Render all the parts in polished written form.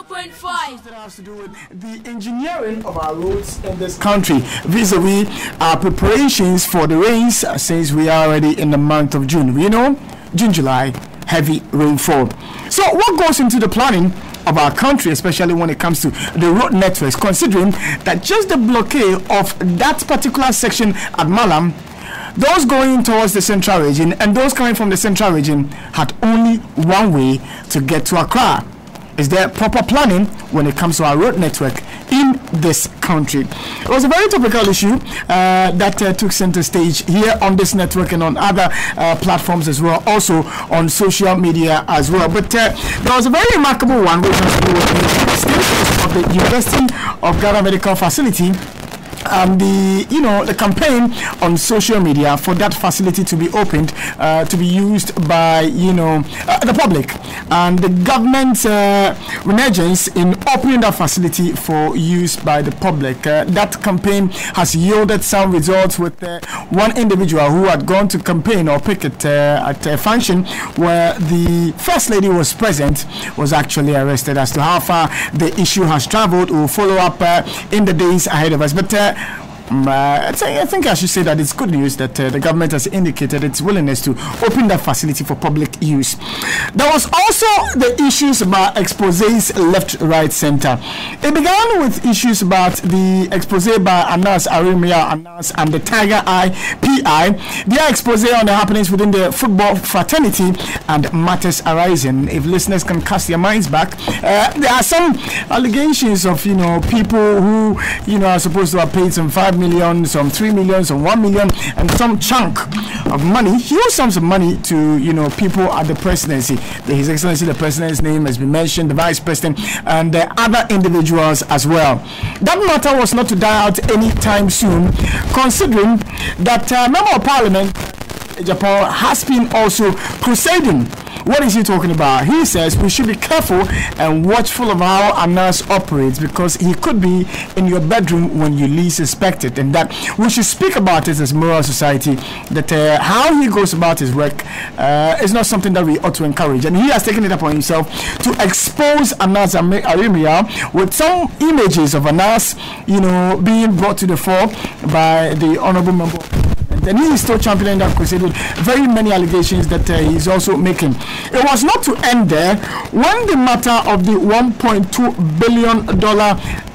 104.5. That has to do with the engineering of our roads in this country vis-a-vis our preparations for the rains since we are already in the month of June. You know, June, July, heavy rainfall. So what goes into the planning of our country, especially when it comes to the road networks, considering that just the blockade of that particular section at Malam, those going towards the central region and those coming from the central region had only one way to get to Accra. Is there proper planning when it comes to our road network in this country? It was a very topical issue that took center stage here on this network and on other platforms as well, also on social media as well. But there was a very remarkable one which has to do with the status of the University of Ghana Medical Facility. The campaign on social media for that facility to be opened, to be used by the public, and the government's renegence in opening that facility for use by the public. That campaign has yielded some results with one individual who had gone to campaign or picket at a function where the First Lady was present was actually arrested. As to how far the issue has traveled, we'll follow up in the days ahead of us. But I think I should say that it's good news that the government has indicated its willingness to open that facility for public use. There was also the issues about exposés left, right, center. It began with issues about the expose by Anas Arimia Anas and the Tiger Eye PI. Their expose on the happenings within the football fraternity and matters arising. If listeners can cast their minds back, there are some allegations of people who are supposed to have paid some 5 million, some 3 million, some 1 million, and some chunk of money, huge sums of money to people at the presidency. His Excellency the President's name has been mentioned, the Vice President, and the other individuals as well. That matter was not to die out anytime soon, considering that Member of Parliament Japan has been also crusading. What is he talking about? He says we should be careful and watchful of how Anas operates, because he could be in your bedroom when you least expect it, and that we should speak about it as moral society, that how he goes about his work is not something that we ought to encourage. And he has taken it upon himself to expose Anas Arimia with some images of Anas being brought to the fore by the honorable member. And he is still championing that crusade with very many allegations that he's also making. It was not to end there. When the matter of the $1.2 billion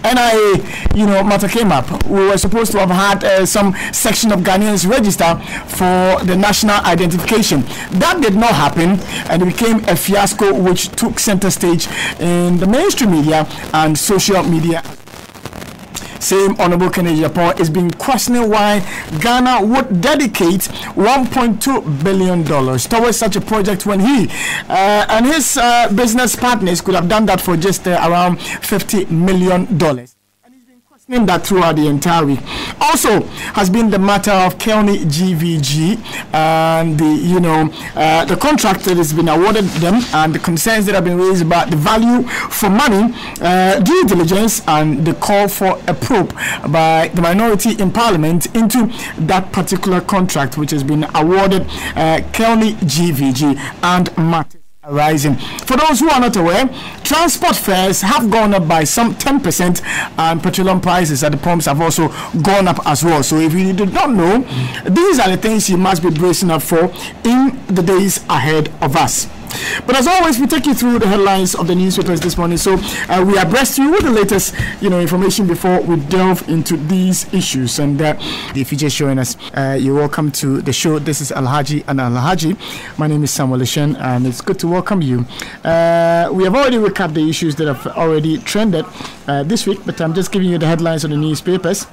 NIA matter came up, we were supposed to have had some section of Ghanaians register for the national identification. That did not happen, and it became a fiasco which took center stage in the mainstream media and social media. Same Honorable Kennedy Japan is being questioning why Ghana would dedicate $1.2 billion towards such a project when he and his business partners could have done that for just around $50 million. That throughout the entire week. Also has been the matter of Kelny GVG and the contract that has been awarded them, and the concerns that have been raised about the value for money, due diligence, and the call for a probe by the minority in Parliament into that particular contract which has been awarded Kelny GVG and matters rising. For those who are not aware, transport fares have gone up by some 10%, and petroleum prices at the pumps have also gone up as well. So if you did not know, these are the things you must be bracing up for in the days ahead of us. But as always, we take you through the headlines of the newspapers this morning. So we abreast you with the latest, information before we delve into these issues. And if you're just joining us, you're welcome to the show. This is Alhaji N Alhaji. My name is Samuel Ishan, and it's good to welcome you. We have already recapped the issues that have already trended this week, but I'm just giving you the headlines of the newspapers.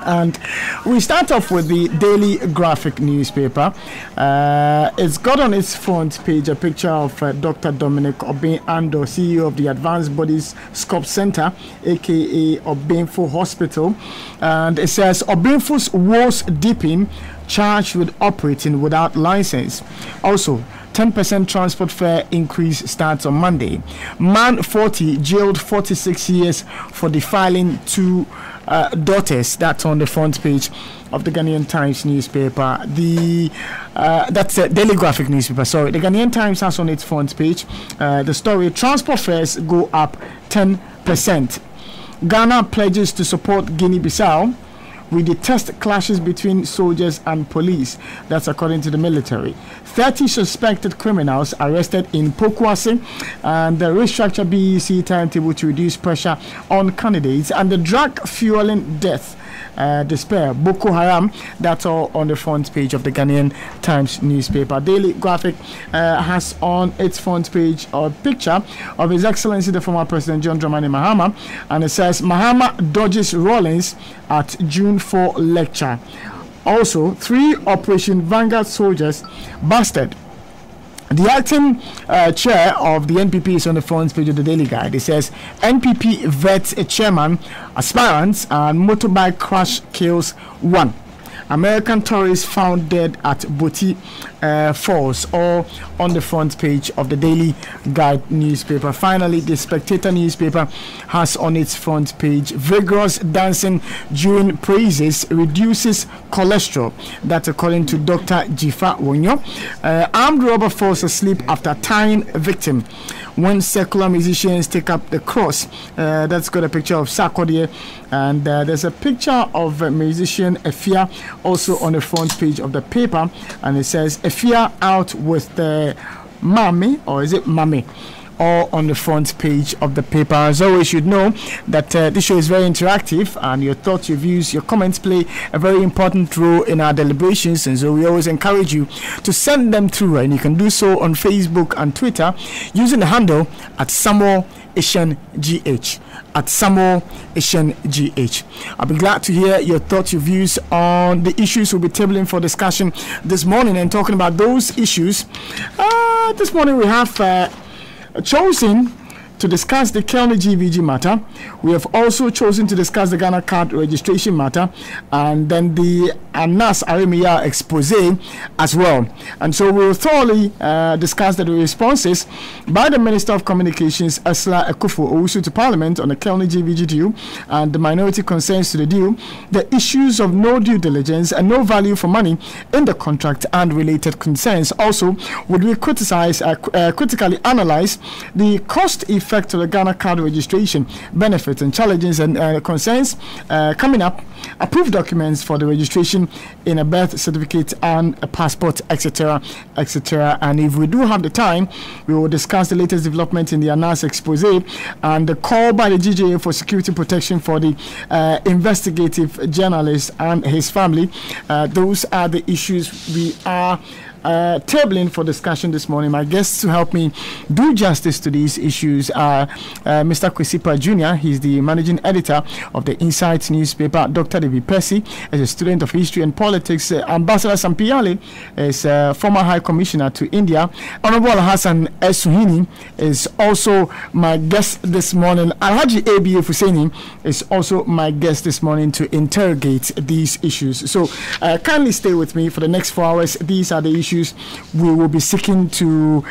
And we start off with the Daily Graphic newspaper. It's got on its front page a picture of Dr. Dominic Obeng-Ando, CEO of the Advanced Bodies Scope Center, aka Obenfo Hospital. And it says Obenfo's woes deepen, charged with operating without license. Also, 10% transport fare increase starts on Monday. Man 40 jailed 46 years for defiling two daughters. That's on the front page of the Ghanaian Times newspaper. That's a Daily Graphic newspaper. Sorry, the Ghanaian Times has on its front page the story: transport fares go up 10%. Ghana pledges to support Guinea-Bissau. We detest clashes between soldiers and police. That's according to the military. 30 suspected criminals arrested in Pokuase, and the restructure BEC timetable to reduce pressure on candidates, and the drug fueling death. Despair, Boko Haram. That's all on the front page of the Ghanaian Times newspaper. Daily Graphic has on its front page a picture of His Excellency the former President John Dramani Mahama, and it says Mahama dodges Rawlings at June 4 lecture. Also, 3 Operation Vanguard soldiers busted. The acting chair of the NPP is on the front page of the Daily Guide. It says NPP vets a chairman, aspirants, and motorbike crash kills 1. American tourists found dead at Boti Falls, all on the front page of the Daily Guide newspaper. Finally, the Spectator newspaper has on its front page vigorous dancing during praises reduces cholesterol. That's according to Dr. Jifa Wonyo. Armed robber falls asleep after tying a victim. When secular musicians take up the cross. That's got a picture of Sarkodie, and there's a picture of a musician Efia also on the front page of the paper, and it says Efia out with the Mami, or is it Mami? All on the front page of the paper. As always, you should know that this show is very interactive, and your thoughts, your views, your comments play a very important role in our deliberations, and so we always encourage you to send them through, and you can do so on Facebook and Twitter using the handle at Samuel Ishan GH. At Samuel Ishan GH. I'll be glad to hear your thoughts, your views on the issues we'll be tabling for discussion this morning, and talking about those issues. This morning we have chosen to discuss the Kelny GVG matter. We have also chosen to discuss the Ghana card registration matter, and then the Anas Aremia expose as well. And so we will thoroughly discuss the responses by the Minister of Communications, Asla Akufo-Owusu, to Parliament on the Kelny GVG deal and the minority concerns to the deal, the issues of no due diligence and no value for money in the contract and related concerns. Also, would we critically analyze the cost effect to the Ghana card registration, benefits and challenges and concerns coming up, approved documents for the registration in a birth certificate and a passport, etc., etc. And if we do have the time, we will discuss the latest development in the Anas expose and the call by the GJA for security protection for the investigative journalist and his family. Those are the issues we are tabling for discussion this morning. My guests to help me do justice to these issues are Mr. Kwesipa Jr. He's the managing editor of the Insight newspaper. Dr. David Percy is a student of history and politics. Ambassador Sampiale is former High Commissioner to India. Honorable Hassan Suhini is also my guest this morning. Alhaji A.B.A. Husseini is also my guest this morning to interrogate these issues. So kindly stay with me for the next 4 hours. These are the issues we will be seeking to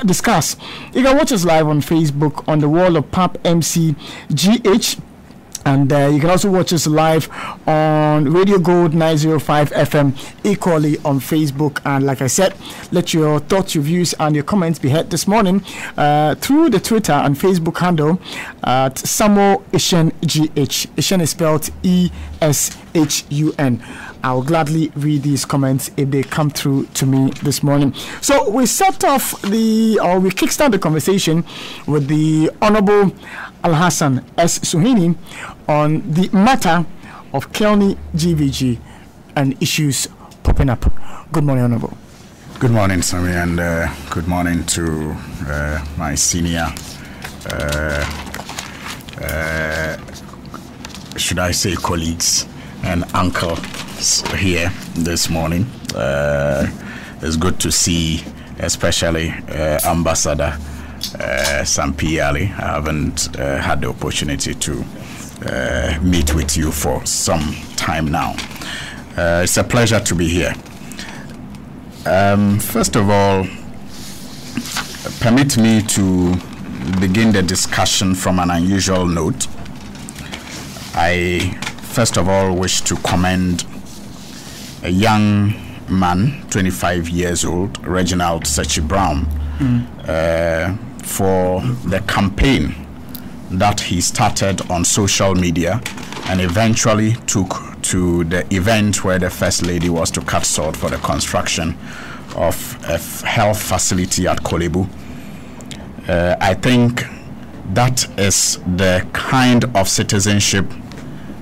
discuss. You can watch us live on Facebook on the wall of PAP MC GH. And you can also watch us live on Radio Gold 905 FM, equally on Facebook. And like I said, let your thoughts, your views, and your comments be heard this morning through the Twitter and Facebook handle at Samuel Ishan GH. Ishan is spelled ESHUN. I'll gladly read these comments if they come through to me this morning. So we we kickstart the conversation with the Honorable Alhassan S. Suhini on the matter of Kelny GVG and issues popping up. Good morning, Honorable. Good morning, Sammy, and good morning to my senior, should I say colleagues and uncles here this morning. It's good to see, especially Ambassador Sampiale. I haven't had the opportunity to meet with you for some time now. It's a pleasure to be here. First of all, permit me to begin the discussion from an unusual note. I first of all wish to commend a young man, 25 years old, Reginald Sechi Brown, for the campaign that he started on social media and eventually took to the event where the First Lady was to cut sod for the construction of a health facility at Kolebu. I think that is the kind of citizenship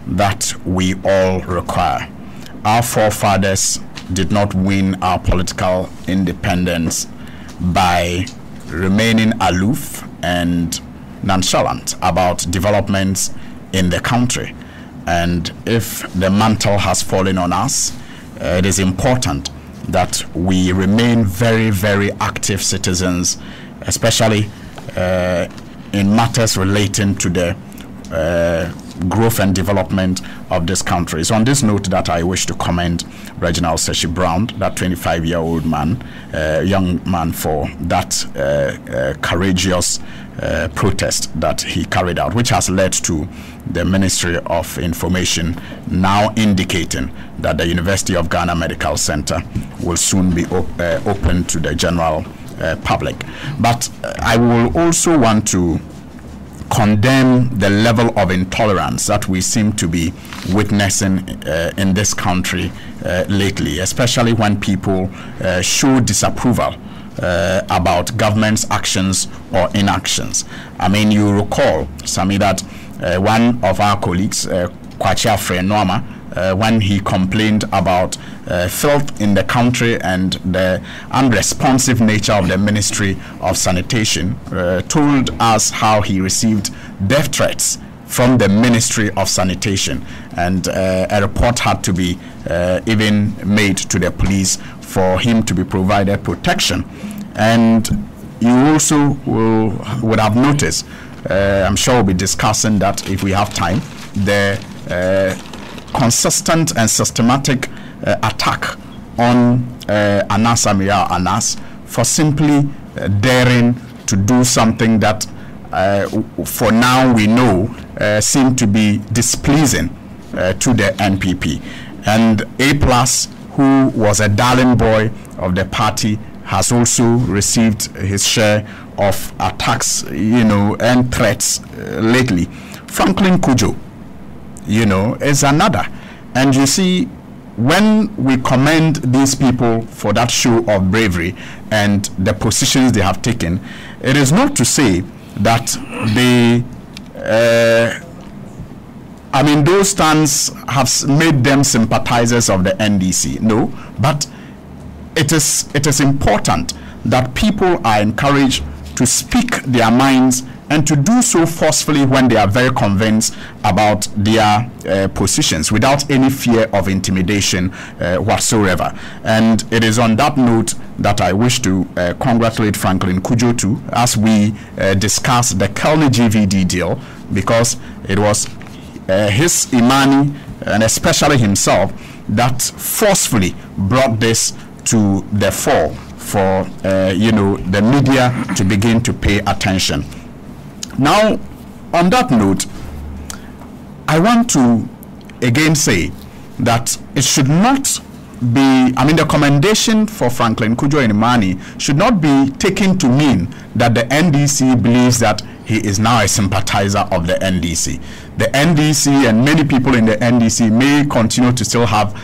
that we all require. Our forefathers did not win our political independence by remaining aloof and nonchalant about developments in the country. And if the mantle has fallen on us, it is important that we remain very, very active citizens, especially in matters relating to the growth and development of this country. It's on this note that I wish to commend Reginald Sechi Brown, that 25-year-old man, young man, for that courageous protest that he carried out, which has led to the Ministry of Information now indicating that the University of Ghana Medical Center will soon be open to the general public. But I will also want to condemn the level of intolerance that we seem to be witnessing in this country lately, especially when people show disapproval about government's actions or inactions. I mean, you recall, Sami, that one of our colleagues, Kwachia Frenoma, when he complained about filth in the country and the unresponsive nature of the Ministry of Sanitation, told us how he received death threats from the Ministry of Sanitation, and a report had to be even made to the police for him to be provided protection. And you also would have noticed, I'm sure we'll be discussing that if we have time, the consistent and systematic attack on Anas Amir Anas for simply daring to do something that for now we know seem to be displeasing to the NPP. And A+, who was a darling boy of the party, has also received his share of attacks, and threats lately. Franklin Kujo, is another. And you see, when we commend these people for that show of bravery and the positions they have taken, it is not to say that they, those stands have made them sympathizers of the NDC. No, but it is important that people are encouraged to speak their minds and to do so forcefully when they are very convinced about their positions without any fear of intimidation whatsoever. And it is on that note that I wish to congratulate Franklin Kujo too, as we discuss the Kelly GVD deal, because it was his Imani and especially himself that forcefully brought this to the fore for the media to begin to pay attention. Now, on that note, I want to again say that it should not be, the commendation for Franklin Kujo Imani should not be taken to mean that the NDC believes that he is now a sympathizer of the NDC. The NDC and many people in the NDC may continue to still have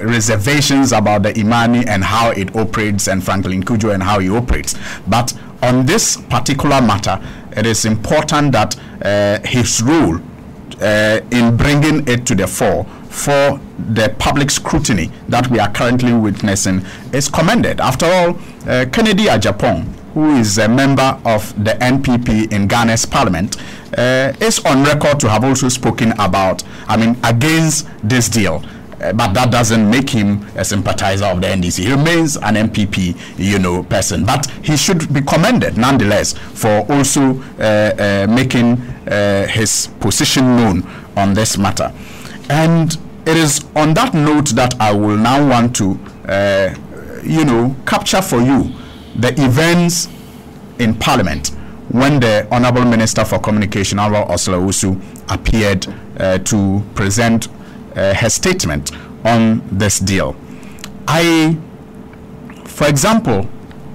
reservations about the Imani and how it operates, and Franklin Kujo and how he operates. But on this particular matter, it is important that his role in bringing it to the fore for the public scrutiny that we are currently witnessing is commended. After all, Kennedy Ajapong, who is a member of the NPP in Ghana's parliament, is on record to have also spoken about, against this deal. But that doesn't make him a sympathizer of the NDC. He remains an MPP, person. But he should be commended nonetheless for also making his position known on this matter. And it is on that note that I will now want to, capture for you the events in Parliament when the Honorable Minister for Communication, Honorable Ursula Owusu, appeared to present her statement on this deal. For example,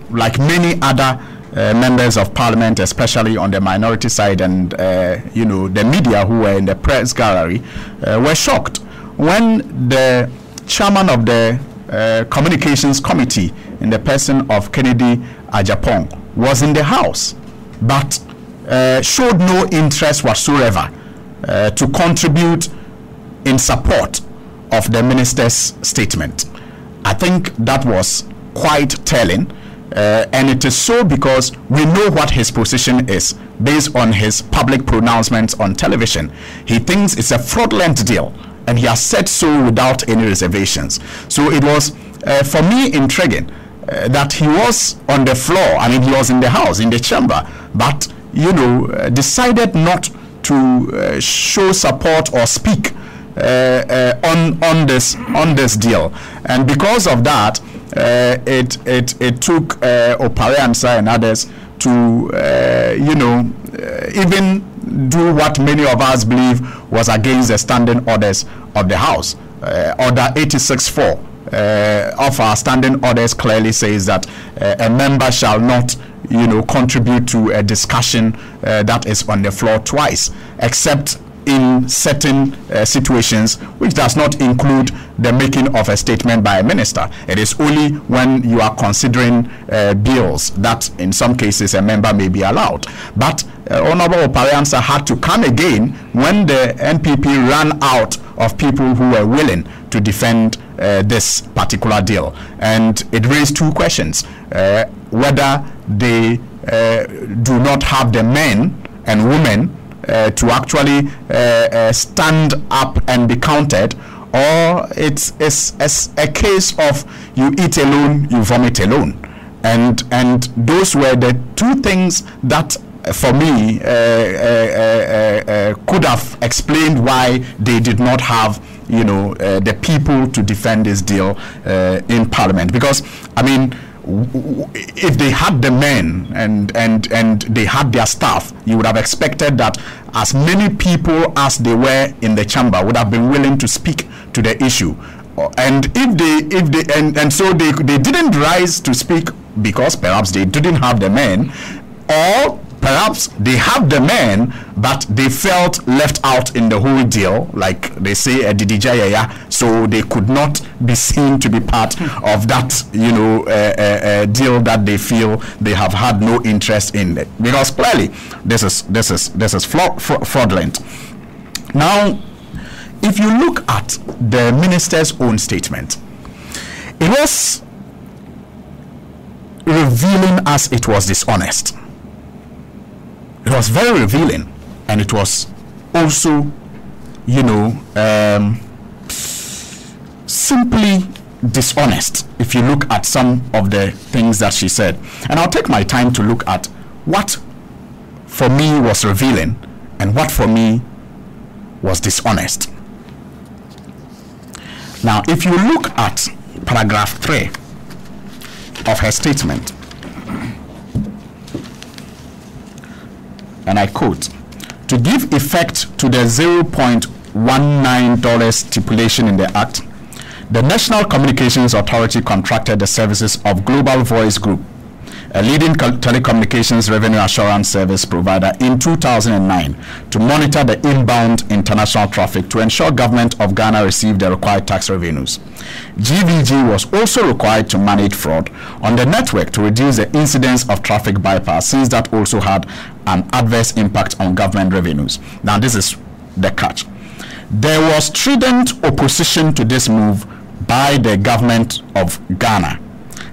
like many other members of Parliament, especially on the minority side, and the media who were in the press gallery, were shocked when the chairman of the Communications Committee, in the person of Kennedy Ajapong, was in the House, but showed no interest whatsoever to contribute in support of the minister's statement. I think that was quite telling, and it is so because we know what his position is based on his public pronouncements on television. He thinks it's a fraudulent deal, and he has said so without any reservations. So it was, for me, intriguing that he was on the floor. I mean, he was in the House, in the chamber, but decided not to show support or speak on this deal, and because of that, it took Opare Ansah and others to even do what many of us believe was against the standing orders of the House. Order 86.4 of our standing orders clearly says that a member shall not contribute to a discussion that is on the floor twice, except in certain situations, which does not include the making of a statement by a minister. It is only when you are considering bills that in some cases a member may be allowed. But Honorable Opare Ansah had to come again when the NPP ran out of people who were willing to defend this particular deal. And it raised two questions: whether they do not have the men and women to actually stand up and be counted, or it's a case of you eat alone, you vomit alone. And those were the two things that, for me, could have explained why they did not have the people to defend this deal in Parliament. Because, I mean, if they had the men and they had their staff, you would have expected that as many people as they were in the chamber would have been willing to speak to the issue. And so they didn't rise to speak because perhaps they didn't have the men, or perhaps they have the men, but they felt left out in the whole deal, like they say, so they could not be seen to be part of that, deal that they feel they have had no interest in it. Because clearly, this is fraudulent. Now, if you look at the minister's own statement, it was revealing as it was dishonest. It was very revealing, and it was also, simply dishonest if you look at some of the things that she said. And I'll take my time to look at what for me was revealing and what for me was dishonest. Now, if you look at paragraph 3 of her statement, and I quote, "To give effect to the $0.19 stipulation in the Act, the National Communications Authority contracted the services of Global Voice Group, a leading telecommunications revenue assurance service provider, in 2009 to monitor the inbound international traffic to ensure government of Ghana received the required tax revenues. GVG was also required to manage fraud on the network to reduce the incidence of traffic bypass, since that also had an adverse impact on government revenues." Now, this is the catch. There was strident opposition to this move by the government of Ghana,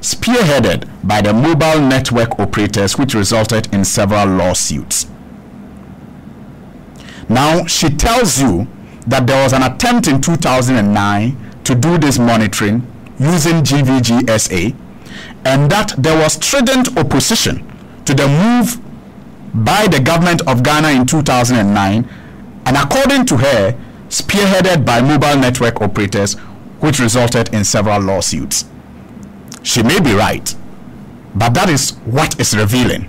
spearheaded by the mobile network operators, which resulted in several lawsuits. Now, she tells you that there was an attempt in 2009 to do this monitoring using GVG SA, and that there was strident opposition to the move by the government of Ghana in 2009, and according to her, spearheaded by mobile network operators, which resulted in several lawsuits. She may be right, but that is what is revealing.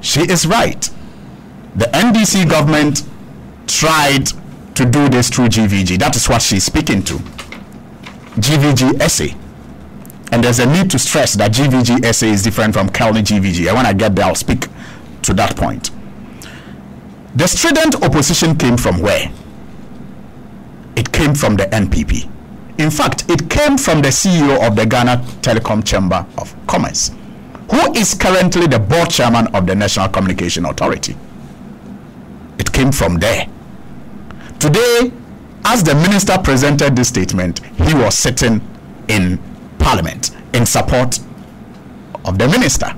She is right. The NDC government tried to do this through GVG. That is what she's speaking to. GVG SA. And there's a need to stress that GVG SA is different from Kelly GVG. And when I get there, I'll speak to that point. The strident opposition came from where? It came from the NPP. In fact, it came from the CEO of the Ghana Telecom Chamber of Commerce, who is currently the board chairman of the National Communication Authority. It came from there. Today, as the minister presented this statement, he was sitting in Parliament in support of the minister.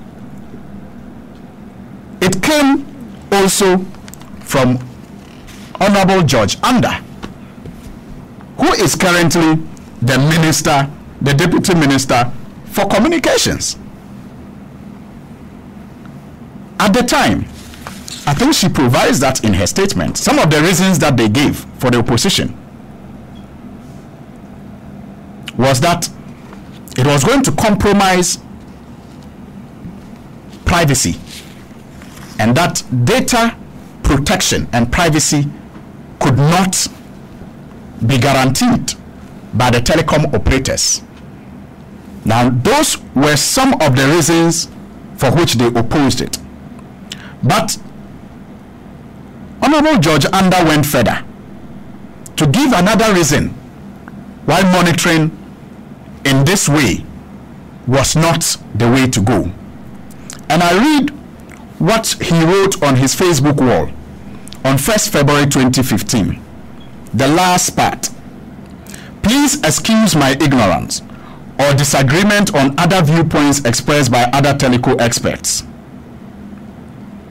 It came also from Honorable George Anda, who is currently the minister, the deputy minister for communications. At the time, I think she provides that in her statement. Some of the reasons that they gave for the opposition was that it was going to compromise privacy, and that data protection and privacy could not be guaranteed by the telecom operators. Now, those were some of the reasons for which they opposed it. But Honorable George Anda went further to give another reason why monitoring in this way was not the way to go. And I read what he wrote on his Facebook wall on 1st February 2015. The last part. Please excuse my ignorance or disagreement on other viewpoints expressed by other telco experts,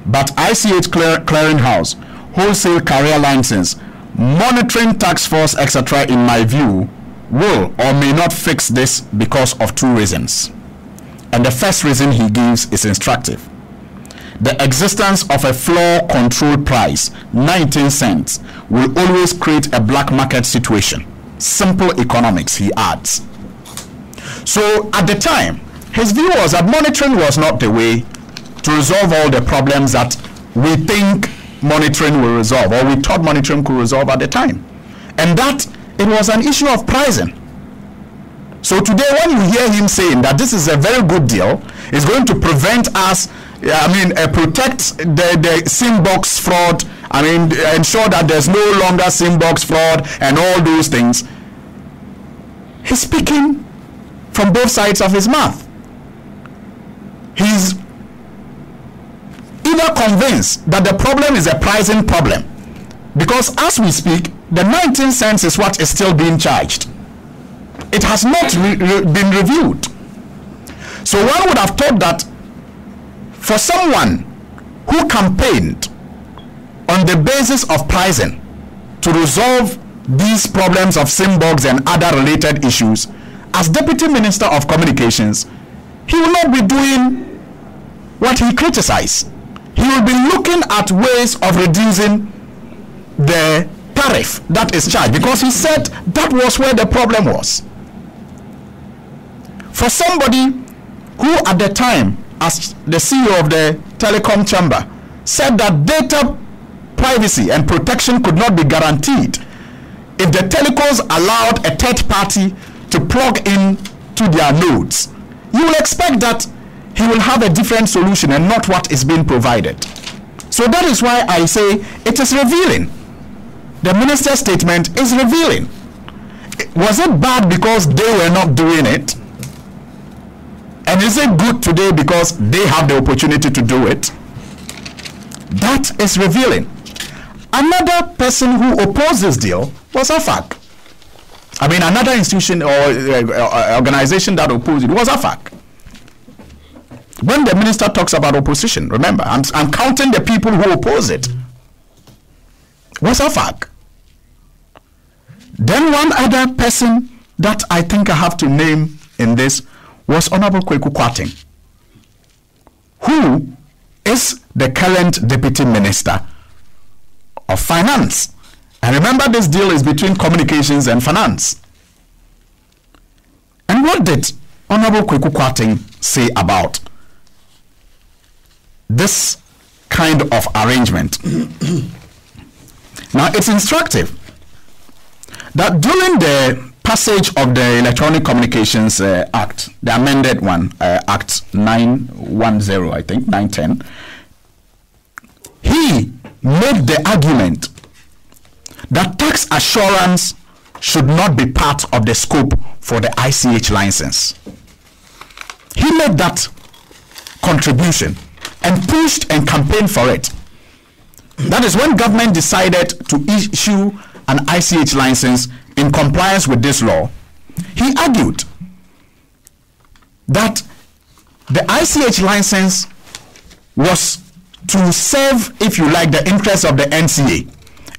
but ICH Clearinghouse, Wholesale Carrier License, Monitoring Task Force, etc., in my view, will or may not fix this because of two reasons. And the first reason he gives is instructive. The existence of a floor control price, 19 cents, will always create a black market situation. Simple economics, he adds. So at the time, his view was that monitoring was not the way to resolve all the problems that we think monitoring will resolve, or we thought monitoring could resolve at the time. And that it was an issue of pricing. So today, when you hear him saying that this is a very good deal, it's going to prevent us, protect the SIM box fraud, ensure that there's no longer SIM box fraud and all those things. He's speaking from both sides of his mouth. He's either convinced that the problem is a pricing problem, because as we speak, the 19 cents is what is still being charged. It has not been reviewed. So one would have thought that for someone who campaigned on the basis of pricing to resolve these problems of SIM bugs and other related issues, as Deputy Minister of Communications, he will not be doing what he criticized. He will be looking at ways of reducing the tariff that is charged, because he said that was where the problem was. For somebody who at the time, as the CEO of the Telecom Chamber, said that data privacy and protection could not be guaranteed if the telcos allowed a third party to plug in to their nodes, you will expect that he will have a different solution and not what is being provided. So that is why I say it is revealing. The minister's statement is revealing. Was it bad because they were not doing it? And is it good today because they have the opportunity to do it? That is revealing. Another person who opposed this deal was AFAC. Another institution or organization that opposed it was AFAC. When the minister talks about opposition, remember, I'm counting the people who oppose it. Was AFAC. Then one other person that I think I have to name in this was Honorable Kweku Kwarteng, who is the current Deputy Minister of Finance. And remember, this deal is between communications and finance. And what did Honorable Kweku Kwarteng say about this kind of arrangement? Now, it's instructive that during the passage of the Electronic Communications Act, the amended one, Act 910, I think, 910, he made the argument that tax assurance should not be part of the scope for the ICH license. He made that contribution and pushed and campaigned for it. That is when government decided to issue an ICH license in compliance with this law. He argued that the ICH license was to serve, if you like, the interests of the NCA,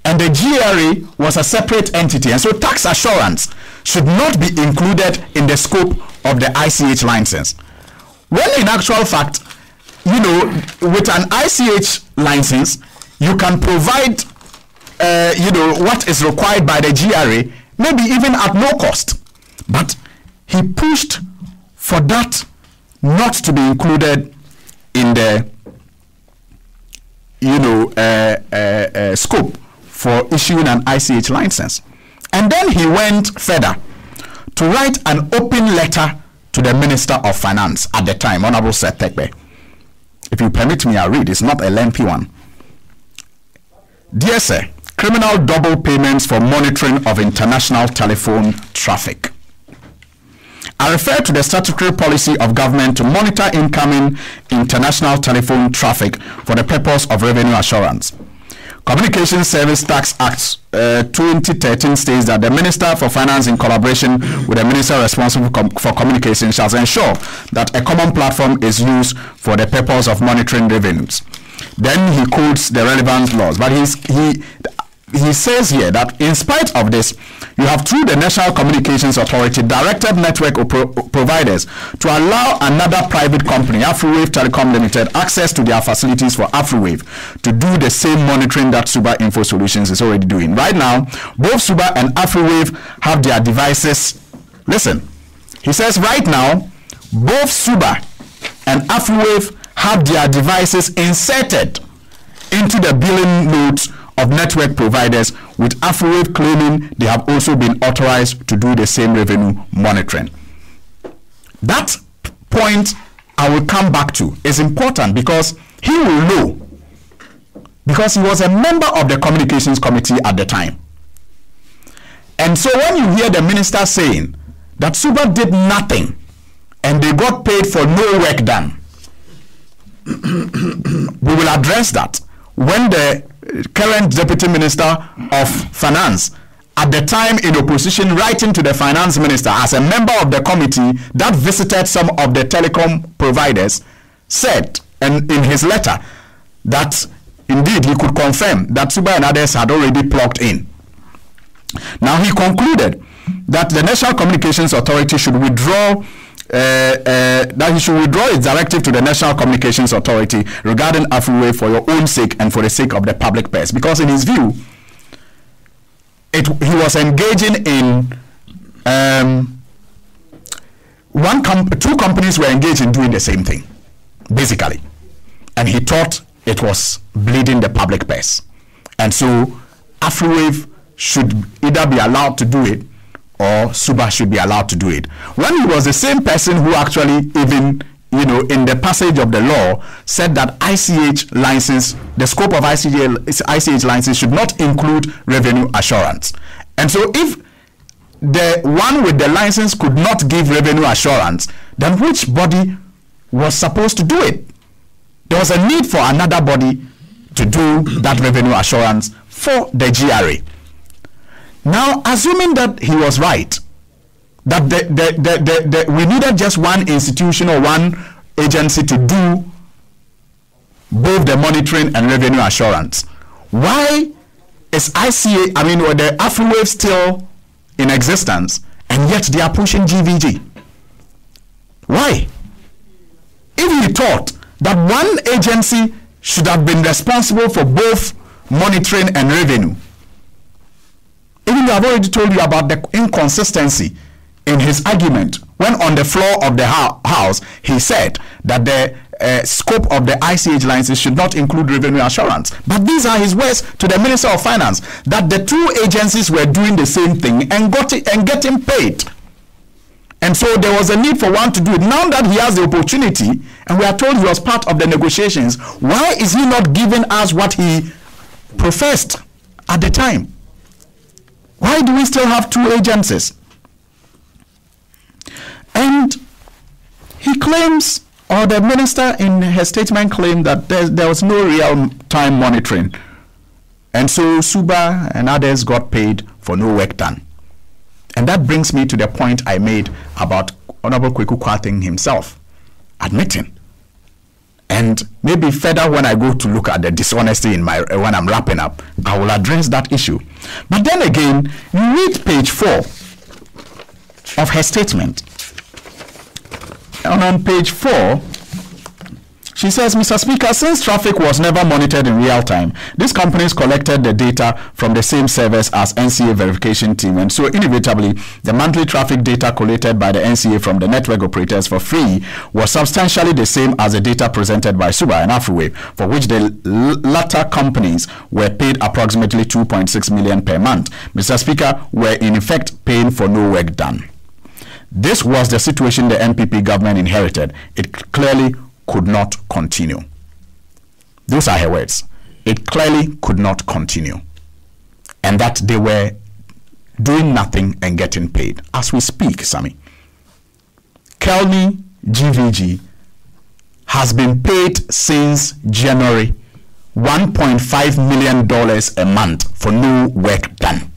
and the GRA was a separate entity, and so tax assurance should not be included in the scope of the ICH license. Well, in actual fact, you know, with an ICH license, you can provide, you know, what is required by the GRA, maybe even at no cost. But he pushed for that not to be included in the, you know, scope for issuing an ICH license. And then he went further to write an open letter to the Minister of Finance at the time, Honorable Seth Tekbe. If you permit me, I'll read. It's not a lengthy one. Dear Sir, criminal double payments for monitoring of international telephone traffic. I refer to the statutory policy of government to monitor incoming international telephone traffic for the purpose of revenue assurance. Communications Service Tax Act 2013 states that the Minister for Finance, in collaboration with the Minister responsible for communication, shall ensure that a common platform is used for the purpose of monitoring revenues. Then he quotes the relevant laws, but he says here that in spite of this, you have, through the National Communications Authority, directed network providers to allow another private company, AfriWave Telecom Limited, access to their facilities for AfriWave to do the same monitoring that Suba Info Solutions is already doing. Right now, both Suba and AfriWave have their devices. Listen, he says right now, both Suba and AfriWave have their devices inserted into the billing notes of network providers, with AfriWave claiming they have also been authorized to do the same revenue monitoring. That point I will come back to is important because he will know, because he was a member of the communications committee at the time. And so when you hear the minister saying that Suba did nothing and they got paid for no work done, we will address that when the current Deputy Minister of Finance, at the time in opposition, writing to the Finance Minister as a member of the committee that visited some of the telecom providers, said, and in his letter, that indeed he could confirm that Suba and others had already plugged in. Now he concluded that the National Communications Authority should withdraw that he should withdraw its directive to the National Communications Authority regarding AfriWave for your own sake and for the sake of the public purse. Because in his view, he was engaging in two companies were engaged in doing the same thing, basically. And he thought it was bleeding the public purse. And so AfriWave should either be allowed to do it or Suba should be allowed to do it. When he was the same person who actually even, you know, in the passage of the law said that ICH license, the scope of ICH license should not include revenue assurance. And so if the one with the license could not give revenue assurance, then which body was supposed to do it? There was a need for another body to do that revenue assurance for the GRA. Now, assuming that he was right, that we needed just one institution or one agency to do both the monitoring and revenue assurance, why is the AfriWave still in existence, and yet they are pushing GVG? Why? If he thought that one agency should have been responsible for both monitoring and revenue, even though I've already told you about the inconsistency in his argument, when on the floor of the House, he said that the scope of the ICH licenses should not include revenue assurance. But these are his words to the Minister of Finance, that the two agencies were doing the same thing and getting paid. And so there was a need for one to do it. Now that he has the opportunity, and we are told he was part of the negotiations, why is he not giving us what he professed at the time? Why do we still have two agencies? And he claims, or the minister in her statement claimed, that there was no real-time monitoring. And so Suba and others got paid for no work done. And that brings me to the point I made about Honorable Kweku Kwarteng himself admitting. And maybe further when I go to look at the dishonesty in when I'm wrapping up, I will address that issue. But then again, you read page 4 of her statement. And on page 4, she says, Mr. Speaker, since traffic was never monitored in real time, these companies collected the data from the same servers as NCA verification team. And so inevitably, the monthly traffic data collated by the NCA from the network operators for free was substantially the same as the data presented by Suba and Afriwave, for which the latter companies were paid approximately 2.6 million per month. Mr. Speaker, were in effect paying for no work done. This was the situation the MPP government inherited. It clearly could not continue. Those are her words. It clearly could not continue. And that they were doing nothing and getting paid. As we speak, Sammy, Kelny GVG has been paid since January $1.5 million a month for no work done.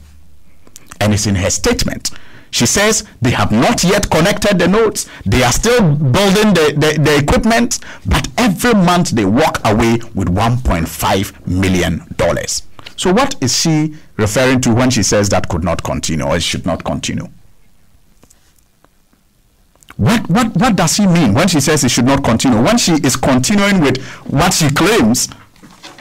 And it's in her statement. She says they have not yet connected the nodes. They are still building the equipment, but every month they walk away with $1.5 million. So what is she referring to when she says that could not continue or it should not continue? What does she mean when she says it should not continue? When she is continuing with what she claims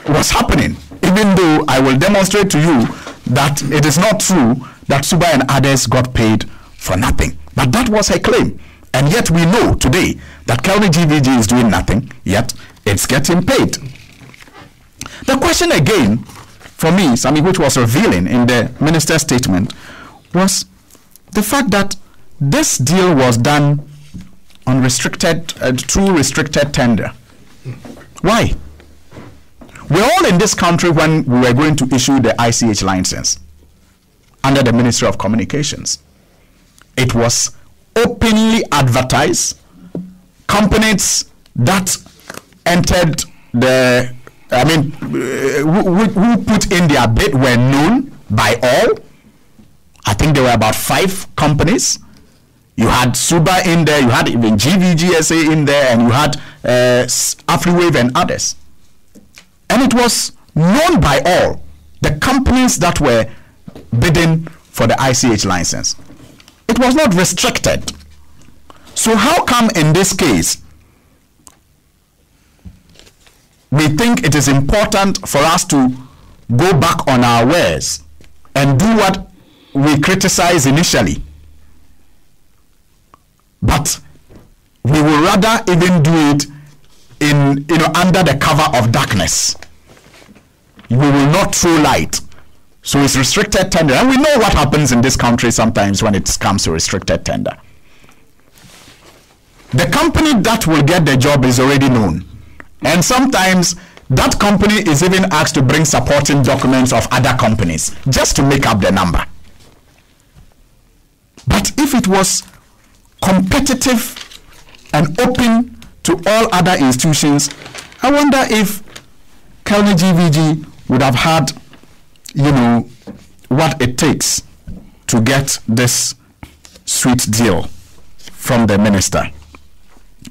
was happening, even though I will demonstrate to you that it is not true that Suba and others got paid for nothing. But that was her claim. And yet we know today that Kelny GVG is doing nothing, yet it's getting paid. The question again, for me, Sammy, which was revealing in the minister's statement, was the fact that this deal was done on through restricted tender. Why? We're all in this country when we were going to issue the ICH license under the Ministry of Communications. It was openly advertised. Companies that entered who put in their bid were known by all. I think there were about 5 companies. You had Suba in there, you had even GVGSA in there, and you had Afriwave and others. And it was known by all, the companies that were bidding for the ICH license. It was not restricted. So how come in this case we think it is important for us to go back on our words and do what we criticized initially, but we will rather even do it in under the cover of darkness? We will not throw light. So it's restricted tender. And we know what happens in this country sometimes when it comes to restricted tender. The company that will get the job is already known. And sometimes that company is even asked to bring supporting documents of other companies just to make up the number. But if it was competitive and open to all other institutions, I wonder if Kelny GVG would have had what it takes to get this sweet deal from the minister.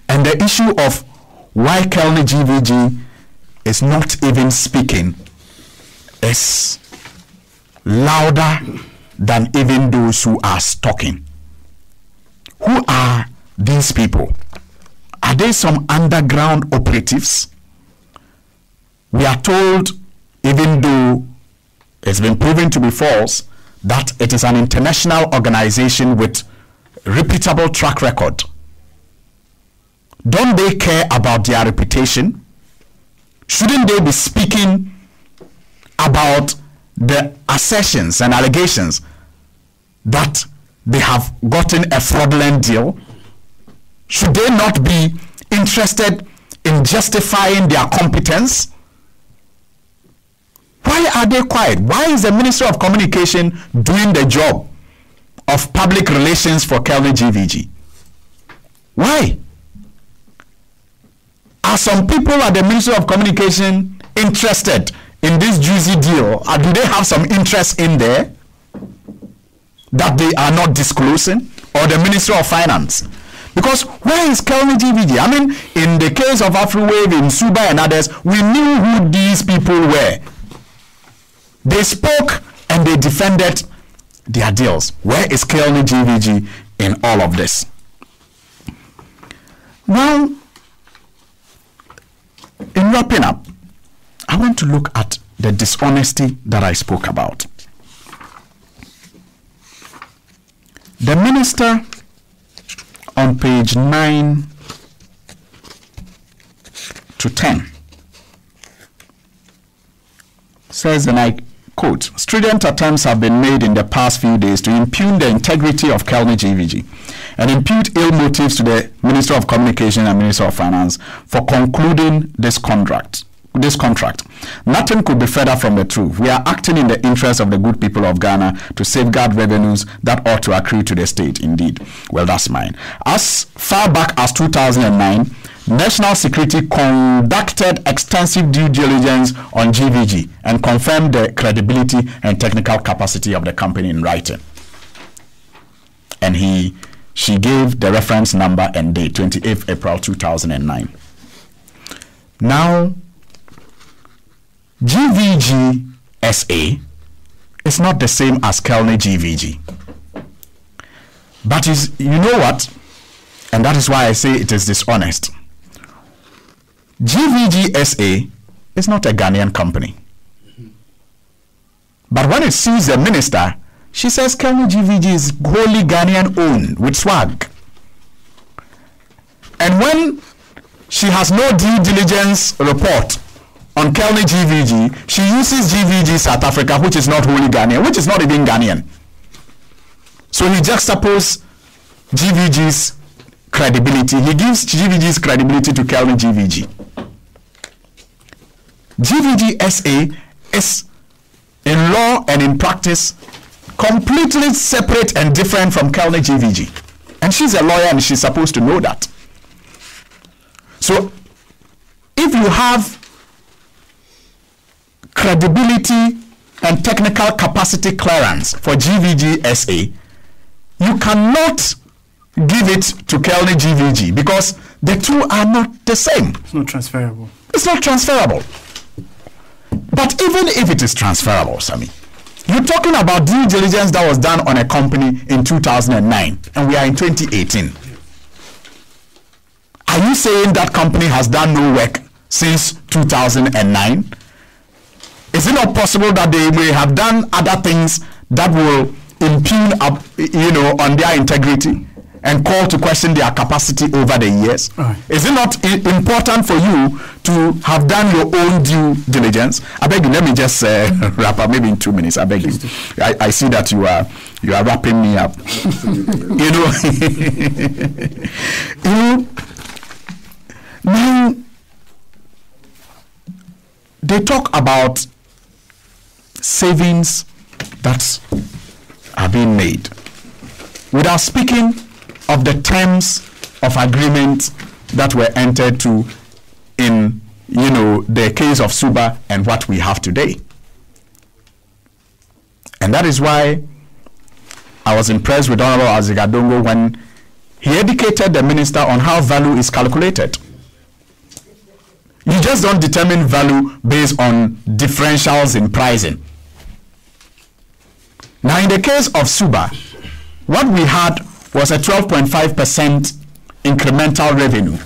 And the issue of why Kelny GVG is not even speaking is louder than even those who are talking. Who are these people? Are they some underground operatives? We are told, even though it's been proven to be false, that it is an international organization with reputable track record? Don't they care about their reputation? Shouldn't they be speaking about the assertions and allegations that they have gotten a fraudulent deal? Should they not be interested in justifying their competence? Why are they quiet? Why is the Minister of Communication doing the job of public relations for Kelme GVG? Why? Are some people at the Ministry of Communication interested in this juicy deal? Or do they have some interest in there that they are not disclosing? Or the Ministry of Finance? Because where is Kelme GVG? I mean, in the case of AfriWave, in Suba and others, we knew who these people were. They spoke and they defended their deals. Where is Kelme GVG in all of this? Now, in wrapping up, I want to look at the dishonesty that I spoke about. The minister on page 9 to 10 says, and I quote, "Strident attempts have been made in the past few days to impugn the integrity of Kelme GVG and impute ill motives to the Minister of Communication and Minister of Finance for concluding this contract. Nothing could be further from the truth. We are acting in the interest of the good people of Ghana to safeguard revenues that ought to accrue to the state." Indeed. Well, that's mine. As far back as 2009, National Security conducted extensive due diligence on GVG and confirmed the credibility and technical capacity of the company in writing. And she gave the reference number and date, 28th April 2009. Now, GVG SA is not the same as Kelme GVG. But you know what? And that is why I say it is dishonest. GVG SA is not a Ghanaian company. But when it sees the minister, she says Kelme GVG is wholly Ghanaian owned with swag. And when she has no due diligence report on Kelme GVG, she uses GVG South Africa, which is not wholly Ghanaian, which is not even Ghanaian. So he juxtaposes GVG's credibility. He gives GVG's credibility to Kelme GVG. GVG SA is, in law and in practice, completely separate and different from Kelme GVG. And she's a lawyer and she's supposed to know that. So, if you have credibility and technical capacity clearance for GVG SA, you cannot give it to Kelme GVG because the two are not the same. It's not transferable. It's not transferable. But even if it is transferable, Sammy, you're talking about due diligence that was done on a company in 2009 and we are in 2018. Are you saying that company has done no work since 2009? Is it not possible that they may have done other things that will impugn, on their integrity and call to question their capacity over the years? Is it not important for you to have done your own due diligence? I beg you, let me just wrap up, maybe in 2 minutes. I beg you. I see that you are wrapping me up. Now they talk about savings that are being made without speaking of the terms of agreement that were entered to in the case of Suba and what we have today. And that is why I was impressed with Honorable Azigadongo when he educated the minister on how value is calculated. You just don't determine value based on differentials in pricing. Now, in the case of Suba, what we had was a 12.5% incremental revenue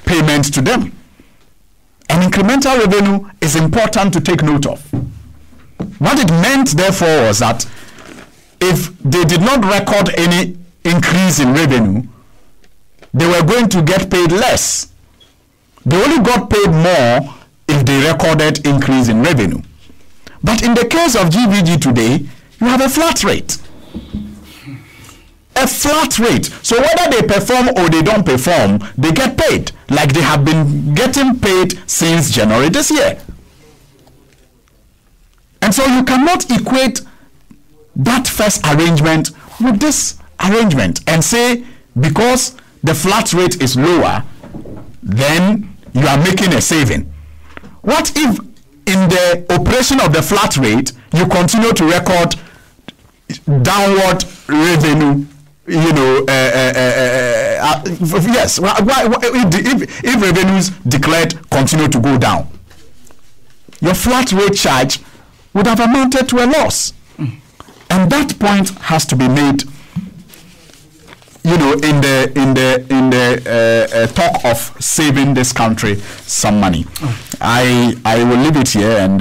payment to them. And incremental revenue is important to take note of. What it meant, therefore, was that if they did not record any increase in revenue, they were going to get paid less. They only got paid more if they recorded increase in revenue. But in the case of GVG today, you have a flat rate. A flat rate. So whether they perform or they don't perform, they get paid, like they have been getting paid since January this year. And so you cannot equate that first arrangement with this arrangement and say because the flat rate is lower, then you are making a saving. What if in the operation of the flat rate, you continue to record downward revenue? You know, yes. If revenues declared continue to go down, your flat rate charge would have amounted to a loss, and that point has to be made. You know, in the talk of saving this country some money. I will leave it here and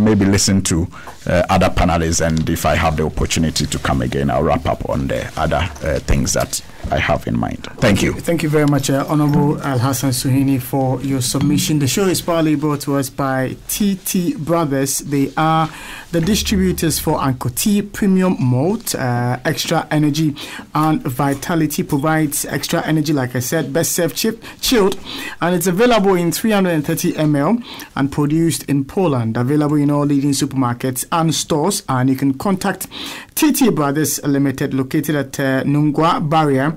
maybe listen to other panelists, and if I have the opportunity to come again, I'll wrap up on the other things that I have in mind. Thank you. Thank you very much, Honorable Alhassan Suhuyini, for your submission. The show is proudly brought to us by TT Brothers. They are the distributors for Anchor Tea Premium Malt, Extra Energy and Vitality. Provides extra energy, like I said, best served chilled, and it's available in 330 ml and produced in Poland. Available in all leading supermarkets and stores, and you can contact TT Brothers Limited, located at Nungwa Barrier,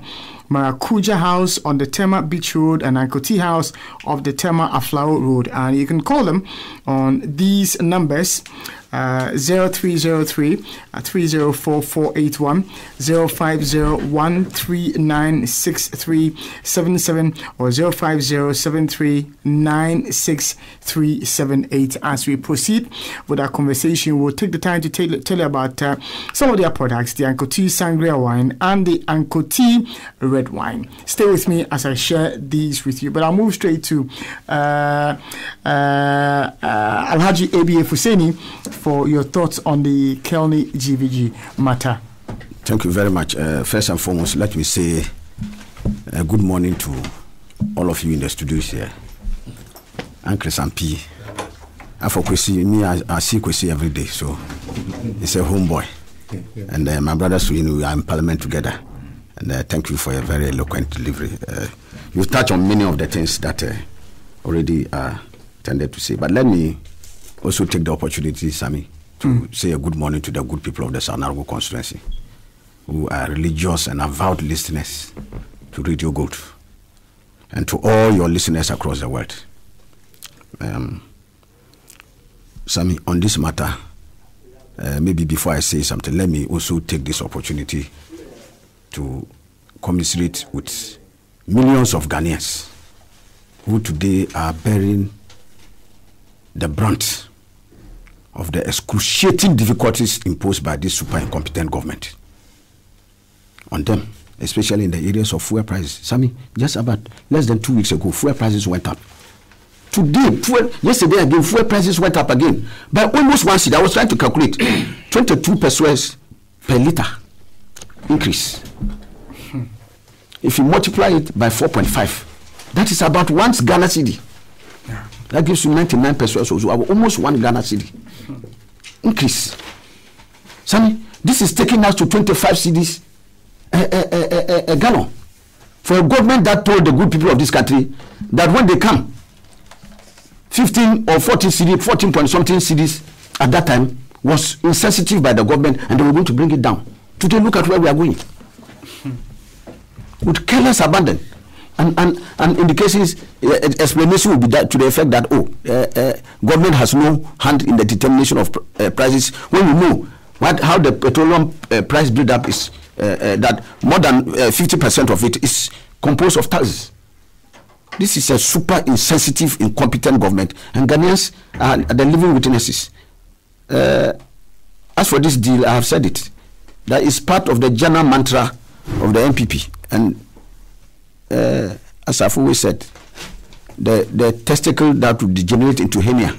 Maracuja House on the Tema Beach Road, and Anchor Tea House of the Tema Aflao Road. And you can call them on these numbers: 0303 304 481, 0501 396377, or 0507 96378. As we proceed with our conversation, we'll take the time to tell you about some of their products, the Anchor Tea Sangria wine and the Anchor Tea red wine. Stay with me as I share these with you, but I'll move straight to Alhaji A.B.A. Fuseni for your thoughts on the Kelny GVG matter. Thank you very much. First and foremost, let me say good morning to all of you in the studios here. And Chris and P. And for Kwesi, I see Kwesi every day, so it's a homeboy. And my brothers, we are in Parliament together. And thank you for a very eloquent delivery. You touched on many of the things that already tended to say. But let me also take the opportunity, Sammy, to say a good morning to the good people of the Sanargo constituency, who are religious and avowed listeners to Radio Gold, and to all your listeners across the world. Sammy, on this matter, maybe before I say something, let me also take this opportunity to commiserate with millions of Ghanaians who today are bearing the brunt of the excruciating difficulties imposed by this super incompetent government on them, especially in the areas of fuel prices. Sammy, just about less than 2 weeks ago, fuel prices went up. Today, yesterday again, fuel prices went up again by almost 1 cedi. I was trying to calculate 22 pesos per liter increase. If you multiply it by 4.5, that is about 1 Ghana cedi. Yeah. That gives you 99 pesos, so almost 1 Ghana cedi increase. Sammy, this is taking us to 25 cedis a gallon for a government that told the good people of this country that when they come, 15 or 14 cedis, 14 point something cedis at that time was insensitive by the government, and they were going to bring it down. Today, look at where we are going. With careless abandon. And in the cases, explanation will be that to the effect that, government has no hand in the determination of prices, when we know how the petroleum price build-up is, that more than 50% of it is composed of taxes. This is a super insensitive, incompetent government, and Ghanaians are the living witnesses. As for this deal, I have said it. That is part of the general mantra of the NPP. And as I've always said, the testicle that would degenerate into hernia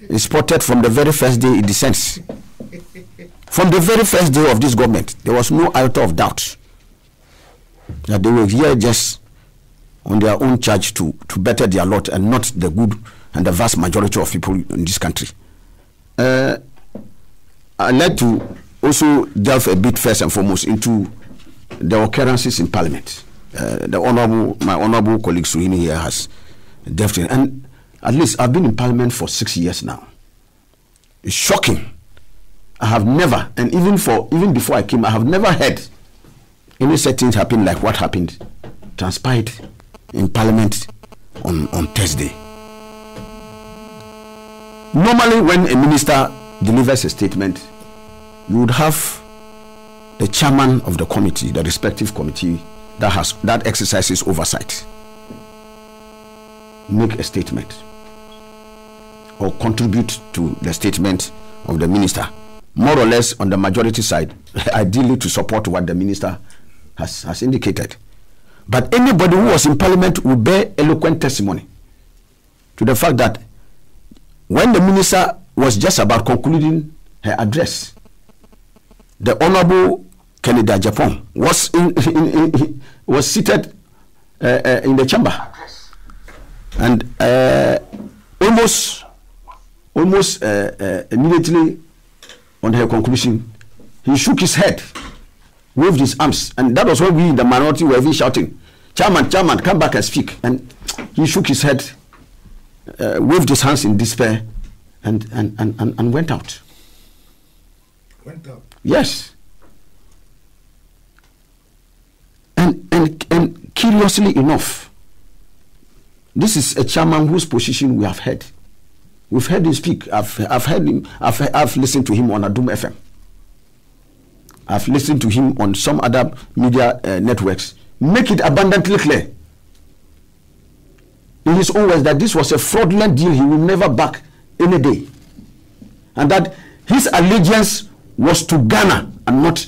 is spotted from the very first day it descends. From the very first day of this government, there was no iota of doubt that they were here just on their own charge to better their lot and not the good and the vast majority of people in this country. I'd like to also delve a bit first and foremost into the occurrences in Parliament. My honorable colleague Suhini here has delved in, and at least I've been in Parliament for 6 years now. It's shocking. I have never, and even before I came, I have never heard any settings happen like what happened, transpired in Parliament on Thursday. Normally, when a minister delivers a statement, you would have the chairman of the committee, the respective committee that exercises oversight, make a statement or contribute to the statement of the minister, more or less on the majority side, ideally to support what the minister has indicated. But anybody who was in Parliament will bear eloquent testimony to the fact that when the minister was just about concluding her address, the Honorable Kennedy Japan was was seated in the chamber, and almost immediately on her conclusion, he shook his head, waved his arms, and that was when we in the minority were even shouting, "Chairman, Chairman, come back and speak." And he shook his head, waved his hands in despair, and went out. Went out. Yes. And curiously enough, this is a chairman whose position we have heard. We've heard him speak. I've heard him. I've listened to him on Adum FM. I've listened to him on some other media networks. Make it abundantly clear, in his own words, that this was a fraudulent deal. He will never back any day, and that his allegiance was to Ghana and not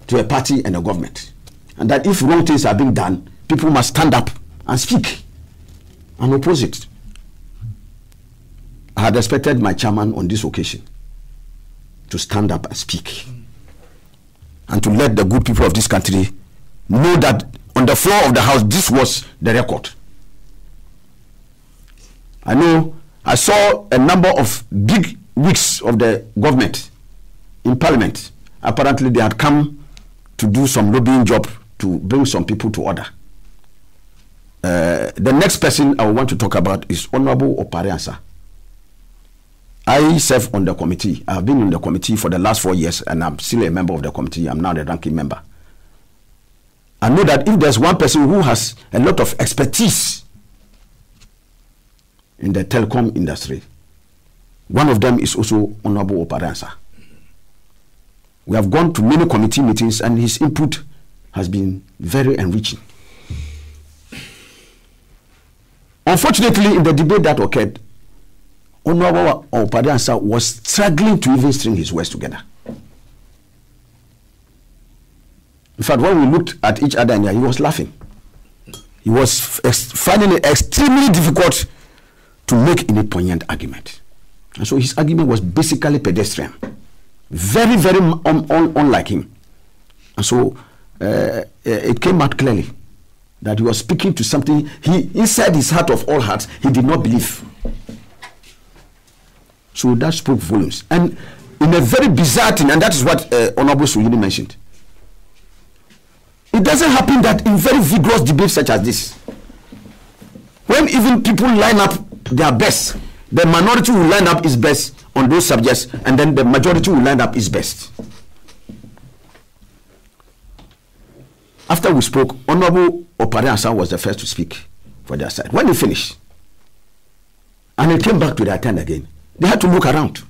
to a party and a government, and that if wrong things are being done, people must stand up and speak and oppose it. I had expected my chairman on this occasion to stand up and speak and to let the good people of this country know that on the floor of the House, this was the record. I know I saw a number of big wigs of the government in Parliament. Apparently, they had come to do some lobbying job to bring some people to order. The next person I want to talk about is Honorable Opariansa. I serve on the committee. I have been in the committee for the last 4 years, and I'm still a member of the committee. I'm now the ranking member. I know that if there's one person who has a lot of expertise in the telecom industry, one of them is also Honorable Opariansa. We have gone to many committee meetings, and his input has been very enriching. Unfortunately, in the debate that occurred, Honorable Opariansa was struggling to even string his words together. In fact, when we looked at each other, he was laughing. He was finding it extremely difficult to make any poignant argument. And so his argument was basically pedestrian. Very, very unlike him. And so it came out clearly that he was speaking to something inside his heart of all hearts, he did not believe. So that spoke volumes. And in a very bizarre thing, and that is what Honorable Suhini mentioned, it doesn't happen that in very vigorous debates such as this, when even people line up their best, the minority will line up its best on those subjects, and then the majority will line up its best. After we spoke, Honorable Opariansa was the first to speak for their side. When he finished, and it came back to their turn again, they had to look around.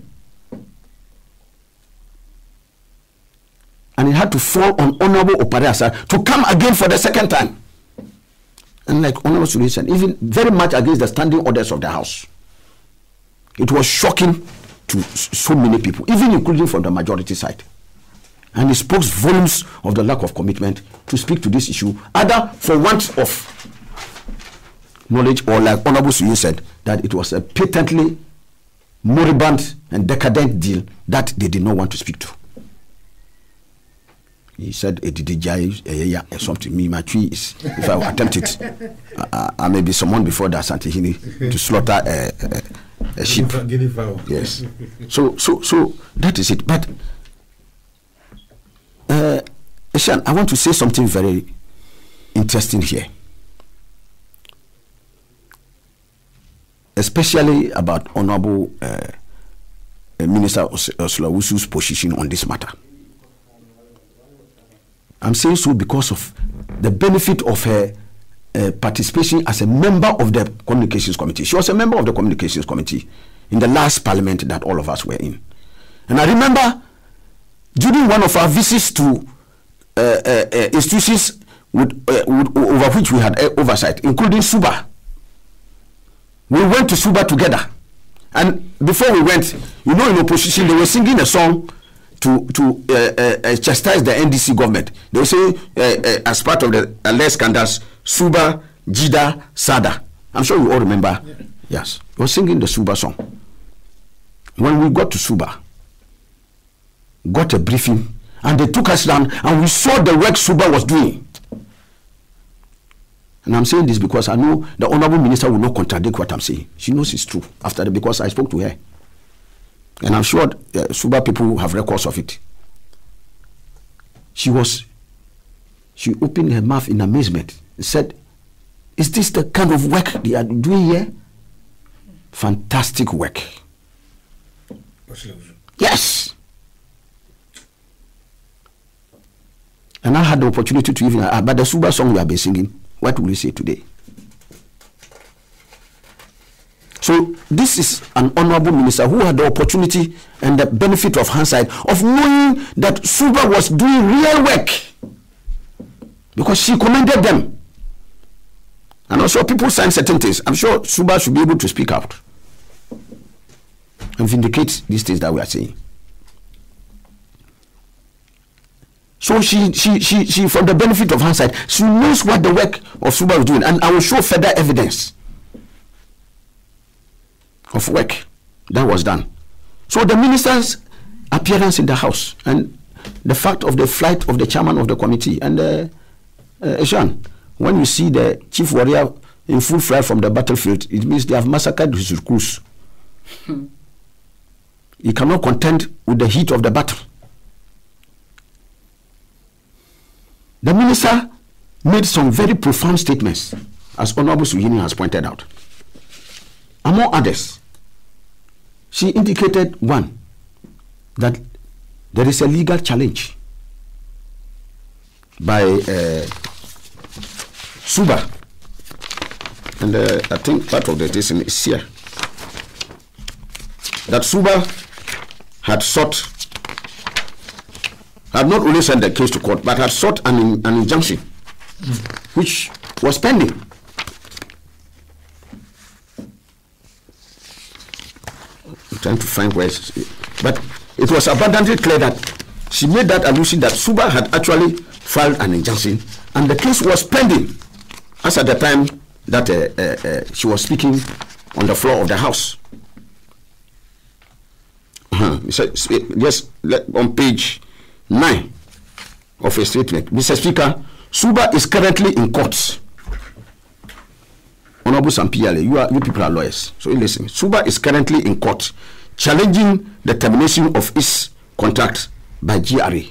And it had to fall on Honorable Opariansa to come again for the second time. And like Honorable Suhini said, even very much against the standing orders of the House. It was shocking to so many people, even including from the majority side. And it spoke volumes of the lack of commitment to speak to this issue, either for want of knowledge, or like Honorable Suhini said, that it was a patently moribund and decadent deal that they did not want to speak to. He said, something. Me, my tree is, if I attempt it, I may be summoned before that Santihini to slaughter a sheep. Yes. So that is it. But, Eshan, I want to say something very interesting here. Especially about Honorable Minister Oslawusu's position on this matter. I'm saying so because of the benefit of her participation as a member of the Communications Committee. She was a member of the Communications Committee in the last parliament that all of us were in. And I remember during one of our visits to institutions over which we had oversight, including Suba. We went to Suba together. And before we went, in opposition, they were singing a song to chastise the NDC government. They were saying, as part of the alleged scandals, Suba, Jida, Sada. I'm sure you all remember. Yeah. Yes. They were singing the Suba song. When we got to Suba, got a briefing, and they took us down, and we saw the work Suba was doing. And I'm saying this because I know the Honorable Minister will not contradict what I'm saying. She knows it's true because I spoke to her. And I'm sure Suba people have records of it. She opened her mouth in amazement and said, is this the kind of work they are doing here? Fantastic work. Yes. And I had the opportunity to even, but the Suba song we have been singing, what will you say today? So this is an honorable minister who had the opportunity and the benefit of hindsight of knowing that Suba was doing real work because she commended them. And also people signed certain things. I'm sure Suba should be able to speak out and vindicate these things that we are saying. So she from the benefit of hindsight, she knows what the work of Suba is doing, and I will show further evidence of work that was done. So the minister's appearance in the house and the fact of the flight of the chairman of the committee and Eshan, when you see the chief warrior in full flight from the battlefield, it means they have massacred his recruits. He cannot contend with the heat of the battle. The minister made some very profound statements, as Honorable Suyini has pointed out. Among others, she indicated, one, that there is a legal challenge by Suba, and I think part of the decision is here, that Suba had not only sent the case to court, but had sought an injunction, which was pending. I'm trying to find where it's, but it was abundantly clear that she made that allusion that Suba had actually filed an injunction, and the case was pending as at the time that she was speaking on the floor of the House. Yes, on page 9 of a statement. Mr. Speaker, Suba is currently in court. Honorable Sampiale, you people are lawyers, so listen. Suba is currently in court challenging the termination of its contract by GRA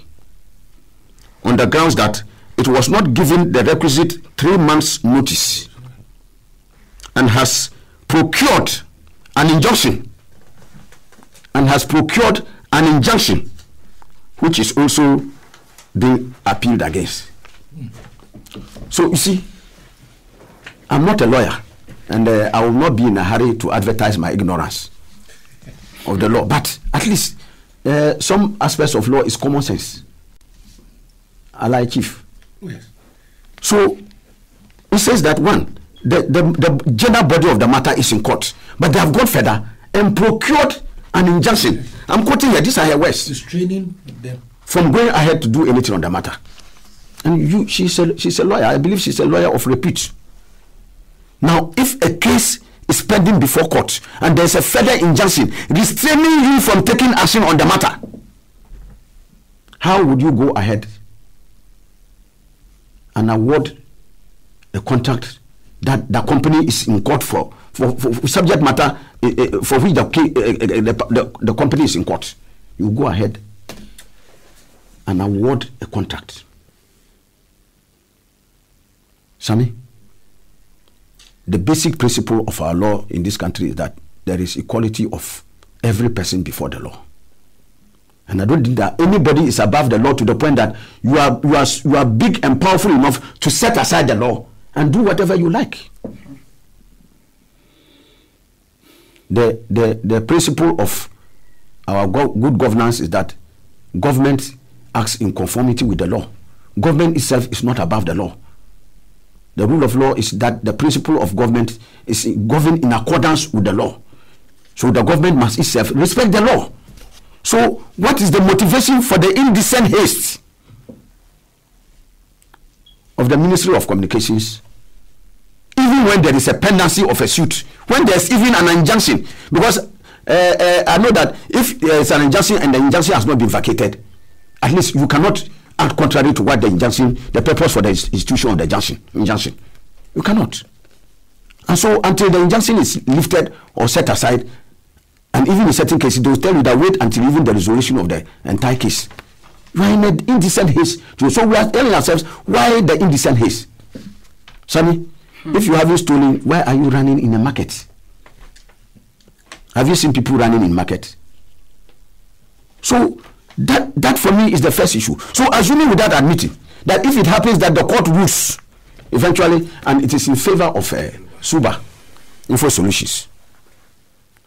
on the grounds that it was not given the requisite 3 months notice and has procured an injunction which is also being appealed against. So you see, I'm not a lawyer, and I will not be in a hurry to advertise my ignorance of the law, but at least some aspects of law is common sense. Alhaji Chief. Yes. So it says that one, the general body of the matter is in court, but they have gone further and procured an injunction. I'm quoting here, these are her words. Restraining them from going ahead to do anything on the matter. And she's a lawyer. I believe she's a lawyer of repute. Now, if a case is pending before court and there's a further injunction restraining you from taking action on the matter, how would you go ahead and award a contract that the company is in court for subject matter for which the company is in court. You go ahead and award a contract. Sammy, the basic principle of our law in this country is that there is equality of every person before the law. And I don't think that anybody is above the law to the point that you are big and powerful enough to set aside the law and do whatever you like. The principle of our good governance is that government acts in conformity with the law. Government itself is not above the law. The rule of law is that the principle of government is governed in accordance with the law. So the government must itself respect the law. So what is the motivation for the indecent haste of the Ministry of Communications, even when there is a pendency of a suit, when there's even an injunction? Because I know that if there is an injunction and the injunction has not been vacated, at least you cannot act contrary to what the injunction, the purpose for the institution of the injunction. You cannot. And so until the injunction is lifted or set aside, and even in certain cases, they will tell you that wait until even the resolution of the entire case. You are in an indecent haste. So we are telling ourselves, why the indecent haste? Sammy, if you haven't stolen, why are you running in a market? Have you seen people running in market? So that for me is the first issue. So assuming without admitting that if it happens that the court rules eventually and it is in favor of Suba Info Solutions,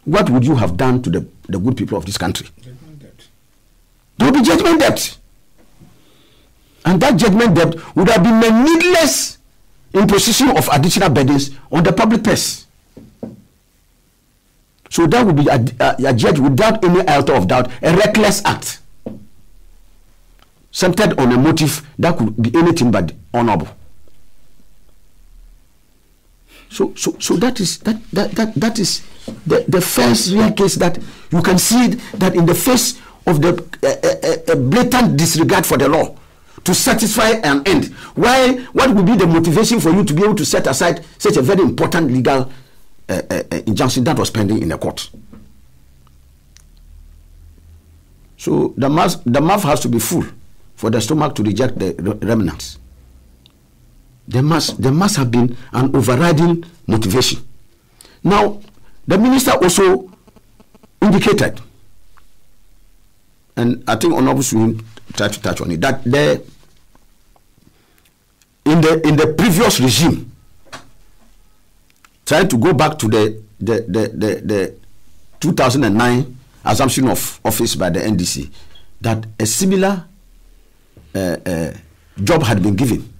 what would you have done to the good people of this country? Judgment debt. There will be judgment debt. And that judgment debt would have been a needless imposition of additional burdens on the public purse. So that would be a judge without any iota of doubt, a reckless act, centered on a motive that could be anything but honorable. So that is the first real case that you can see that in the face of the blatant disregard for the law to satisfy an end. What would be the motivation for you to be able to set aside such a very important legal injunction that was pending in the court? So the mouth has to be full for the stomach to reject the remnants. There must have been an overriding motivation. Now, the minister also indicated, and I think Honorable Swin tried to touch on it, that in the previous regime, trying to go back to the 2009 assumption of office by the NDC, that a similar job had been given,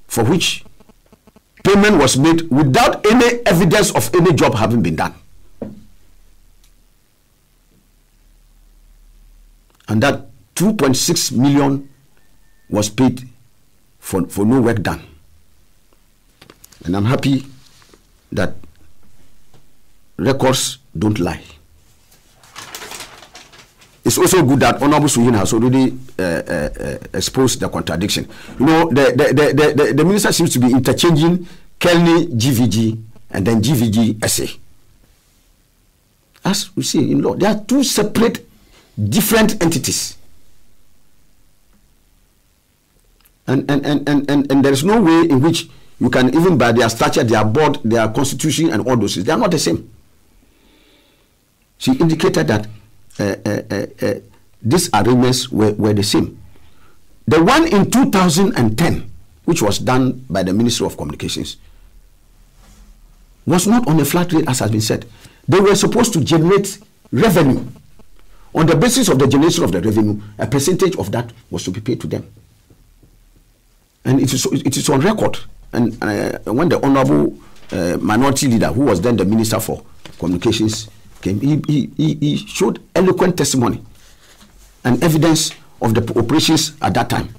for which payment was made without any evidence of any job having been done. And that 2.6 million was paid for no work done. And I'm happy that records don't lie. It's also good that Honorable Suyin has already exposed the contradiction. You know, the minister seems to be interchanging Kelly GVG and then GVG SA. As we see in law, they are two separate, different entities. And there is no way in which you can, even by their stature, their board, their constitution, and all those things, they are not the same. She indicated that these arrangements were the same. The one in 2010, which was done by the Ministry of Communications, was not on a flat rate, as has been said. They were supposed to generate revenue. On the basis of the generation of the revenue, a percentage of that was to be paid to them. And it is on record. And when the Honorable Minority Leader, who was then the Minister for Communications, came, he showed eloquent testimony and evidence of the operations at that time,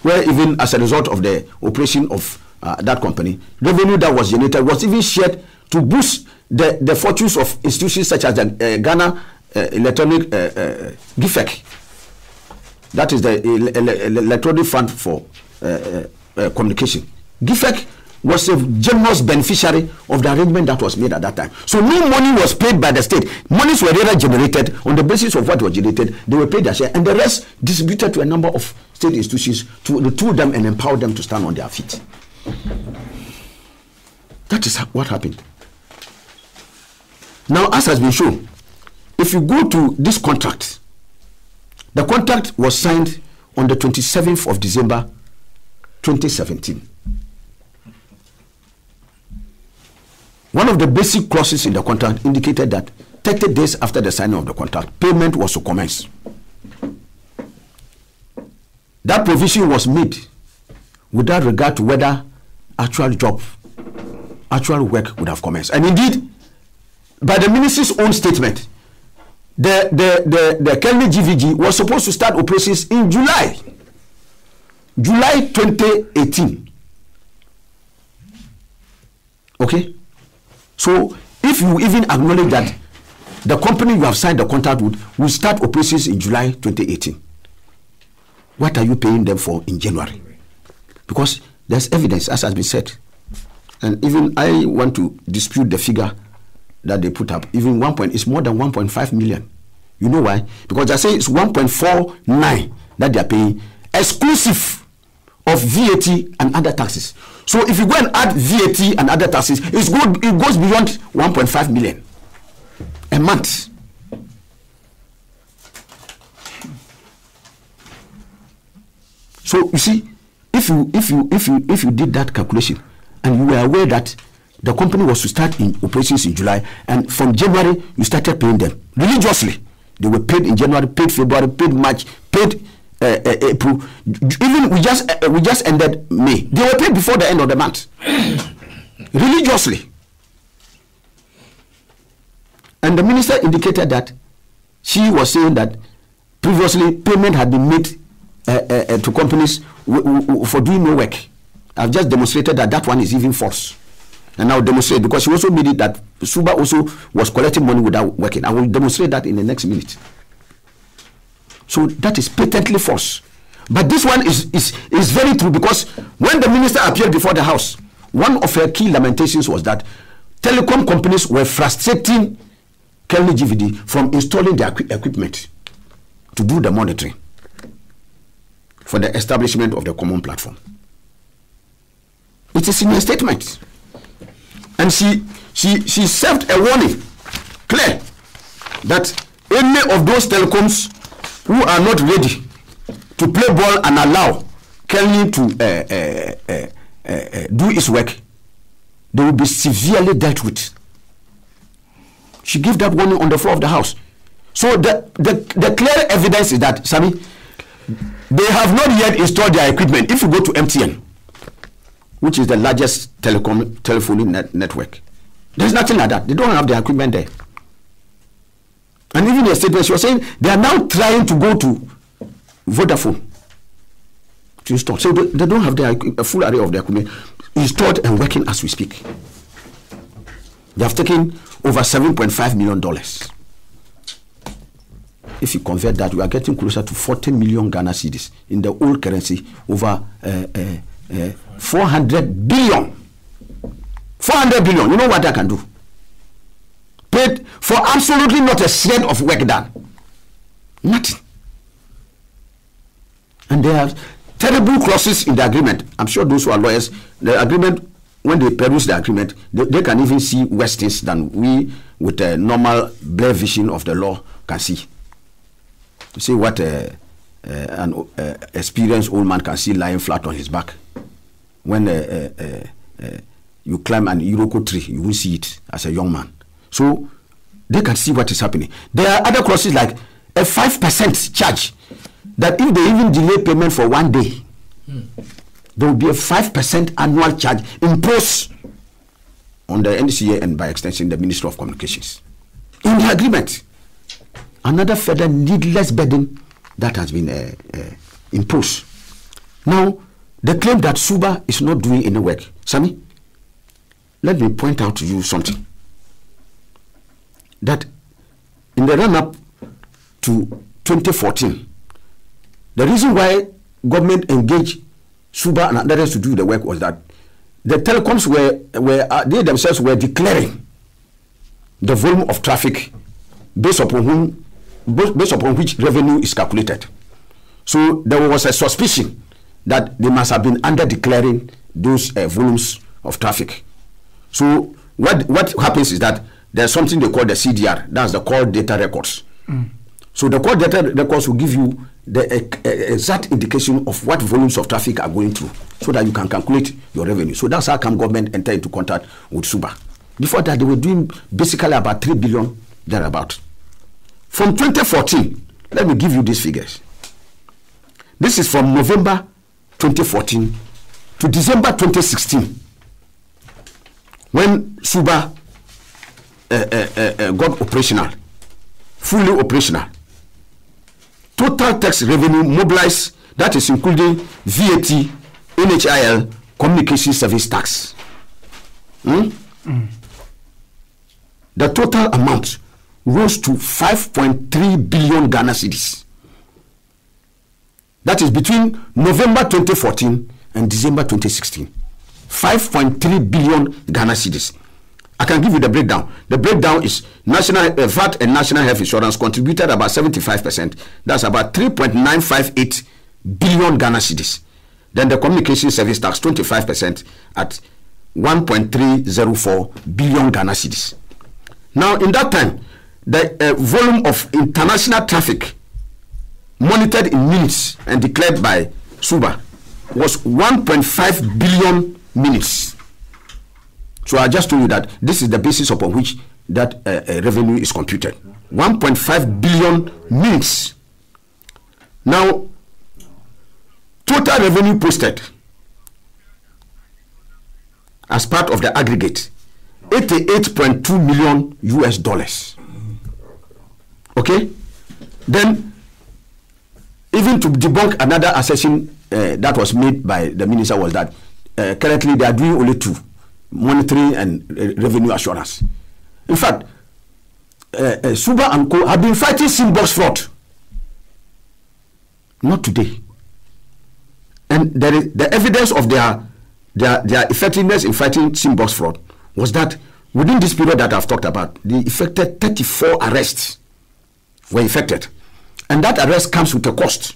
where even as a result of the operation of that company, revenue that was generated was even shared to boost the fortunes of institutions such as the Ghana Electronic GIFEC. That is the Electronic Fund for Communication. GIFEC was a generous beneficiary of the arrangement that was made at that time. So no money was paid by the state. Monies were rather generated on the basis of what was generated. They were paid their share, and the rest distributed to a number of state institutions to retool them and empower them to stand on their feet. That is what happened. Now, as has been shown, if you go to this contract, the contract was signed on the 27th of December 2017. One of the basic clauses in the contract indicated that 30 days after the signing of the contract, payment was to commence. That provision was made without regard to whether actual work would have commenced. And indeed, by the ministry's own statement, the Kelly GVG was supposed to start operations in July 2018. Okay? So, if you even acknowledge that the company you have signed the contract with will start operations in July 2018, what are you paying them for in January? Because there's evidence, as has been said. And even I want to dispute the figure that they put up. Even it's more than 1.5 million. You know why? Because they say it's 1.49 that they are paying, exclusive of VAT and other taxes. So if you go and add VAT and other taxes, it goes beyond 1.5 million a month. So you see, if you did that calculation and you were aware that the company was to start in operations in July, and from January you started paying them religiously. They were paid in January, paid February, paid March, paid April. Even we just ended May. They were paid before the end of the month, religiously. And the minister indicated that she was saying that previously payment had been made to companies for doing no work. I've just demonstrated that one is even false. And I'll demonstrate, because she also made it that Suba also was collecting money without working. I will demonstrate that in the next minute. So that is patently false. But this one is very true, because when the minister appeared before the House, one of her key lamentations was that telecom companies were frustrating Kelly GVD from installing their equipment to do the monitoring for the establishment of the common platform. It is in her statement. And she served a warning, clear, that any of those telecoms who are not ready to play ball and allow Kelly to do his work, they will be severely dealt with. She gave that warning on the floor of the House. So the clear evidence is that, Sami, they have not yet installed their equipment. If you go to MTN, which is the largest telephony network, there's nothing like that. They don't have their equipment there. And even the statement, she was saying they are now trying to go to Vodafone to install. So they don't have a full array of their equipment installed and working as we speak. They have taken over $7.5 million. If you convert that, we are getting closer to 40 million Ghana cedis in the old currency, over 400 billion. 400 billion. You know what I can do? Paid for absolutely not a shred of work done. Nothing. And there are terrible clauses in the agreement. I'm sure those who are lawyers, the agreement, when they peruse the agreement, they can even see worse things than we, with a normal bare vision of the law, can see. You see what an experienced old man can see lying flat on his back. When you climb an Iroko tree, you will see it as a young man. So they can see what is happening. There are other clauses like a 5% charge, that if they even delay payment for 1 day, there will be a 5% annual charge imposed on the NCA and by extension the Ministry of Communications. In the agreement, another further needless burden that has been imposed. Now, the claim that Suba is not doing any work. Sami, let me point out to you something. That in the run-up to 2014, the reason why government engaged Suba and others to do the work was that the telecoms they themselves were declaring the volume of traffic based upon which revenue is calculated. So there was a suspicion that they must have been under declaring those volumes of traffic. So what happens is that there's something they call the CDR, that's the call data records. So the call data records will give you the exact indication of what volumes of traffic are going through, so that you can calculate your revenue. So that's how come government entered into contact with Suba. Before that, they were doing basically about 3 billion thereabout. From 2014, let me give you these figures. This is from November 2014 to December 2016, when Suba got operational, fully operational. Total tax revenue mobilized, that is including VAT, NHIL, communication service tax. The total amount rose to 5.3 billion Ghana cedis. That is between November 2014 and December 2016. 5.3 billion Ghana cedis. I can give you the breakdown. The breakdown is national VAT and national health insurance contributed about 75%. That's about 3.958 billion Ghana cedis. Then the communication service tax 25% at 1.304 billion Ghana cedis. Now, in that time, the volume of international traffic monitored in minutes and declared by Suba was 1.5 billion minutes. So I just told you that this is the basis upon which that revenue is computed. 1.5 billion minutes. Now, total revenue posted as part of the aggregate, $88.2 million US. Okay? Then, even to debunk another assertion that was made by the minister was that currently they are doing only two: monitoring and revenue assurance. In fact, Suba and Co have been fighting SIM-box fraud. Not today. And there is the evidence of their effectiveness in fighting SIM-box fraud was that within this period that I've talked about, they effected 34 arrests were effected. And that arrest comes with a cost.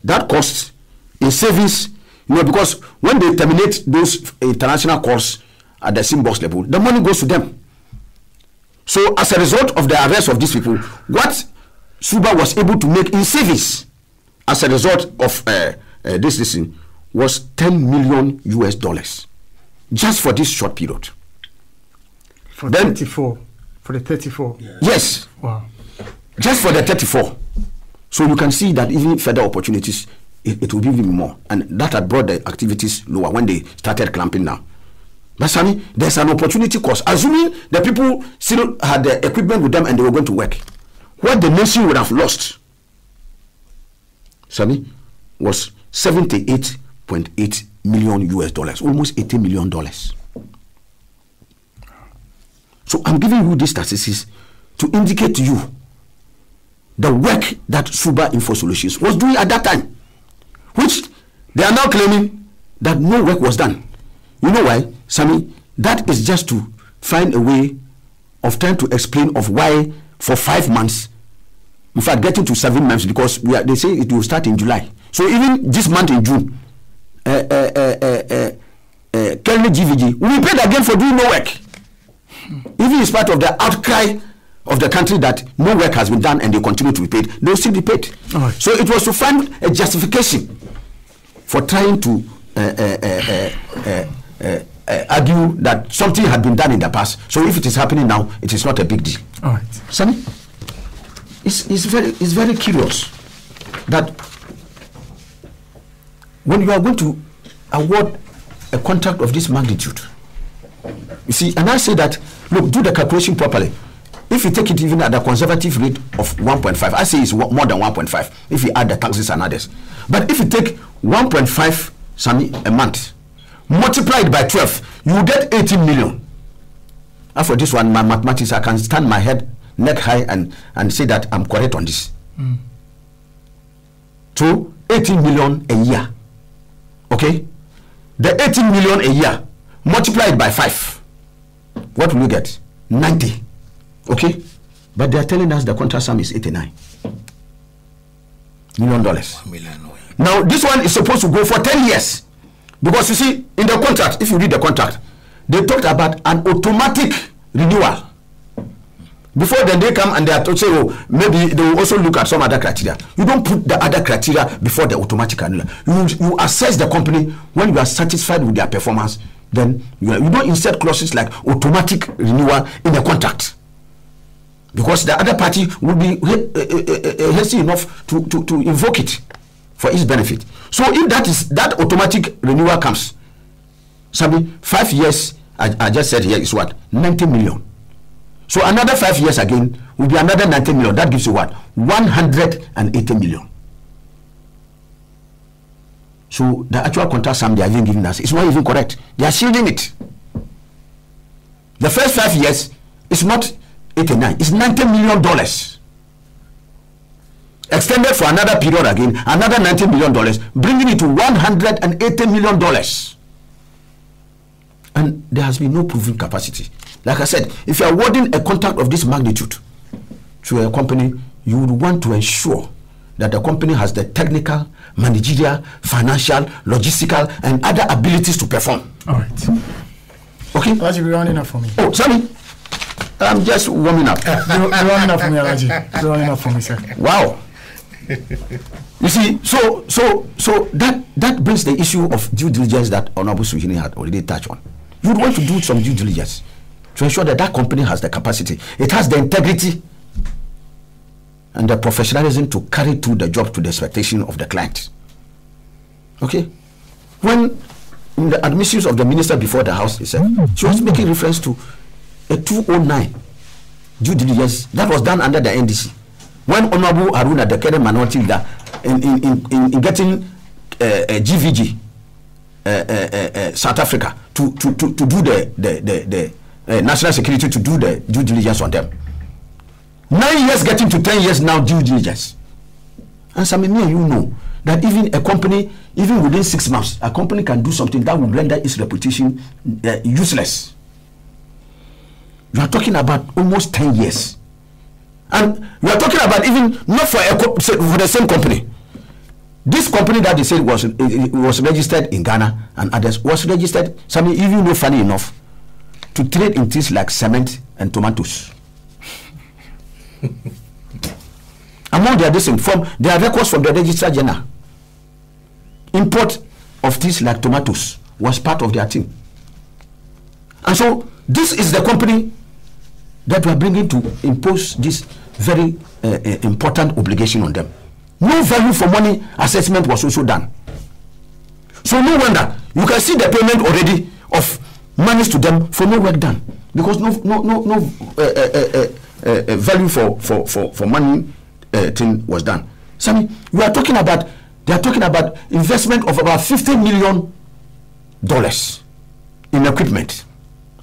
That cost in savings, because when they terminate those international calls at the SIM-box level, the money goes to them. So as a result of the arrest of these people, what Suba was able to make in savings as a result of this thing was $10 million US just for this short period. For the 34. Yes. Wow. Just for the 34. So you can see that even further opportunities, it will be even more. And that had brought the activities lower when they started clamping down. But Sammy, there's an opportunity cost. Assuming the people still had the equipment with them and they were going to work, what the nation would have lost, Sammy, was $78.8 million US, almost $80 million. So I'm giving you these statistics to indicate to you the work that Suba Info Solutions was doing at that time, which they are now claiming that no work was done. You know why, Sammy? That is just to find a way of trying to explain of why for 5 months, in fact getting to 7 months, because they say it will start in July. So even this month in June, Kelly GVG will be paid again for doing no work. Even in spite of the outcry of the country that no work has been done and they continue to be paid, they will still be paid. Right. So it was to find a justification for trying to argue that something had been done in the past. So if it is happening now, it is not a big deal. All right. Sammy, it's very curious that when you are going to award a contract of this magnitude, you see, and I say that, look, do the calculation properly. If you take it even at the conservative rate of 1.5, I say it's more than 1.5 if you add the taxes and others. But if you take 1.5, Sammy, a month, multiplied by 12, you will get 18 million. And for this one, my mathematics, I can stand my head neck high and say that I'm correct on this. So 18 million a year. Okay? The 18 million a year, multiply it by 5. What will you get? 90. Okay? But they are telling us the contract sum is $89 million. Now, this one is supposed to go for 10 years. Because you see, in the contract, if you read the contract, they talked about an automatic renewal. Before then they come and they are to say, oh, maybe they will also look at some other criteria. You don't put the other criteria before the automatic renewal. You assess the company when you are satisfied with their performance. Then you don't insert clauses like automatic renewal in the contract, because the other party will be hasty enough to invoke it for its benefit. So if that automatic renewal comes, 5 years, I just said here is what? 90 million. So another 5 years again will be another 90 million. That gives you what? 180 million. So the actual contract sum they are even giving us is not even correct. They are shielding it. The first 5 years is not 89, it's $90 million. Extended for another period again, another $90 million, bringing it to $180 million. And there has been no proven capacity. Like I said, if you are awarding a contract of this magnitude to a company, you would want to ensure that the company has the technical, managerial, financial, logistical, and other abilities to perform. All right. Okay? Alhaji, you're running up for me. Oh, sorry. I'm just warming up. You're running up for me, Alhaji. You're running up for me, sir. Wow. You see, so that brings the issue of due diligence that Honorable Suhini had already touched on. You would want to do some due diligence to ensure that that company has the capacity, it has the integrity and the professionalism to carry through the job to the expectation of the client. Okay? When in the admissions of the minister before the House, he said, she was making reference to a 209 due diligence that was done under the NDC. When Honorable Haruna, the current minority leader, in getting GVG, South Africa, to do the national security, to do the due diligence on them. 9 years getting to 10 years now due diligence. And some me and you know that even a company, even within 6 months, a company can do something that will render its reputation useless. You are talking about almost 10 years. And we are talking about even not for the same company. This company that they said was registered in Ghana and others was registered, some even know funny enough, to trade in things like cement and tomatoes. Among their distinct from their records from the Registrar General, import of things like tomatoes was part of their team. And so this is the company that we are bringing to impose this very important obligation on them. No value for money assessment was also done. So no wonder you can see the payment already of monies to them for no work done, because no value for money thing was done. So we are talking about, they are talking about investment of about $50 million in equipment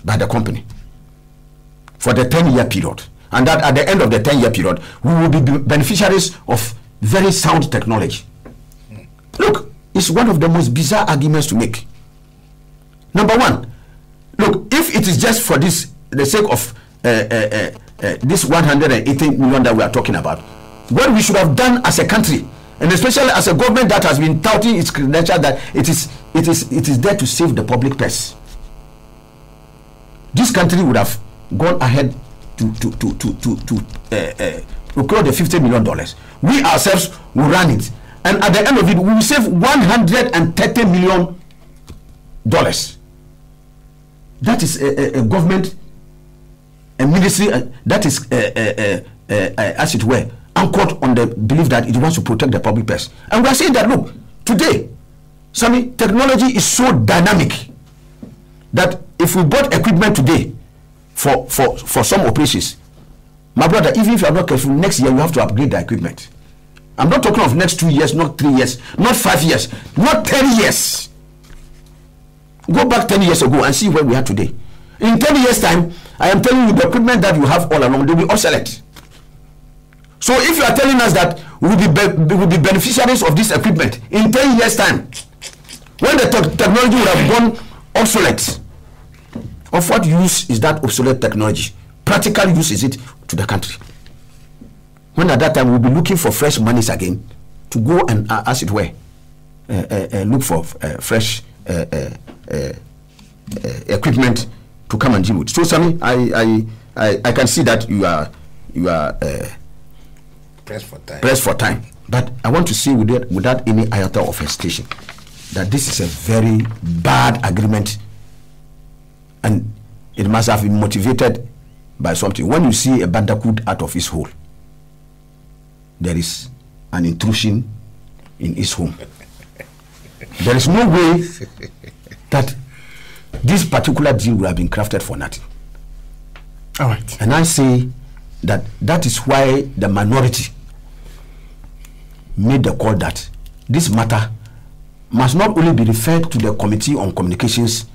by the company for the 10-year period, and that at the end of the 10-year period we will be beneficiaries of very sound technology. Look, it's one of the most bizarre arguments to make. Number one, look, if it is just for this, the sake of this 180 million that we are talking about, what we should have done as a country, and especially as a government that has been touting its credential that it is there to save the public purse, this country would have gone ahead to procure the $50 million. We ourselves will run it, and at the end of it, we will save $130 million. That is a government, a ministry that is, as it were, anchored on the belief that it wants to protect the public purse. And we are saying that, look, today, Sammy, technology is so dynamic that if we bought equipment today for some operations, my brother, even if you are not careful, next year you have to upgrade the equipment. I'm not talking of next 2 years, not 3 years, not 5 years, not 10 years. Go back 10 years ago and see where we are today. In 10 years' time, I am telling you, the equipment that you have all along, they will be obsolete. So if you are telling us that we will be beneficiaries of this equipment in 10 years' time, When the technology would have gone obsolete, of what use is that obsolete technology? Practical use is it to the country? When at that time we'll be looking for fresh monies again to go and, as it were, look for fresh equipment to come and deal with. So, Sammy, I can see that you are pressed for time. But I want to say without any iota of hesitation that this is a very bad agreement, and it must have been motivated by something. When you see a bandicoot out of his hole, there is an intrusion in his home. There is no way that this particular deal would have been crafted for nothing. All right. And I say that is why the minority made the call that this matter must not only be referred to the Committee on Communications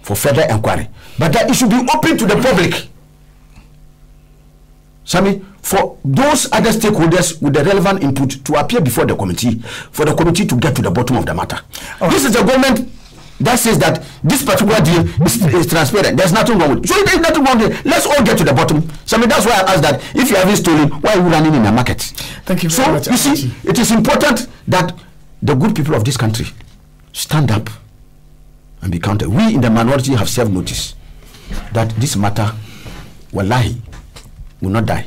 for further inquiry, but that it should be open to the public. Sammy, for those other stakeholders with the relevant input to appear before the committee, for the committee to get to the bottom of the matter. Okay. This is a government that says that this particular deal is transparent. There's nothing wrong with it. So there's nothing wrong with it. Let's all get to the bottom. Sammy, that's why I asked that if you haven't stolen, why are you running in the market? Thank you very much. So, you see, it is important that the good people of this country stand up and be counted. We in the minority have served notice that this matter, wallahi, will not die.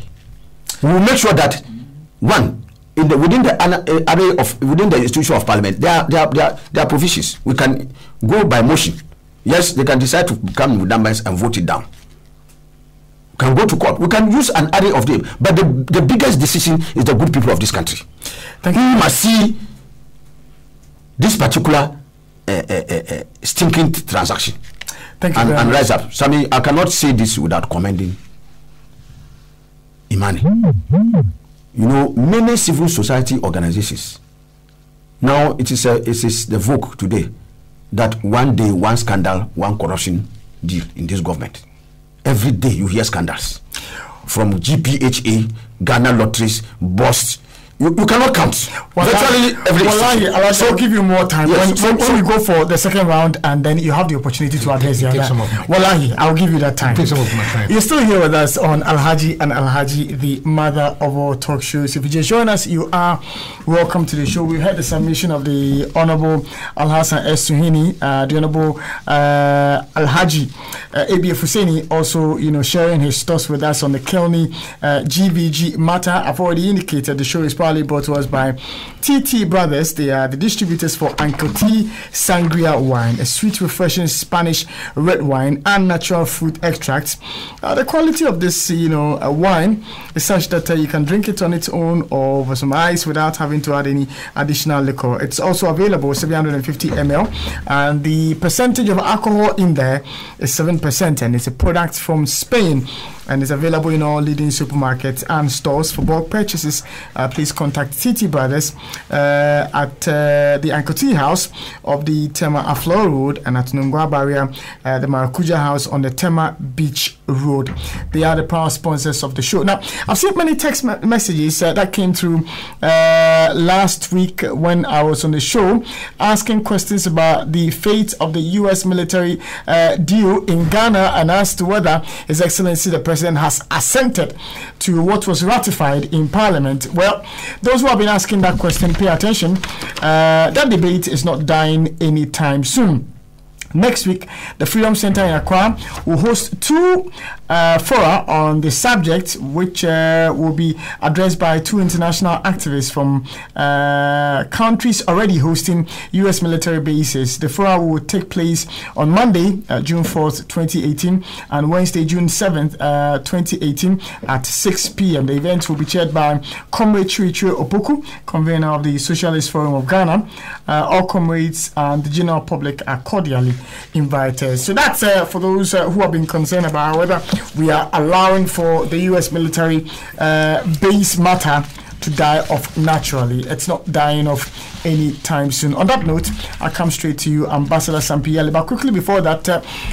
We will make sure that within the institution of parliament, there are provisions. We can go by motion. Yes, they can decide to come with numbers and vote it down. We can go to court. We can use an array of them. But the biggest decision is the good people of this country. Thank you. We must see this particular stinking transaction. Thank you and rise up. Sammy, I cannot say this without commending Imani. You know, many civil society organizations, now it is the vogue today that one day, one scandal, one corruption deal in this government. Every day you hear scandals from GPHA, Ghana Lotteries, Bust. You cannot count. Virtually every I'll give you more time. Yes. When we go for the second round, and then you have the opportunity to address the other. Wallahi, I'll give you that time. Take some of my time. You're still here with us on Alhaji N Alhaji, the mother of all talk shows. If you just join us, you are welcome to the show. We heard the submission of the Honorable Alhassan S. Suhini, the Honorable Alhaji ABF Husseini, also sharing his thoughts with us on the Kelni GVG matter. I've already indicated the show is probably brought to us by TT Brothers. They are the distributors for Uncle T Sangria wine, a sweet, refreshing Spanish red wine and natural fruit extracts. The quality of this, wine is such that you can drink it on its own or with some ice without having to add any additional liquor. It's also available 750 ml, and the percentage of alcohol in there is 7%, and it's a product from Spain and is available in all leading supermarkets and stores. For bulk purchases, please contact TT Brothers at the Uncle T House of the Tema Aflo Road, and at Nungwa Barrier, the Maracuja House on the Tema Beach Road. They are the proud sponsors of the show. Now, I've seen many text messages that came through last week when I was on the show, asking questions about the fate of the U.S. military deal in Ghana, and as to whether His Excellency the President has assented to what was ratified in Parliament. Well, those who have been asking that question, pay attention. That debate is not dying anytime soon. Next week, the Freedom Center in Accra will host two fora on the subject, which will be addressed by two international activists from countries already hosting U.S. military bases. The fora will take place on Monday, June 4th, 2018, and Wednesday, June 7th, 2018, at 6 p.m. The event will be chaired by Comrade Chicho Opoku, convener of the Socialist Forum of Ghana. All comrades and the general public are cordially invited. So that's for those who have been concerned about whether we are allowing for the U.S. military base matter to die off naturally. It's not dying off any time soon. On that note, I come straight to you, Ambassador Sampiele. But quickly before that,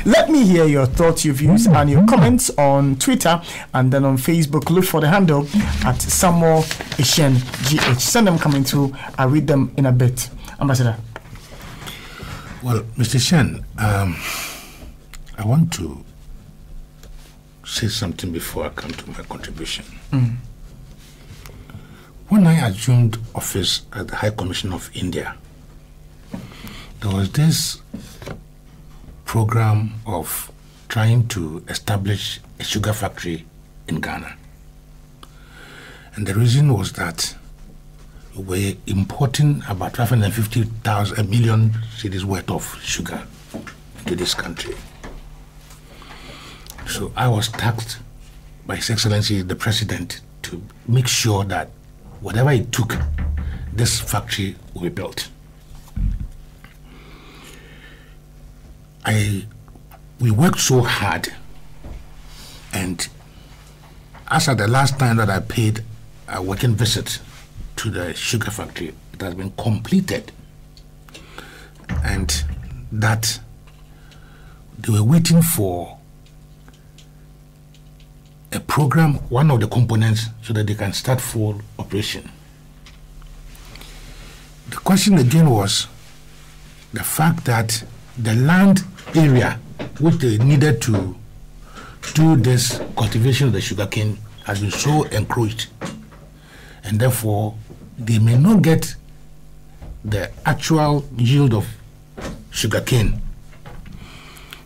let me hear your thoughts, your views, and your comments on Twitter and then on Facebook. Look for the handle at Samuel Ishen GH. Send them coming through. I'll read them in a bit. Ambassador. Well, Mr. Shen, I want to say something before I come to my contribution. When I assumed office as the High Commissioner of India, there was this program of trying to establish a sugar factory in Ghana. And the reason was that we were importing about 550 million cedis worth of sugar into this country. So I was tasked by His Excellency the President to make sure that whatever it took, this factory will be built. We worked so hard, and as at the last time that I paid a working visit to the sugar factory, it has been completed, and that they were waiting for a program, one of the components, so that they can start full operation. The question again was the fact that the land area which they needed to do this cultivation of the sugarcane has been so encroached, and therefore they may not get the actual yield of sugarcane.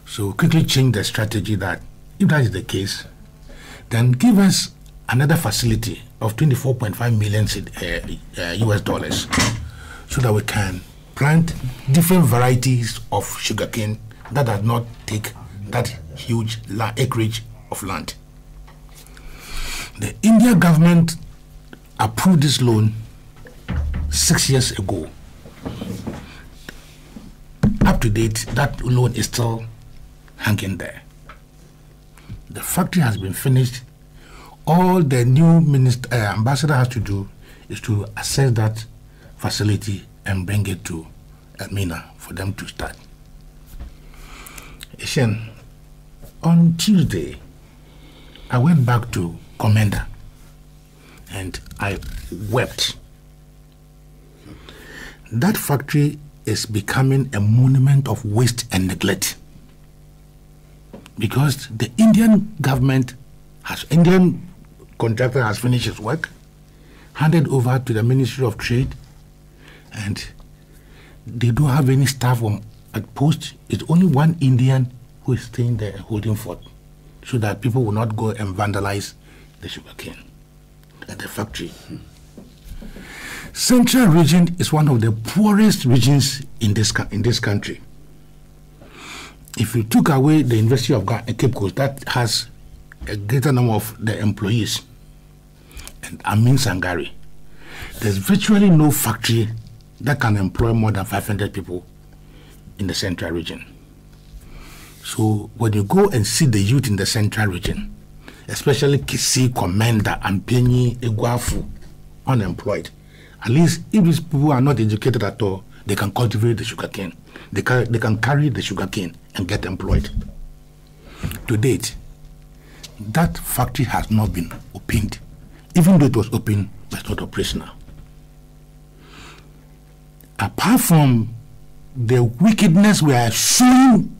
So quickly change the strategy that if that is the case, then give us another facility of 24.5 million US dollars so that we can plant different varieties of sugarcane that does not take that huge acreage of land. The India government approved this loan 6 years ago. Up to date, that loan is still hanging there. The factory has been finished. All the new ambassador has to do is to assess that facility and bring it to Elmina for them to start. Ishen, on Tuesday, I went back to Commander and I wept. That factory is becoming a monument of waste and neglect, because the Indian government Indian contractor has finished his work, handed over to the Ministry of Trade, and they don't have any staff at post. It's only one Indian who is staying there holding fort, so that people will not go and vandalize the sugarcane at the factory. Central region is one of the poorest regions in this country. If you took away the University of Cape Coast, that has a greater number of the employees, and Amin Sangari, there's virtually no factory that can employ more than 500 people in the central region. So when you go and see the youth in the central region, especially Kisi, Commander, Ampenyi, Iguafu, unemployed, at least if these people are not educated at all, they can cultivate the sugarcane. They can carry the sugarcane and get employed. To date, that factory has not been opened. Even though it was open, it's not operational. Apart from the wickedness we are showing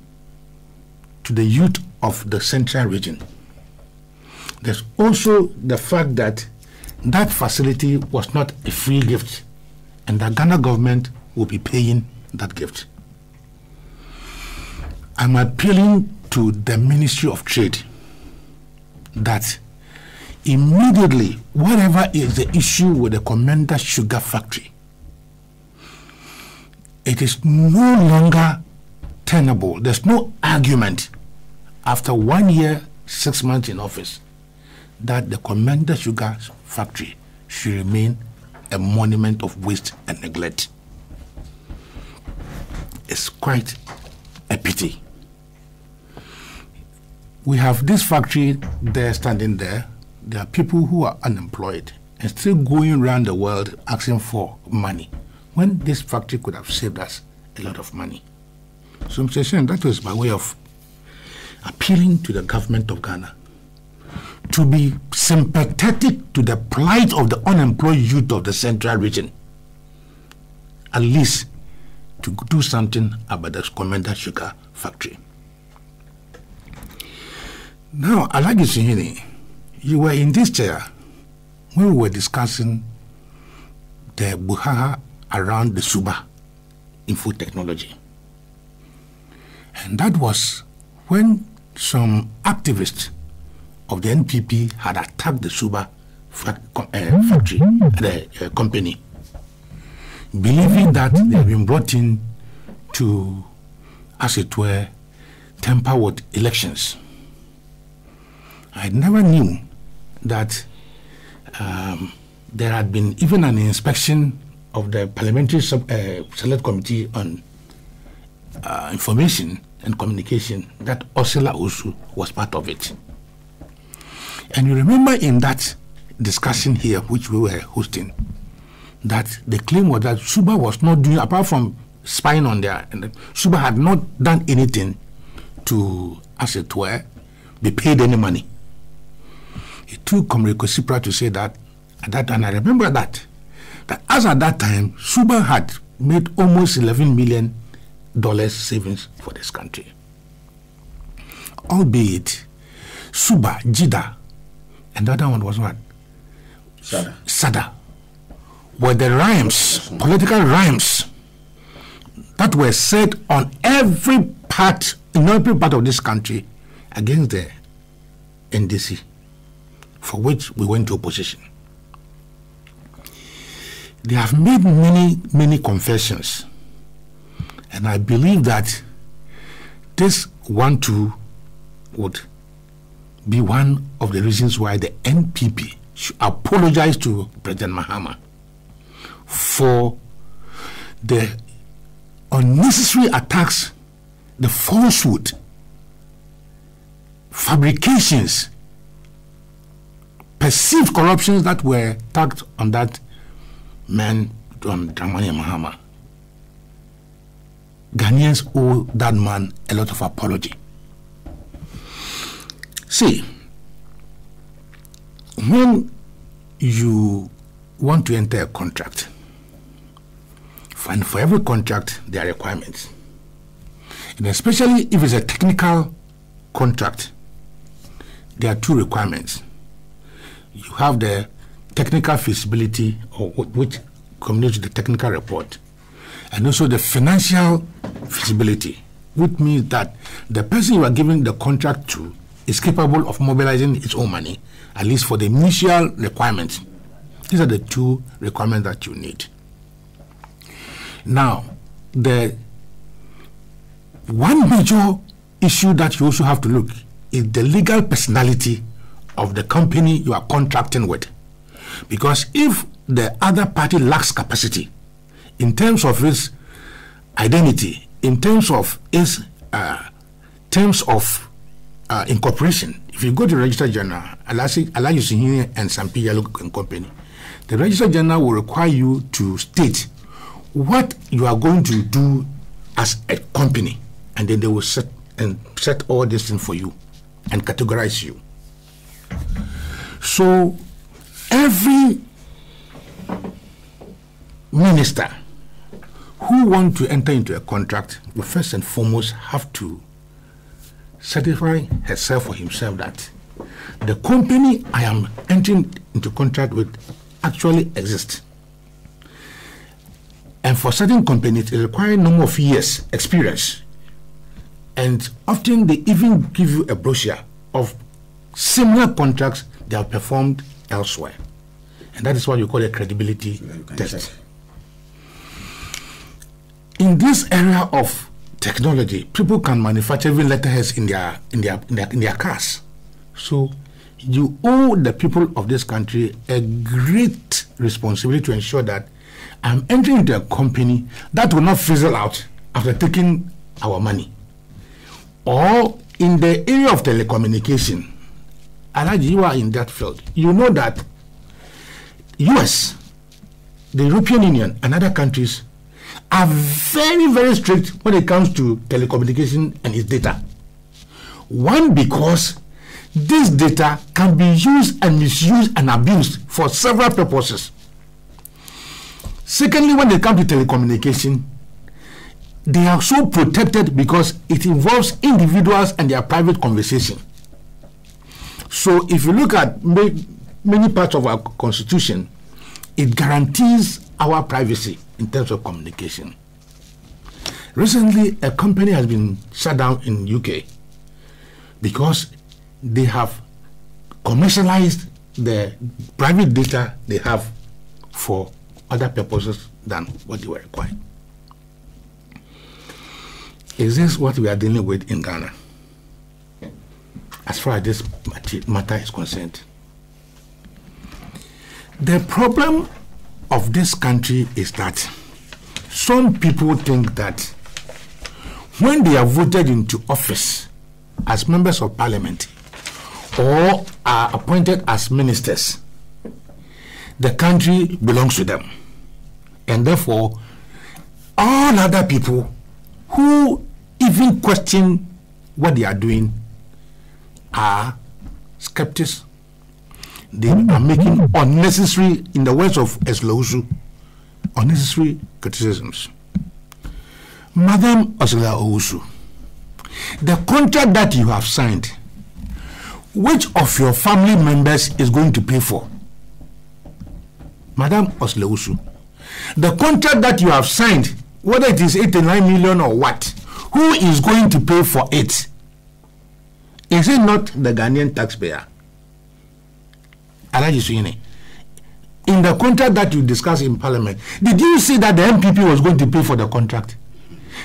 to the youth of the central region, there's also the fact that that facility was not a free gift, and the Ghana government will be paying that gift. I'm appealing to the Ministry of Trade that immediately, whatever is the issue with the Commander Sugar Factory, it is no longer tenable. There's no argument after 1 year, 6 months in office that the Commander Sugar Factory should remain a monument of waste and neglect. It's quite a pity. We have this factory there standing there. There are people who are unemployed and still going around the world asking for money, when this factory could have saved us a lot of money. So Mr. Shen, that was my way of appealing to the government of Ghana to be sympathetic to the plight of the unemployed youth of the central region. At least to do something about the Komenda sugar factory. Now, Alhaji Sihini, you were in this chair when we were discussing the buhaha around the Suba in food technology. And that was when some activists of the NPP had attacked the Suba factory, the company, believing that they had been brought in to, as it were, tamper with elections. I never knew that there had been even an inspection of the Parliamentary Select Committee on Information and Communication, that Osila Osu was part of it. And you remember in that discussion here, which we were hosting, that the claim was that Suba was not doing, apart from spying on their, Suba had not done anything to, as it were, be paid any money. It took Comrade Kosipra to say that at that time. I remember that as at that time, Suba had made almost $11 million savings for this country. Albeit, Suba, Jida, and the other one was what? Sada. Were the rhymes, political rhymes, that were said on every part, in every part of this country against the NDC, for which we went to opposition. They have made many confessions, and I believe that this one too would be one of the reasons why the NPP should apologize to President Mahama for the unnecessary attacks, the falsehood, fabrications, perceived corruptions that were tagged on that man, on Dramani Mahama. Ghanaians owe that man a lot of apology. See, when you want to enter a contract, and for every contract there are requirements, and especially if it's a technical contract, there are two requirements. You have the technical feasibility, or which communicates the technical report, and also the financial feasibility, which means that the person you are giving the contract to is capable of mobilizing its own money, at least for the initial requirements. These are the two requirements that you need. Now, the one major issue that you also have to look is the legal personality of the company you are contracting with. Because if the other party lacks capacity in terms of its identity, in terms of its incorporation, if you go to the Register General, Alhaji Sihini and Sampi Yalo and Company, the Register General will require you to state what you are going to do as a company, and then they will set all this things for you and categorize you. So every minister who want to enter into a contract will first and foremost have to certify herself or himself that the company I am entering into contract with actually exists. And for certain companies, it requires a number of years experience. And often they even give you a brochure of similar contracts they have performed elsewhere. And that is what you call a credibility test. In this area of technology, people can manufacture even letterheads in their cars. So you owe the people of this country a great responsibility to ensure that I'm entering into a company that will not fizzle out after taking our money. Or in the area of telecommunication, Alhaji, you are in that field. You know that US, the European Union, and other countries are very, very strict when it comes to telecommunication and its data. One, because this data can be used and misused and abused for several purposes. Secondly, when it comes to telecommunication, they are so protected because it involves individuals and their private conversation. So if you look at many parts of our constitution, it guarantees our privacy in terms of communication. Recently, a company has been shut down in UK because they have commercialized the private data they have for other purposes than what they were required. Is this what we are dealing with in Ghana as far as this matter is concerned? The problem of this country is that some people think that when they are voted into office as members of parliament or are appointed as ministers, the country belongs to them. And therefore, all other people who even question what they are doing are skeptics. They are making unnecessary, in the words of Eslausu, unnecessary criticisms. Madam Osila Owusu, the contract that you have signed, which of your family members is going to pay for? Madam Osila Owusu, the contract that you have signed, whether it is 89 million or what, who is going to pay for it? Is it not the Ghanaian taxpayer? Alhaji Suine, in the contract that you discussed in Parliament, did you see that the MPP was going to pay for the contract?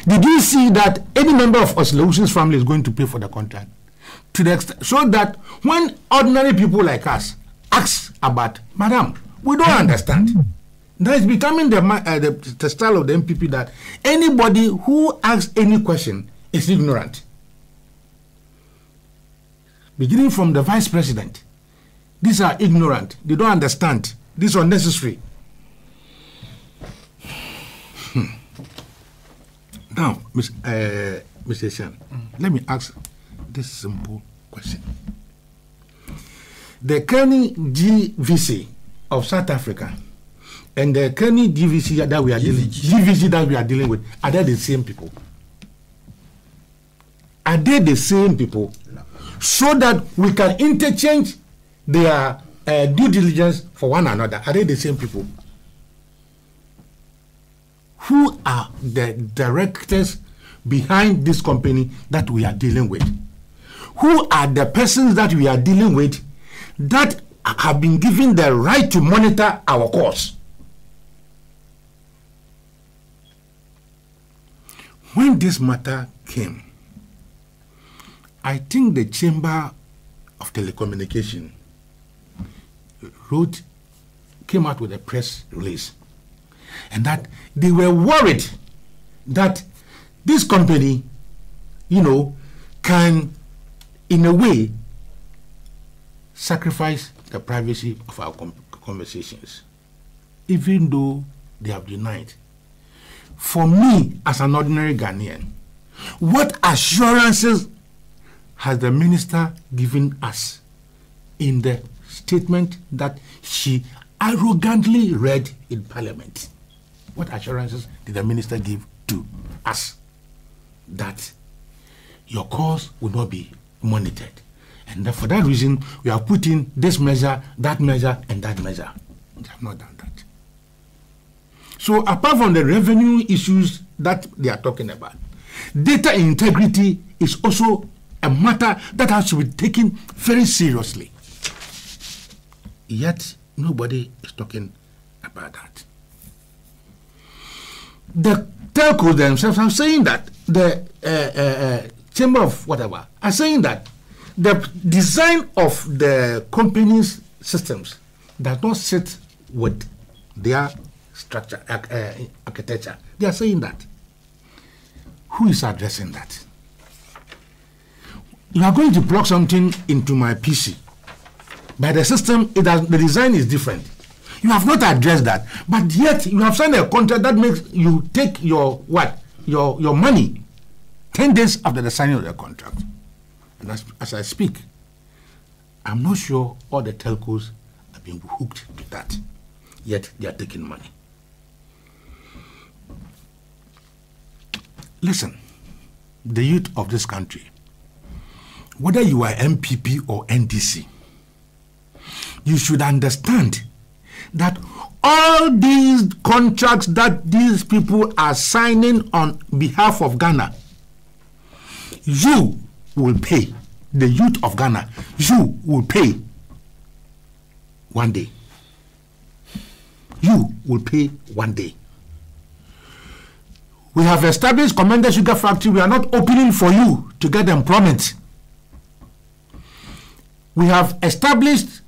Did you see that any member of Oslausu's family is going to pay for the contract? To the extent, so that when ordinary people like us ask about, Madam, we don't understand. That is becoming the style of the MPP that anybody who asks any question is ignorant. Beginning from the Vice President, these are ignorant. They don't understand. This is unnecessary. Now, Mr. Shan, let me ask this simple question. The Kearney GVC of South Africa and the Kearney GVC that we are dealing with, are they the same people? Are they the same people? No. So that we can interchange their due diligence for one another. Are they the same people? Who are the directors behind this company that we are dealing with? Who are the persons that we are dealing with that have been given the right to monitor our course? When this matter came, I think the Chamber of Telecommunication came out with a press release, and that they were worried that this company, can, in a way, sacrifice the privacy of our conversations, even though they have denied. For me, as an ordinary Ghanaian, what assurances has the minister given us in the statement that she arrogantly read in Parliament? What assurances did the minister give to us that your calls will not be monitored? And for that reason, we have put in this measure, that measure, and that measure. We have not done that. So apart from the revenue issues that they are talking about, data integrity is also a matter that has to be taken very seriously. Yet nobody is talking about that. The telcos themselves are saying that, the Chamber of whatever are saying that the design of the company's systems does not sit with their structure, architecture. They are saying that. Who is addressing that? You are going to plug something into my PC, but the system, the design is different. You have not addressed that, but yet you have signed a contract that makes you take your money 10 days after the signing of the contract. And as I speak, I'm not sure all the telcos have been hooked to that, yet they are taking money. listen, the youth of this country, whether you are MPP or NDC, you should understand that all these contracts that these people are signing on behalf of Ghana, you will pay. The youth of Ghana, you will pay one day. You will pay one day. We have established Commander Sugar Factory. We are not opening for you to get employment. We have established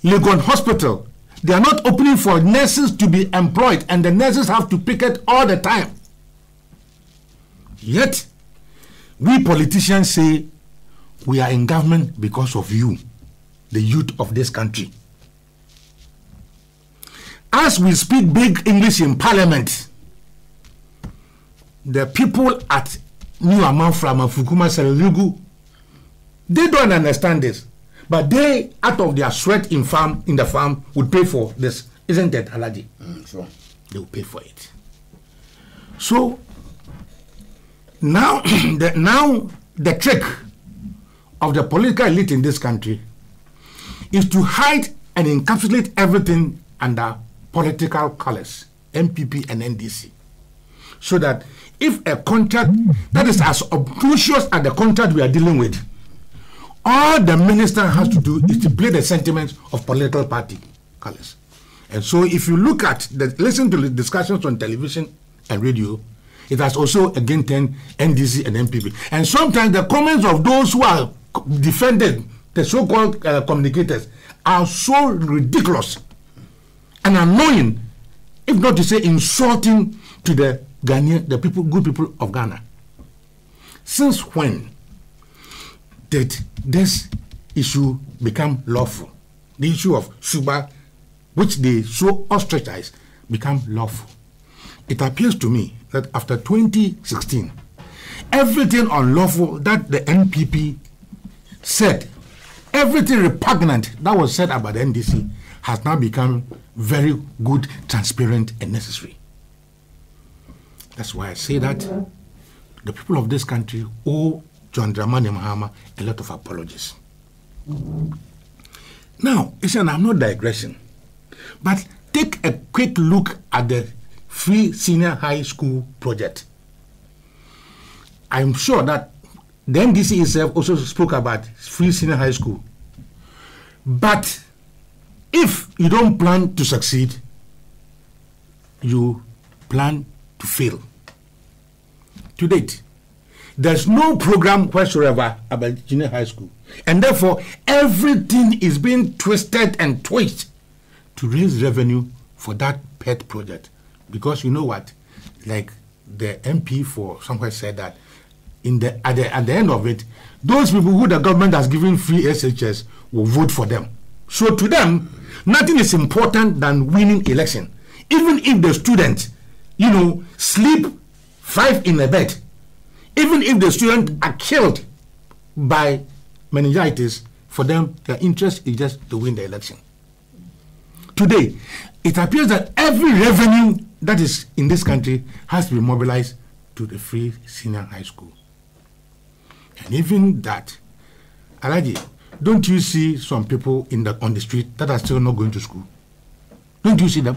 Legon Hospital. They are not opening for nurses to be employed, and the nurses have to picket all the time. Yet, we politicians say we are in government because of you, the youth of this country. As we speak big English in Parliament, the people at New Amanfra, Fukuma, Selelugu, they don't understand this. But they, out of their sweat in the farm, would pay for this. Isn't that, Alhaji? Sure. They will pay for it. So, now, the trick of the political elite in this country is to hide and encapsulate everything under political colors, MPP and NDC. So that if a contract that is as obnoxious as the contract we are dealing with, all the minister has to do is to play the sentiments of political party colors. And so if you listen to the discussions on television and radio, it has also again turned NDC and MPP. And sometimes the comments of those who are defended, the so-called communicators, are so ridiculous and annoying, if not to say insulting to the Ghanaian, the people, good people of Ghana. Since when did this issue become lawful? The issue of Suba, which they so ostracized, become lawful. It appears to me that after 2016, everything unlawful that the NPP said, everything repugnant that was said about the NDC has now become very good, transparent, and necessary. That's why I say that the people of this country owe John Dramani Mahama a lot of apologies. Now, I'm not digressing, but take a quick look at the free senior high school project. I'm sure that the NDC itself also spoke about free senior high school. But if you don't plan to succeed, you plan to fail. To date, there's no program whatsoever about junior high school. And therefore, everything is being twisted and twisted to raise revenue for that pet project. Because you know what? Like the MP for somewhere said that at the end of it, those people who the government has given free SHS will vote for them. So to them, nothing is important than winning election. Even if the students, sleep 5 in a bed, even if the students are killed by meningitis, for them, their interest is just to win the election. Today, it appears that every revenue that is in this country has to be mobilized to the free senior high school. And even that, Alhaji, don't you see some people on the street that are still not going to school? Don't you see them?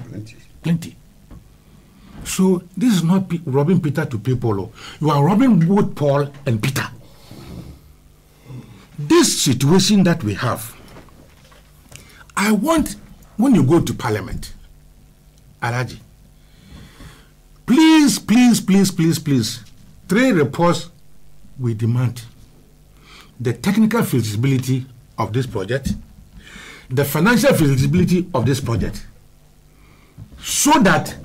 Plenty. So this is not robbing Peter to pay Paul. You are robbing both Paul and Peter. This situation that we have, I want, when you go to Parliament, Alhaji, please, 3 reports we demand. The technical feasibility of this project, the financial feasibility of this project, so that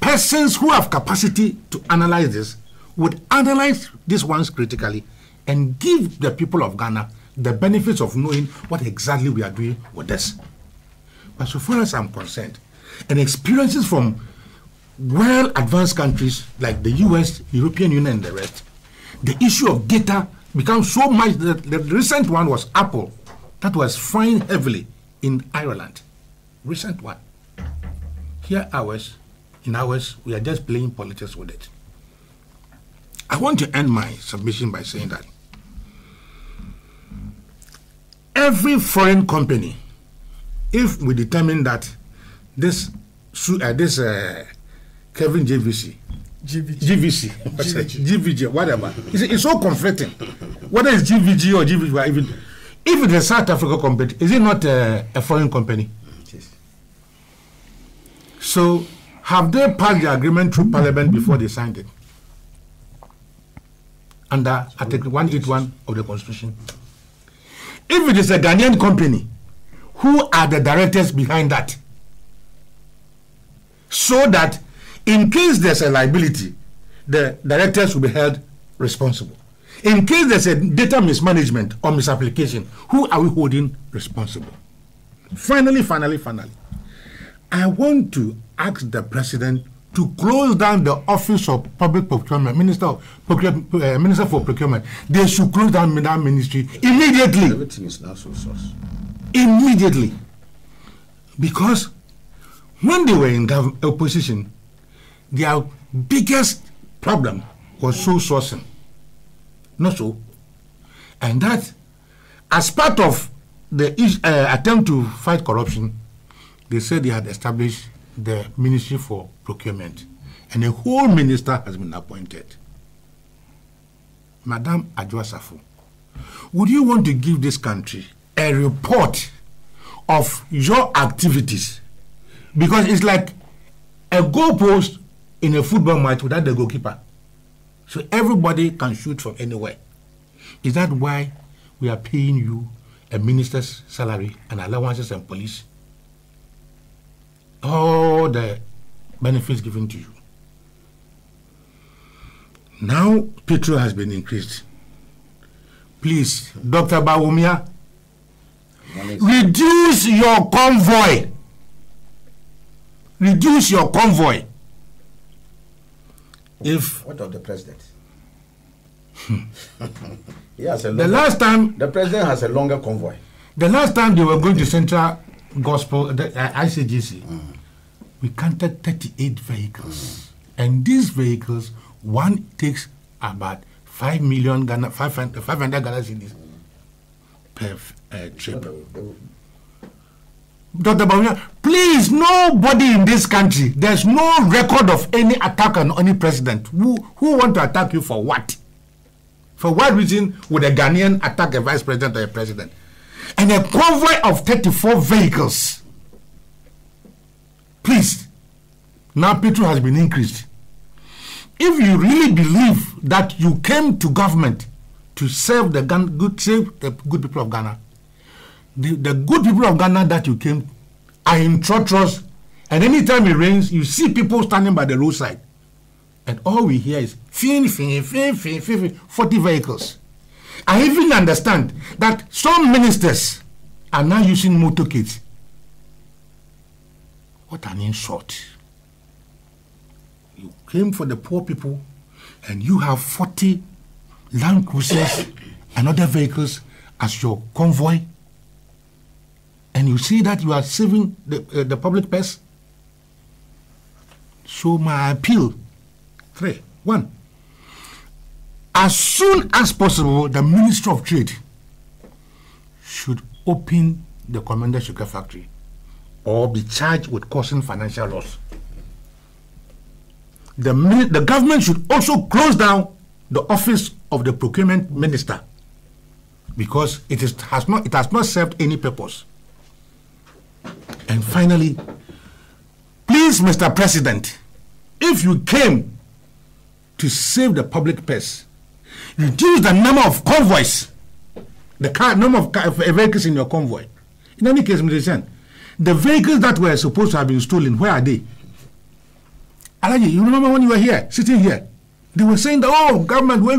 persons who have capacity to analyze this would analyze these ones critically and give the people of Ghana the benefits of knowing what exactly we are doing with this. But so far as I'm concerned, and experiences from well-advanced countries like the US, European Union, and the rest, the issue of data becomes so much that the recent one was Apple, that was fined heavily in Ireland. Recent one. Here in ours, we are just playing politics with it. I want to end my submission by saying that every foreign company, if we determine that this Kevin GVG, whatever, it's so conflicting. Whether it's GVG or GVG, even if it's a South Africa company, is it not a foreign company? Yes. So, have they passed the agreement through Parliament before they signed it? Under Article 181 of the Constitution. If it is a Ghanaian company, who are the directors behind that? So that in case there's a liability, the directors will be held responsible. In case there's a data mismanagement or misapplication, who are we holding responsible? Finally, I want to ask the president to close down the Office of Public Procurement, Minister for Procurement. They should close down that ministry immediately. Everything is now so source. Immediately. Because when they were in opposition, their biggest problem was sole sourcing. Not so. And that, as part of the attempt to fight corruption, they said they had established the Ministry for Procurement. And a whole minister has been appointed. Madam Adjoa-Safo, would you want to give this country a report of your activities? Because it's like a goalpost in a football match without the goalkeeper. So everybody can shoot from anywhere. Is that why we are paying you a minister's salary and allowances and police? All the benefits given to you. Now petrol has been increased. Please, Dr. Bawumia, reduce your convoy. Reduce your convoy. What of the president? He has a the last time the president has a longer convoy. The last time they were going to Central Gospel, the ICGC, we counted 38 vehicles, and these vehicles, one takes about 5 million Ghana, 500 Ghana cedis per trip. Dr. Bawumia, please, nobody in this country, there's no record of any attack on any president. Who want to attack you for what? For what reason would a Ghanaian attack a vice president or a president? And a convoy of 34 vehicles. Please, now petrol has been increased. If you really believe that you came to government to serve the good people of Ghana, the good people of Ghana that you came are in trotros, and anytime it rains, you see people standing by the roadside, and all we hear is 40 vehicles. I even understand that some ministers are now using motorcades. What an insult. You came for the poor people, and you have 40 Land Cruisers and other vehicles as your convoy, and you see that you are saving the public purse. So my appeal, 3, 1, as soon as possible, the Ministry of Trade should open the Commander Sugar Factory or be charged with causing financial loss. The government should also close down the office of the Procurement Minister because it has not served any purpose. And finally, please, Mr. President, if you came to save the public purse, reduce the number of convoys, number of vehicles in your convoy. In any case, Mr. Sen, the vehicles that were supposed to have been stolen, where are they? Alhaji, you remember when you were here, sitting here? They were saying that, oh, government, we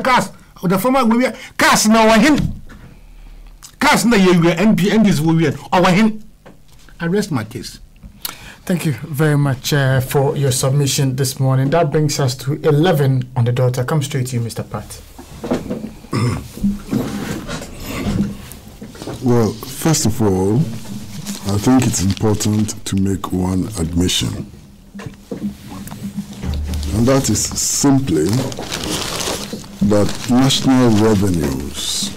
cars. The former, we cars now are him. Cars now you were MPs, we were our him. I rest my case. Thank you very much for your submission this morning. That brings us to 11 on the dot. I come straight to you, Mr. Pat. Well, first of all, I think it's important to make one admission. And that is simply that national revenues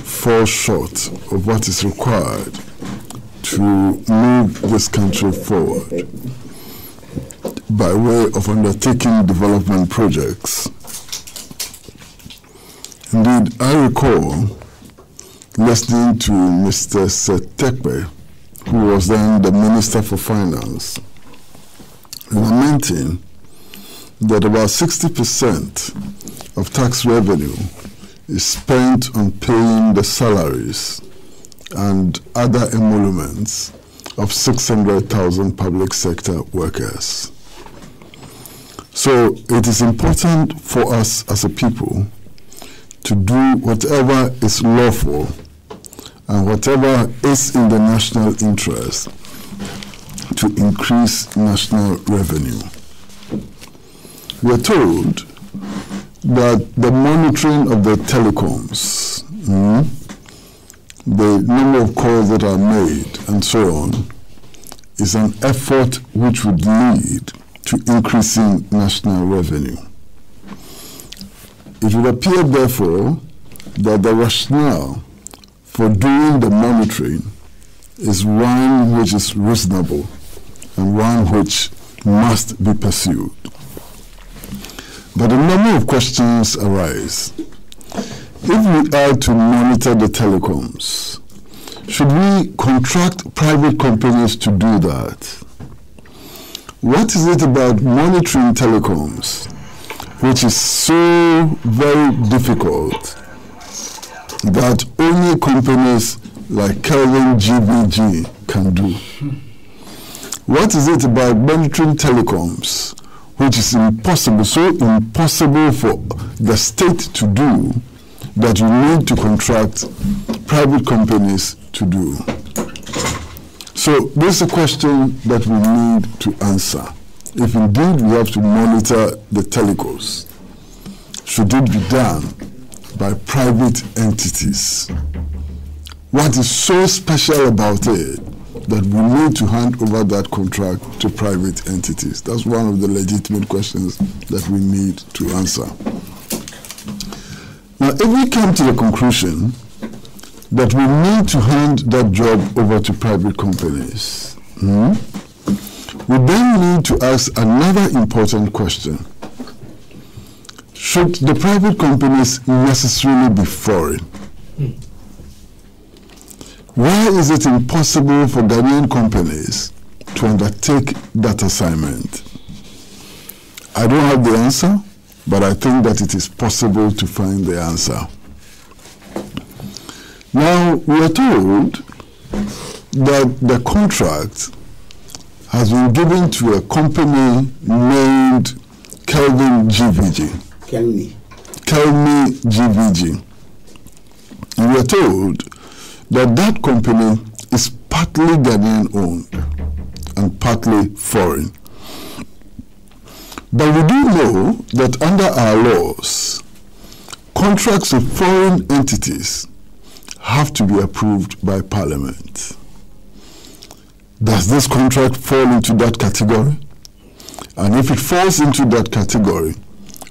fall short of what is required to move this country forward by way of undertaking development projects. Indeed, I recall listening to Mr. Setekpe, who was then the Minister for Finance, lamenting that about 60% of tax revenue is spent on paying the salaries and other emoluments of 600,000 public sector workers. So it is important for us as a people to do whatever is lawful and whatever is in the national interest to increase national revenue. We are told that the monitoring of the telecoms, the number of calls that are made and so on, is an effort which would lead to increasing national revenue. It would appear, therefore, that the rationale for doing the monitoring is one which is reasonable and one which must be pursued. But a number of questions arise. If we are to monitor the telecoms, should we contract private companies to do that? What is it about monitoring telecoms which is so very difficult that only companies like Kelvin GBG can do? What is it about monitoring telecoms which is impossible, so impossible for the state to do, that you need to contract private companies to do? So this is a question that we need to answer. If indeed we have to monitor the telecos, should it be done by private entities? What is so special about it that we need to hand over that contract to private entities? That's one of the legitimate questions that we need to answer. Now, if we come to the conclusion that we need to hand that job over to private companies, we then need to ask another important question. Should the private companies necessarily be foreign? Why is it impossible for Ghanaian companies to undertake that assignment? I don't have the answer, but I think that it is possible to find the answer. Now, we are told that the contract has been given to a company named Kelvin GVG. Kelmi GVG. And we are told that that company is partly Ghanaian owned and partly foreign. But we do know that under our laws, contracts with foreign entities have to be approved by Parliament. Does this contract fall into that category? And if it falls into that category,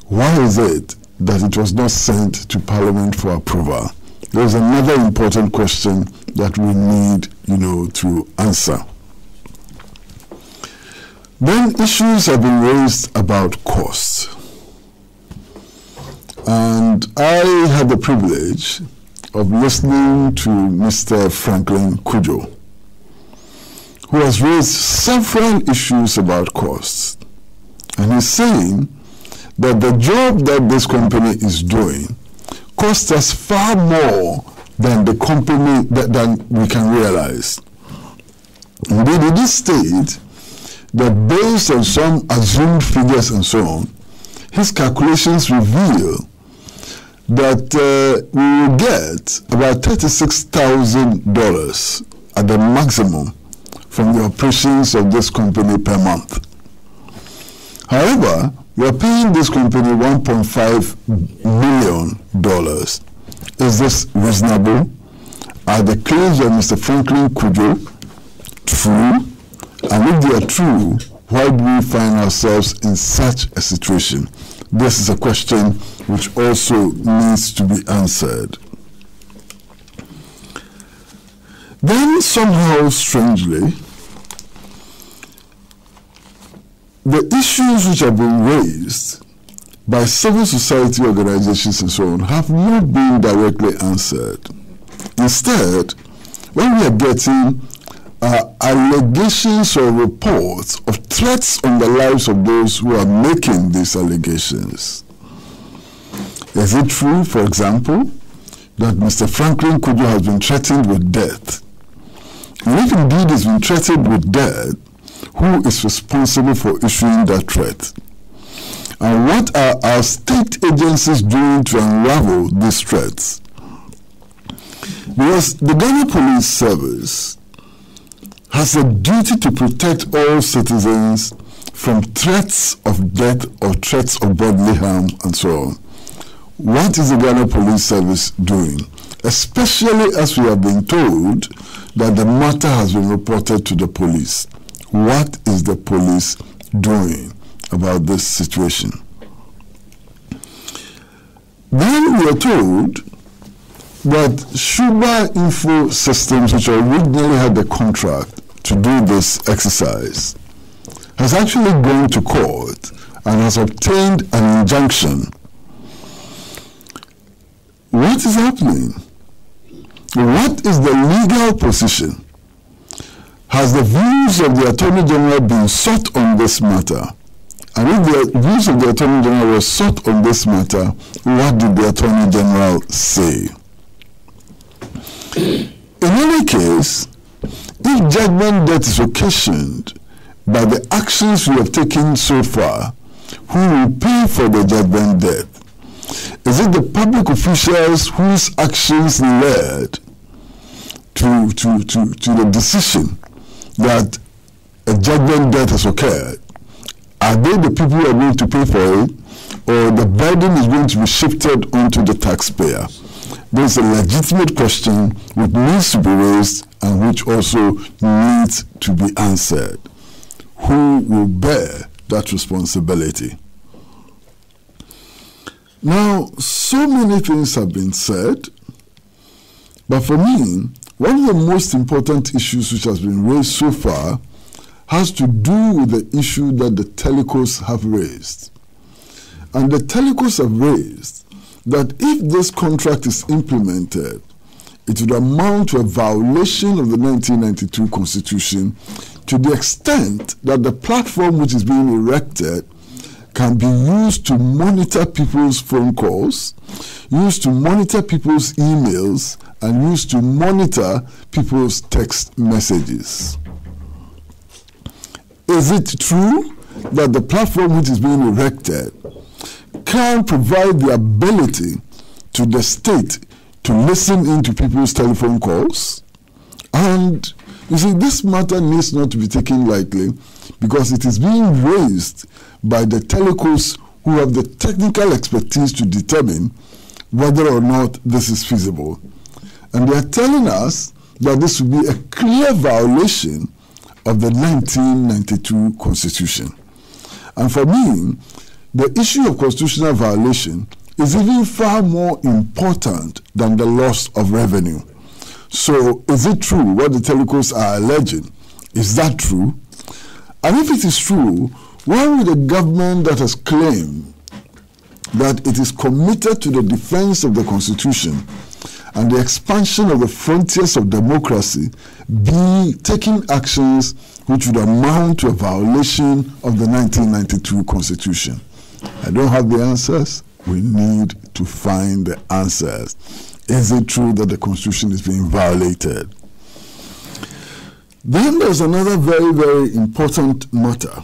why is it that it was not sent to Parliament for approval? There's another important question that we need, to answer. Then issues have been raised about costs. And I had the privilege of listening to Mr. Franklin Kujo, who has raised several issues about costs. And he's saying that the job that this company is doing costs us far more than the company than we can realize. Indeed, it is stated that based on some assumed figures and so on, his calculations reveal that we will get about $36,000 at the maximum from the operations of this company per month. However, we are paying this company $1.5 million. Is this reasonable? Are the claims of Mr. Franklin Kujo true? And if they are true, why do we find ourselves in such a situation? This is a question which also needs to be answered. Then somehow, strangely, the issues which have been raised by civil society organizations and so on have not been directly answered. Instead, when we are getting allegations or reports of threats on the lives of those who are making these allegations, is it true, for example, that Mr. Franklin Kudu has been threatened with death? And if indeed he's been threatened with death, who is responsible for issuing that threat? And what are our state agencies doing to unravel these threats? Because the Ghana Police Service has a duty to protect all citizens from threats of death or threats of bodily harm and so on. What is the Ghana Police Service doing? Especially as we have been told that the matter has been reported to the police. What is the police doing about this situation? Then we are told that Shuba Info Systems, which originally had the contract to do this exercise, has actually gone to court and has obtained an injunction. What is happening? What is the legal position? Has the views of the Attorney General been sought on this matter? And if the views of the Attorney General were sought on this matter, what did the Attorney General say? In any case, if judgment debt is occasioned by the actions we have taken so far, who will pay for the judgment debt? Is it the public officials whose actions led to the decision that a judgment debt has occurred? Are they the people who are going to pay for it, or the burden is going to be shifted onto the taxpayer? There's a legitimate question which needs to be raised and which also needs to be answered. Who will bear that responsibility? Now, so many things have been said, but for me, one of the most important issues which has been raised so far has to do with the issue that the telecos have raised. And the telecos have raised that if this contract is implemented, it would amount to a violation of the 1992 Constitution to the extent that the platform which is being erected can be used to monitor people's phone calls, used to monitor people's emails, and used to monitor people's text messages. Is it true that the platform which is being erected can provide the ability to the state to listen into people's telephone calls? And you see, this matter needs not to be taken lightly because it is being raised by the telecos who have the technical expertise to determine whether or not this is feasible. And they are telling us that this will be a clear violation of the 1992 Constitution. And for me, the issue of constitutional violation is even far more important than the loss of revenue. So is it true what the telecos are alleging? Is that true? And if it is true, why would a government that has claimed that it is committed to the defense of the Constitution and the expansion of the frontiers of democracy be taking actions which would amount to a violation of the 1992 Constitution? I don't have the answers. We need to find the answers. Is it true that the Constitution is being violated? Then there's another very, very important matter.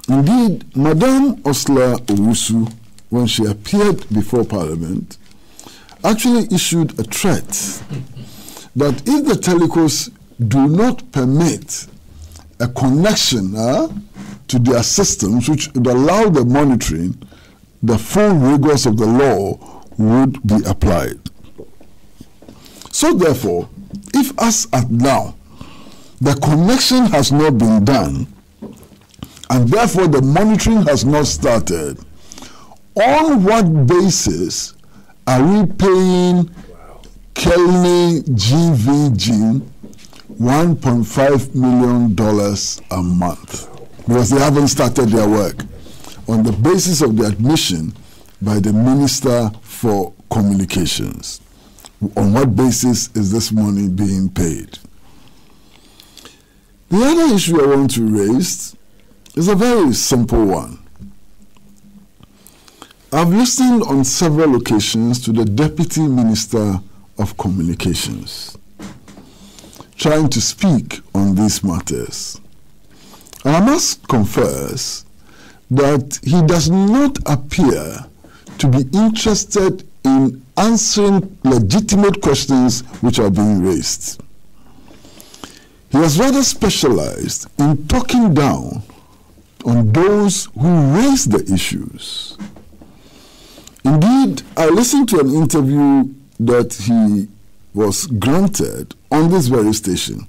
Indeed, Madame Osla Owusu, when she appeared before Parliament, actually issued a threat that if the telecos do not permit a connection to their systems which would allow the monitoring, the full rigors of the law would be applied. So therefore, if as at now, the connection has not been done, and therefore the monitoring has not started, on what basis are we paying Kelly GVG $1.5 million a month? Because they haven't started their work. On the basis of the admission by the Minister for Communications. On what basis is this money being paid? The other issue I want to raise is a very simple one. I've listened on several occasions to the Deputy Minister of Communications trying to speak on these matters. And I must confess that he does not appear to be interested in answering legitimate questions which are being raised. He has rather specialized in talking down on those who raise the issues. Indeed, I listened to an interview that he was granted on this very station.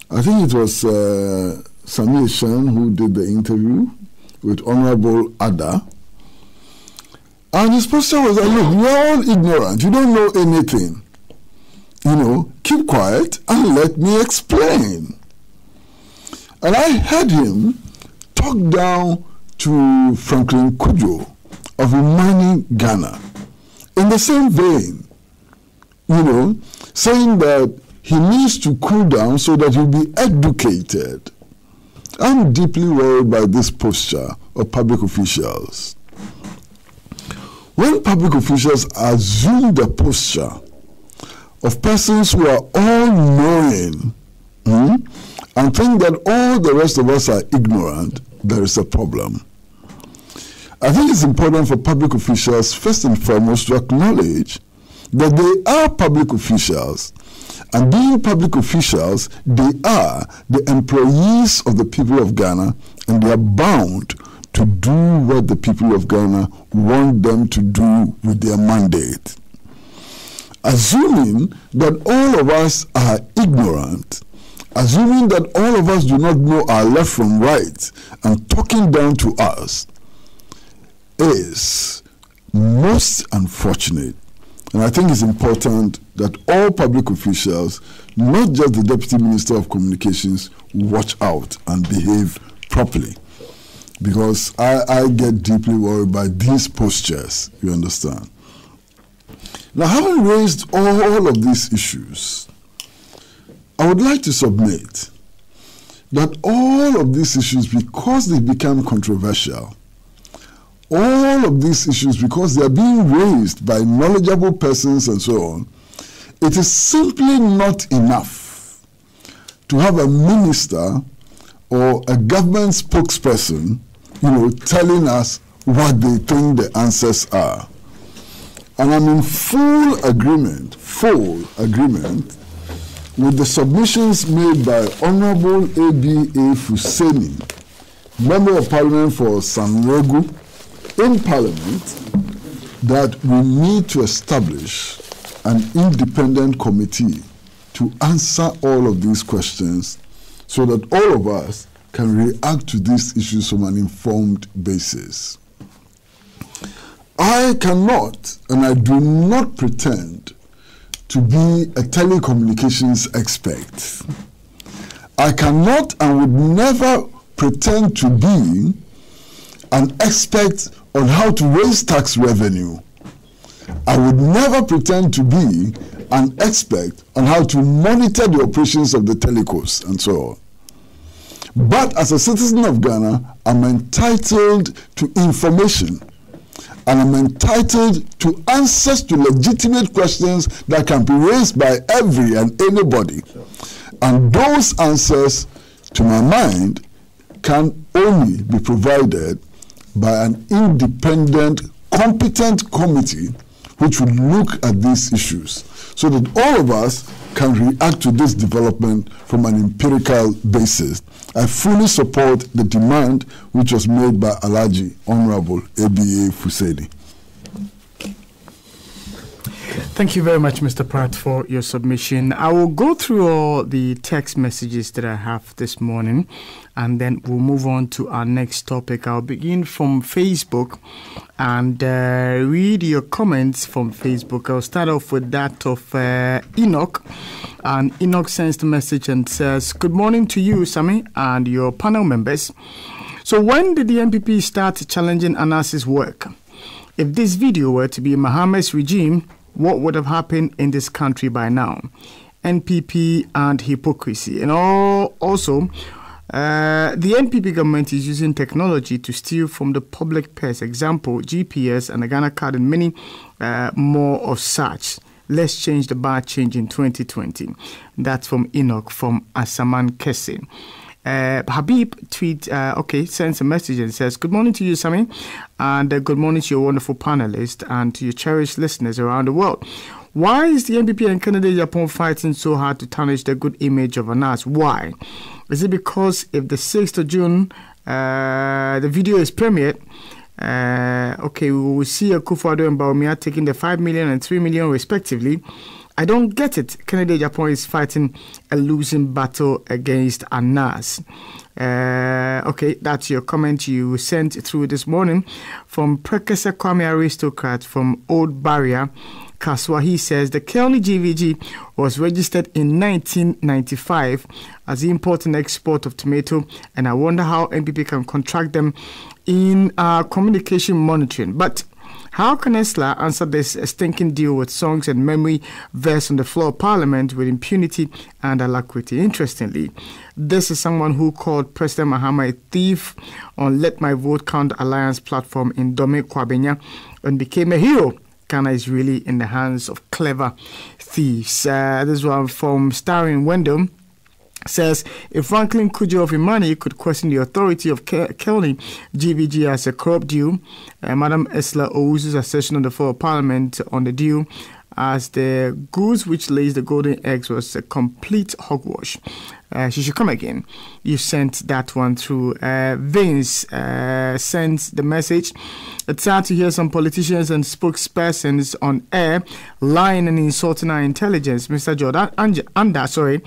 I think it was Samir Shan who did the interview with Honorable Ada. And his posture was like, look, you're all ignorant. You don't know anything. You know, keep quiet and let me explain. And I heard him talk down to Franklin Kujo of Imani, Ghana, in the same vein, you know, saying that he needs to cool down so that he'll be educated. I'm deeply worried by this posture of public officials. When public officials assume the posture of persons who are all-knowing and think that all the rest of us are ignorant, there is a problem. I think it's important for public officials, first and foremost, to acknowledge that they are public officials. And being public officials, they are the employees of the people of Ghana, and they are bound to do what the people of Ghana want them to do with their mandate. Assuming that all of us are ignorant, assuming that all of us do not know our left from right, and talking down to us is most unfortunate. And I think it's important that all public officials, not just the Deputy Minister of Communications, watch out and behave properly. Because I get deeply worried by these postures, you understand. Now, having raised all of these issues, I would like to submit that all of these issues, because they become controversial, all of these issues, because they are being raised by knowledgeable persons and so on, it is simply not enough to have a minister or a government spokesperson, you know, telling us what they think the answers are. And I'm in full agreement with the submissions made by Honorable A.B.A. Fuseni, Member of Parliament for Sanregu, in Parliament, that we need to establish an independent committee to answer all of these questions so that all of us can react to these issues from an informed basis. I cannot, and I do not pretend to be a telecommunications expert. I cannot and would never pretend to be an expert on how to raise tax revenue. I would never pretend to be an expert on how to monitor the operations of the telecos and so on. But as a citizen of Ghana, I'm entitled to information, and I'm entitled to answers to legitimate questions that can be raised by every and anybody. And those answers, to my mind, can only be provided by an independent, competent committee which will look at these issues so that all of us can react to this development from an empirical basis. I fully support the demand which was made by Alhaji Honorable A.B.A. Fuseni. Thank you very much, Mr. Pratt, for your submission. I will go through all the text messages that I have this morning, and then we'll move on to our next topic. I'll begin from Facebook and read your comments from Facebook. I'll start off with that of Enoch. And Enoch sends the message and says, "Good morning to you, Sammy, and your panel members. So when did the NPP start challenging Anas's work? If this video were to be Mohammed's regime, what would have happened in this country by now? NPP and hypocrisy." And also, the NPP government is using technology to steal from the public purse. Example, GPS and the Ghana card and many more of such. Let's change the bad change in 2020. That's from Enoch from Asaman Kese. Habib sends a message and says, "Good morning to you, Sammy, and good morning to your wonderful panelists and to your cherished listeners around the world. Why is the NPP and Canada Japan fighting so hard to tarnish the good image of Anas? Why? Is it because if the 6th of June the video is premiered, we will see Akufo-Addo and Bawumia taking the 5 million and 3 million respectively? I don't get it. Canada Japan is fighting a losing battle against Anas." That's your comment you sent through this morning from Prekese Kwame Aristocrat from Old Barrier, Kaswa. He says the Kelly GVG was registered in 1995 as the import and export of tomato, and I wonder how NPP can contract them in communication monitoring. But how can Esla answer this stinking deal with songs and memory verse on the floor of Parliament with impunity and alacrity? Interestingly, this is someone who called President Mahama a thief on Let My Vote Count Alliance platform in Dome Kwabenya and became a hero. Ghana is really in the hands of clever thieves. This one from Starring Wendell says, if Franklin Kujo of Imani could question the authority of Kelly GVG as a corrupt deal, Madam Esla Owusu's assertion on the floor of Parliament on the deal as the goose which lays the golden eggs was a complete hogwash. She should come again. You sent that one through. Vince sends the message. It's sad to hear some politicians and spokespersons on air lying and insulting our intelligence. Mr. Jordan Anda,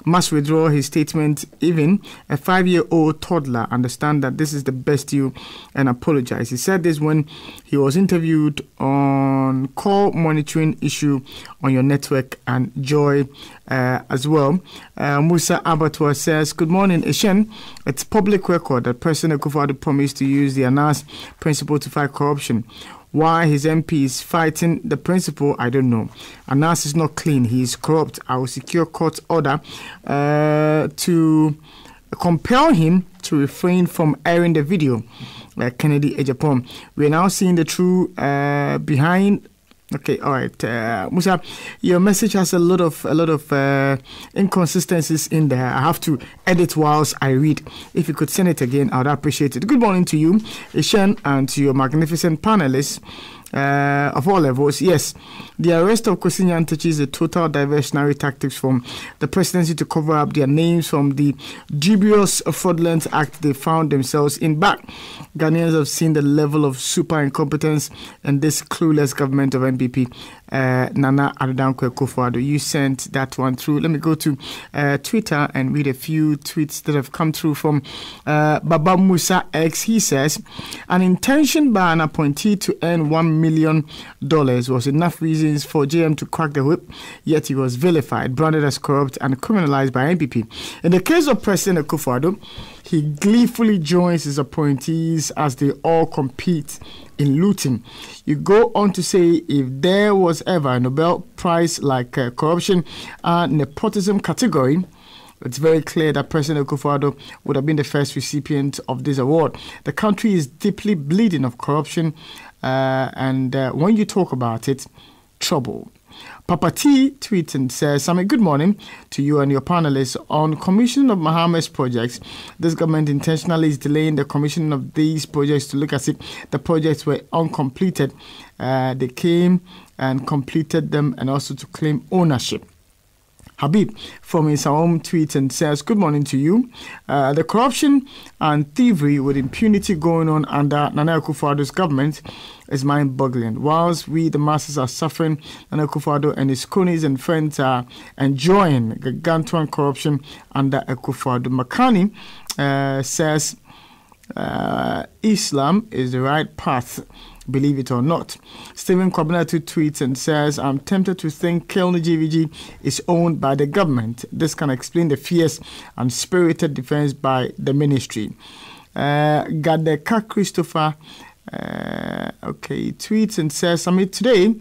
must withdraw his statement. Even a 5-year-old toddler understand that this is the best deal and apologize. He said this when he was interviewed on call monitoring issue on your network and Joy as well. Musa Abatwa says, good morning, Ishen. It's public record that President Akufo-Addo promised to use the Anas principle to fight corruption. Why his MP is fighting the principle, I don't know. Anas is not clean. He is corrupt. I will secure court order to compel him to refrain from airing the video. Kennedy Ejapon. We are now seeing the true behind. Okay, all right, Musa, your message has a lot of inconsistencies in there. I have to edit whilst I read. If you could send it again, I would appreciate it. Good morning to you, Ishan, and to your magnificent panelists of all levels. Yes, the arrest of Kwesi Nyantakyi is a total diversionary tactics from the presidency to cover up their names from the dubious fraudulent act they found themselves in. Back, Ghanaians have seen the level of super incompetence and this clueless government of NPP. Nana Addo Akufo-Addo, you sent that one through. Let me go to Twitter and read a few tweets that have come through from Baba Musa X. He says, an intention by an appointee to earn $1 million was enough reasons for JM to crack the whip, yet he was vilified, branded as corrupt and criminalized by NPP. In the case of President Akufo-Addo, he gleefully joins his appointees as they all compete in looting. You go on to say, if there was ever a Nobel Prize like corruption and nepotism category, it's very clear that President Akufo-Addo would have been the first recipient of this award. The country is deeply bleeding of corruption, and when you talk about it, trouble. Papa T tweets and says, Sammy, good morning to you and your panelists. On commission of Mohammed's projects, this government intentionally is delaying the commission of these projects to look as if the projects were uncompleted. They came and completed them and also to claim ownership. Habib from his home tweets and says, good morning to you. The corruption and thievery with impunity going on under Nana Akufo-Addo's government is mind-boggling. Whilst we, the masses, are suffering, Nana Akufo-Addo and his cronies and friends are enjoying gargantuan corruption under Akufo-Addo. Makani says Islam is the right path, believe it or not. Stephen Kwabinatu tweets and says, I'm tempted to think Kelni GVG is owned by the government. This can explain the fierce and spirited defense by the ministry. Gadeka Christopher tweets and says, today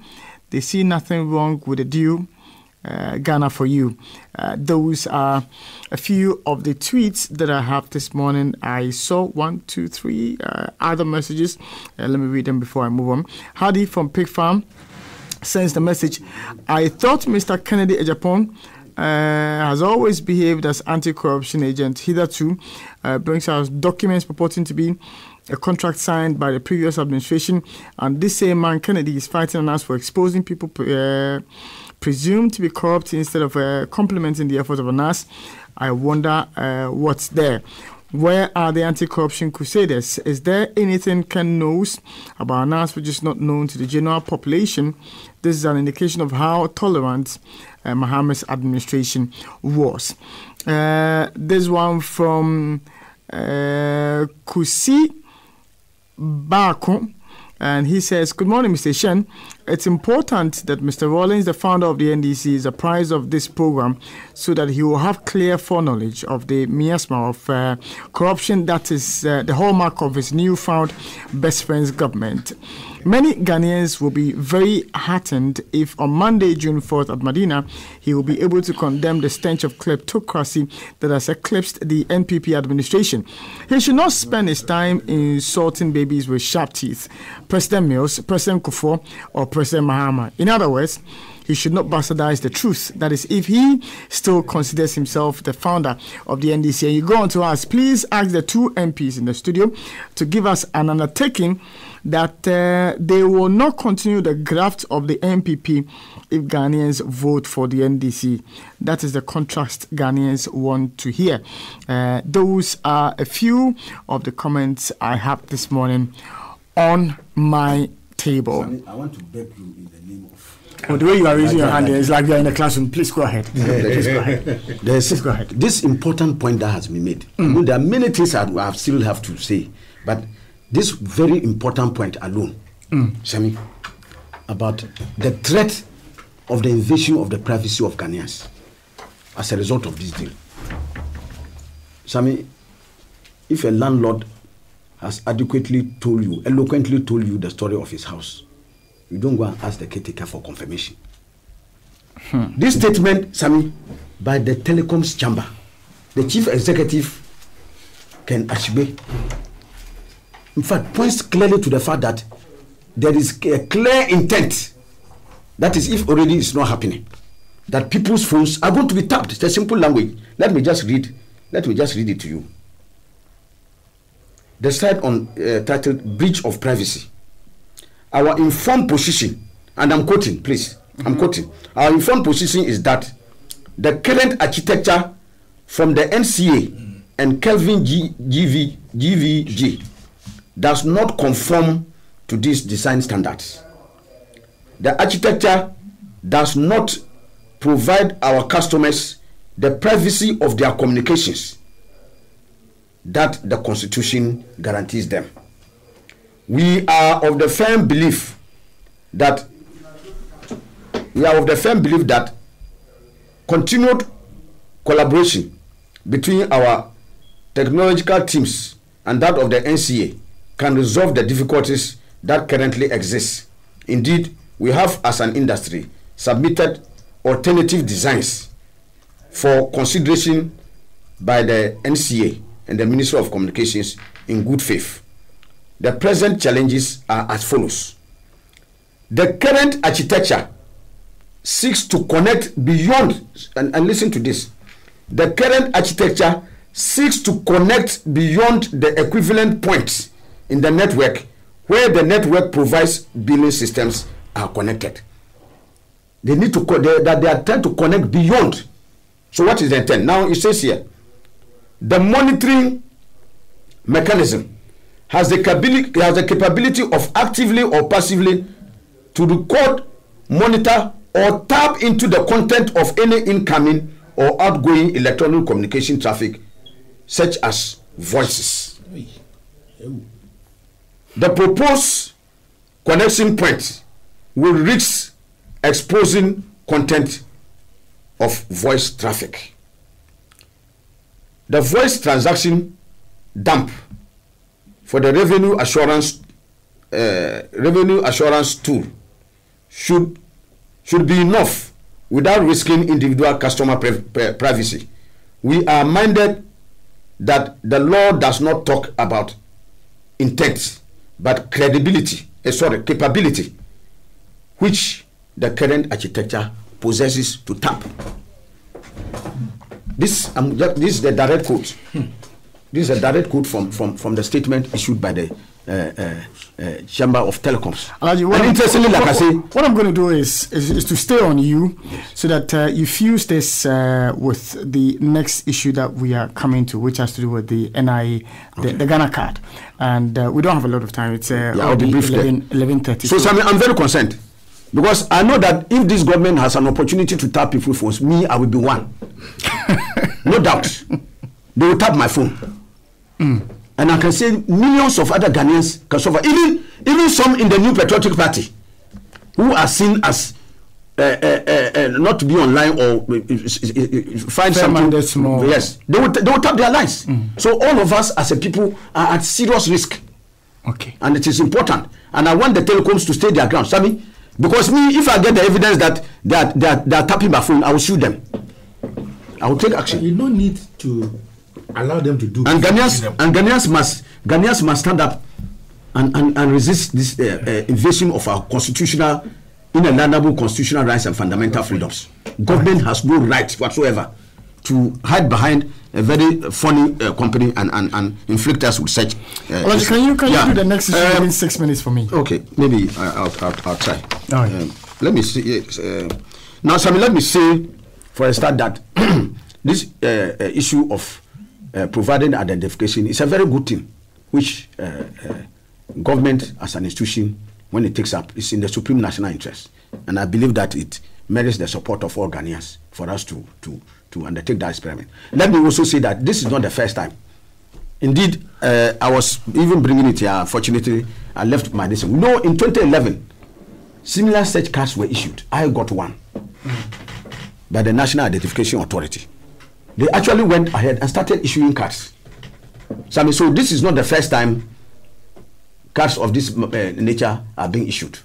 they see nothing wrong with the deal. Ghana for you. Those are a few of the tweets that I have this morning. I saw 1, 2, 3 other messages. Let me read them before I move on. Hadi from Pig Farm sends the message. I thought Mr. Kennedy Ejapon has always behaved as anti-corruption agent. Hitherto brings us documents purporting to be a contract signed by the previous administration, and this same man Kennedy is fighting on us for exposing people presumed to be corrupt instead of complimenting the efforts of ANAS. I wonder what's there. Where are the anti-corruption crusaders? Is there anything Ken knows about ANAS which is not known to the general population? This is an indication of how tolerant Mohammed's administration was. This one from Kusi Bako, and he says, good morning, Mr. Shen. It's important that Mr. Rawlings, the founder of the NDC, is apprised of this program so that he will have clear foreknowledge of the miasma of corruption that is the hallmark of his newfound best friend's government. Many Ghanaians will be very heartened if on Monday, June 4th at Medina, he will be able to condemn the stench of kleptocracy that has eclipsed the NPP administration. He should not spend his time insulting babies with sharp teeth, President Mills, President Kufuor, or President Mahama. In other words, he should not bastardize the truth. That is, if he still considers himself the founder of the NDC. And you go on to ask, please ask the two MPs in the studio to give us an undertaking that they will not continue the graft of the NPP if Ghanaians vote for the NDC. That is the contrast Ghanaians want to hear. Those are a few of the comments I have this morning on my table. I want to beg you in the name of... the way you are raising your hand is like you are in the classroom. Please go ahead. Please go ahead. Please go ahead. This important point that has been made. There are many things I still have to say, but this very important point alone, Shami, about the threat of the invasion of the privacy of Ghanaians as a result of this deal. Shami, if a landlord has adequately told you, eloquently told you the story of his house, you don't go and ask the caretaker for confirmation. This statement, Sami, by the telecoms chamber, the chief executive, Ken Ashibe, in fact, points clearly to the fact that there is a clear intent, that is, if already it's not happening, that people's phones are going to be tapped. It's a simple language. Let me just read it to you. The slide on titled Breach of Privacy. Our informed position, and I'm quoting, please, I'm quoting. Our informed position is that the current architecture from the NCA and Kelvin GVG does not conform to these design standards. The architecture does not provide our customers the privacy of their communications that the Constitution guarantees them. We are of the firm belief that continued collaboration between our technological teams and that of the NCA can resolve the difficulties that currently exist. Indeed, we have, as an industry, submitted alternative designs for consideration by the NCA and the Ministry of Communications in good faith. The present challenges are as follows. The current architecture seeks to connect beyond, and listen to this, the current architecture seeks to connect beyond the equivalent points in the network where the network provides billing systems are connected. They need to they are trying to connect beyond So what is the intent? Now it says here, the monitoring mechanism has the capability of actively or passively to record, monitor, or tap into the content of any incoming or outgoing electronic communication traffic, such as voices. The proposed connection point will risk exposing content of voice traffic. The voice transaction dump for the revenue assurance tool should be enough without risking individual customer privacy. We are minded that the law does not talk about intent, but capability, which the current architecture possesses to tap. This is the direct quote. This is a direct quote from the statement issued by the Chamber of Telecoms. Alhaji, what I'm going to do is to stay on you, so that you fuse this with the next issue that we are coming to, which has to do with the NIA, the Ghana card. And we don't have a lot of time. It's I'll be brief 11:30. So Sammy, I'm very concerned, because I know that if this government has an opportunity to tap people's phones, I will be one. No doubt. They will tap my phone. And I can say millions of other Ghanaians can suffer. Even some in the New Patriotic Party who are seen as not to be online or find something small. Yes, they will tap their lives. So all of us as a people are at serious risk. Okay. And it is important. And I want the telecoms to stay their ground. Sammy, because if I get the evidence that they are tapping my phone, I will sue them. I will take action. You don't need to allow them to do. And Ghanaians must stand up and resist this invasion of our inalienable constitutional rights and fundamental freedoms. Government has no right whatsoever to hide behind a very funny company and inflict us with such. Well, can you do the next issue in 6 minutes for me? Okay, maybe I'll try. Oh, yeah. Let me see. Now, Sammy, let me say for a start that this issue of providing identification is a very good thing, which government as an institution, when it takes up, is in the supreme national interest. And I believe that it merits the support of all Ghanaians for us to undertake that experiment. Let me also say that this is not the first time. Indeed, I was even bringing it here. Unfortunately, I left my decision. No, in 2011, similar such cards were issued. I got one by the National Identification Authority. They actually went ahead and started issuing cards. So this is not the first time cards of this nature are being issued.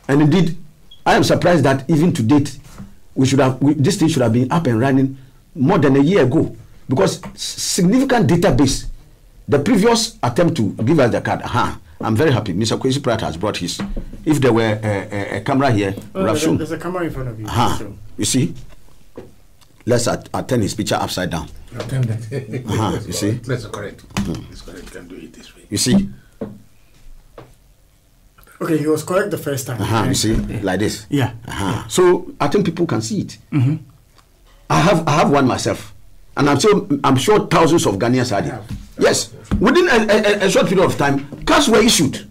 And indeed, I am surprised that even to date, this thing should have been up and running more than a year ago, because significant database. The previous attempt to give us the card, I'm very happy. Mr. Kwesi Pratt has brought his. If there were a camera here, there's a camera in front of you. You see. Let's turn his picture upside down. You see? That's correct. It's correct. You can do it this way. You see? Okay, he was correct the first time. You see? Like this. Yeah. So I think people can see it. I have one myself. And I'm sure thousands of Ghanaians had it. Yes. Within a short period of time, cards were issued.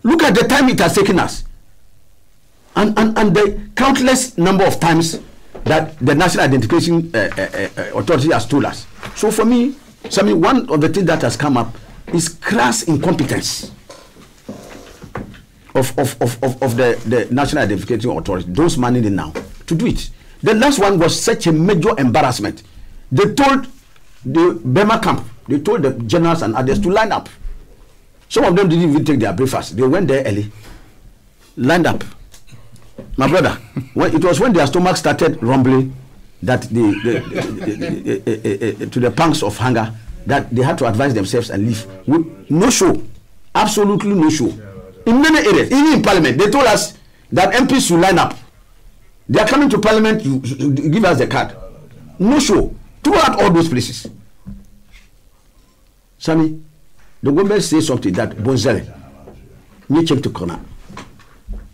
Look at the time it has taken us. And the countless number of times that the National Identification Authority has told us. So for me, one of the things that has come up is crass incompetence of the National Identification Authority, those manning it now, to do it. The last one was such a major embarrassment. They told the Burma camp, they told the generals and others to line up. Some of them didn't even take their breakfast. They went there early, lined up. My brother, it was when their stomach started rumbling that to the pangs of hunger, that they had to advise themselves and leave. No show, absolutely no show. In many areas, even in Parliament, they told us that MPs should line up. They are coming to Parliament to give us the card. No show. Throughout all those places. Sammy, the government says something that Bonzele, me check to corner.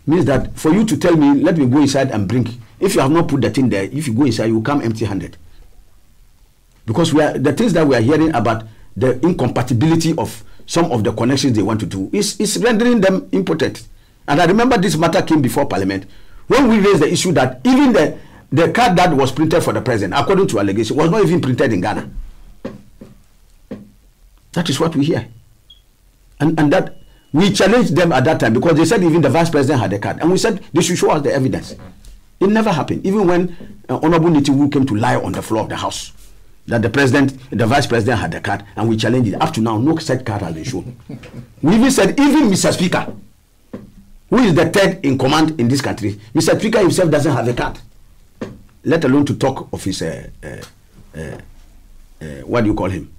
Means that for you to tell me, let me go inside and bring If you have not put the thing there, if you go inside, you will come empty-handed. Because the things that we are hearing about the incompatibility of some of the connections they want to do is rendering them impotent. And I remember this matter came before Parliament when we raised the issue that even the card that was printed for the president, according to allegation, was not even printed in Ghana. That is what we hear. And that we challenged them at that time because they said even the vice president had a card. And we said they should show us the evidence. It never happened. Even when Honorable Nitiwu came to lie on the floor of the House, that the vice president had the card, and we challenged it. Up to now, no such card has been shown. We even said, even Mr. Speaker, who is the third in command in this country, Mr. Speaker himself doesn't have a card, let alone to talk of his, what do you call him,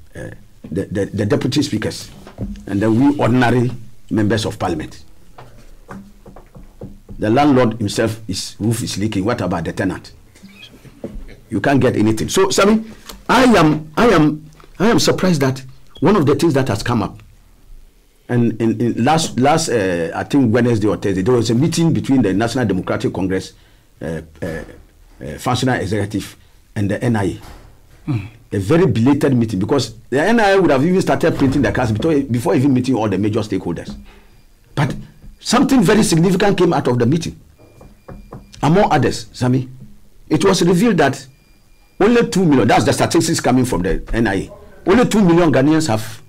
the deputy speakers, and then we ordinary members of parliament. The landlord himself, his roof is leaking. What about the tenant? You can't get anything. So, Sammy, I am surprised that one of the things that has come up, and in last I think Wednesday or Thursday, there was a meeting between the National Democratic Congress functional executive and the NIA. A very belated meeting, because the NIA would have even started printing the cards before even meeting all the major stakeholders. But something very significant came out of the meeting. Among others, Sammy, it was revealed that only 2 million, that's the statistics coming from the NIA, only 2 million Ghanaians have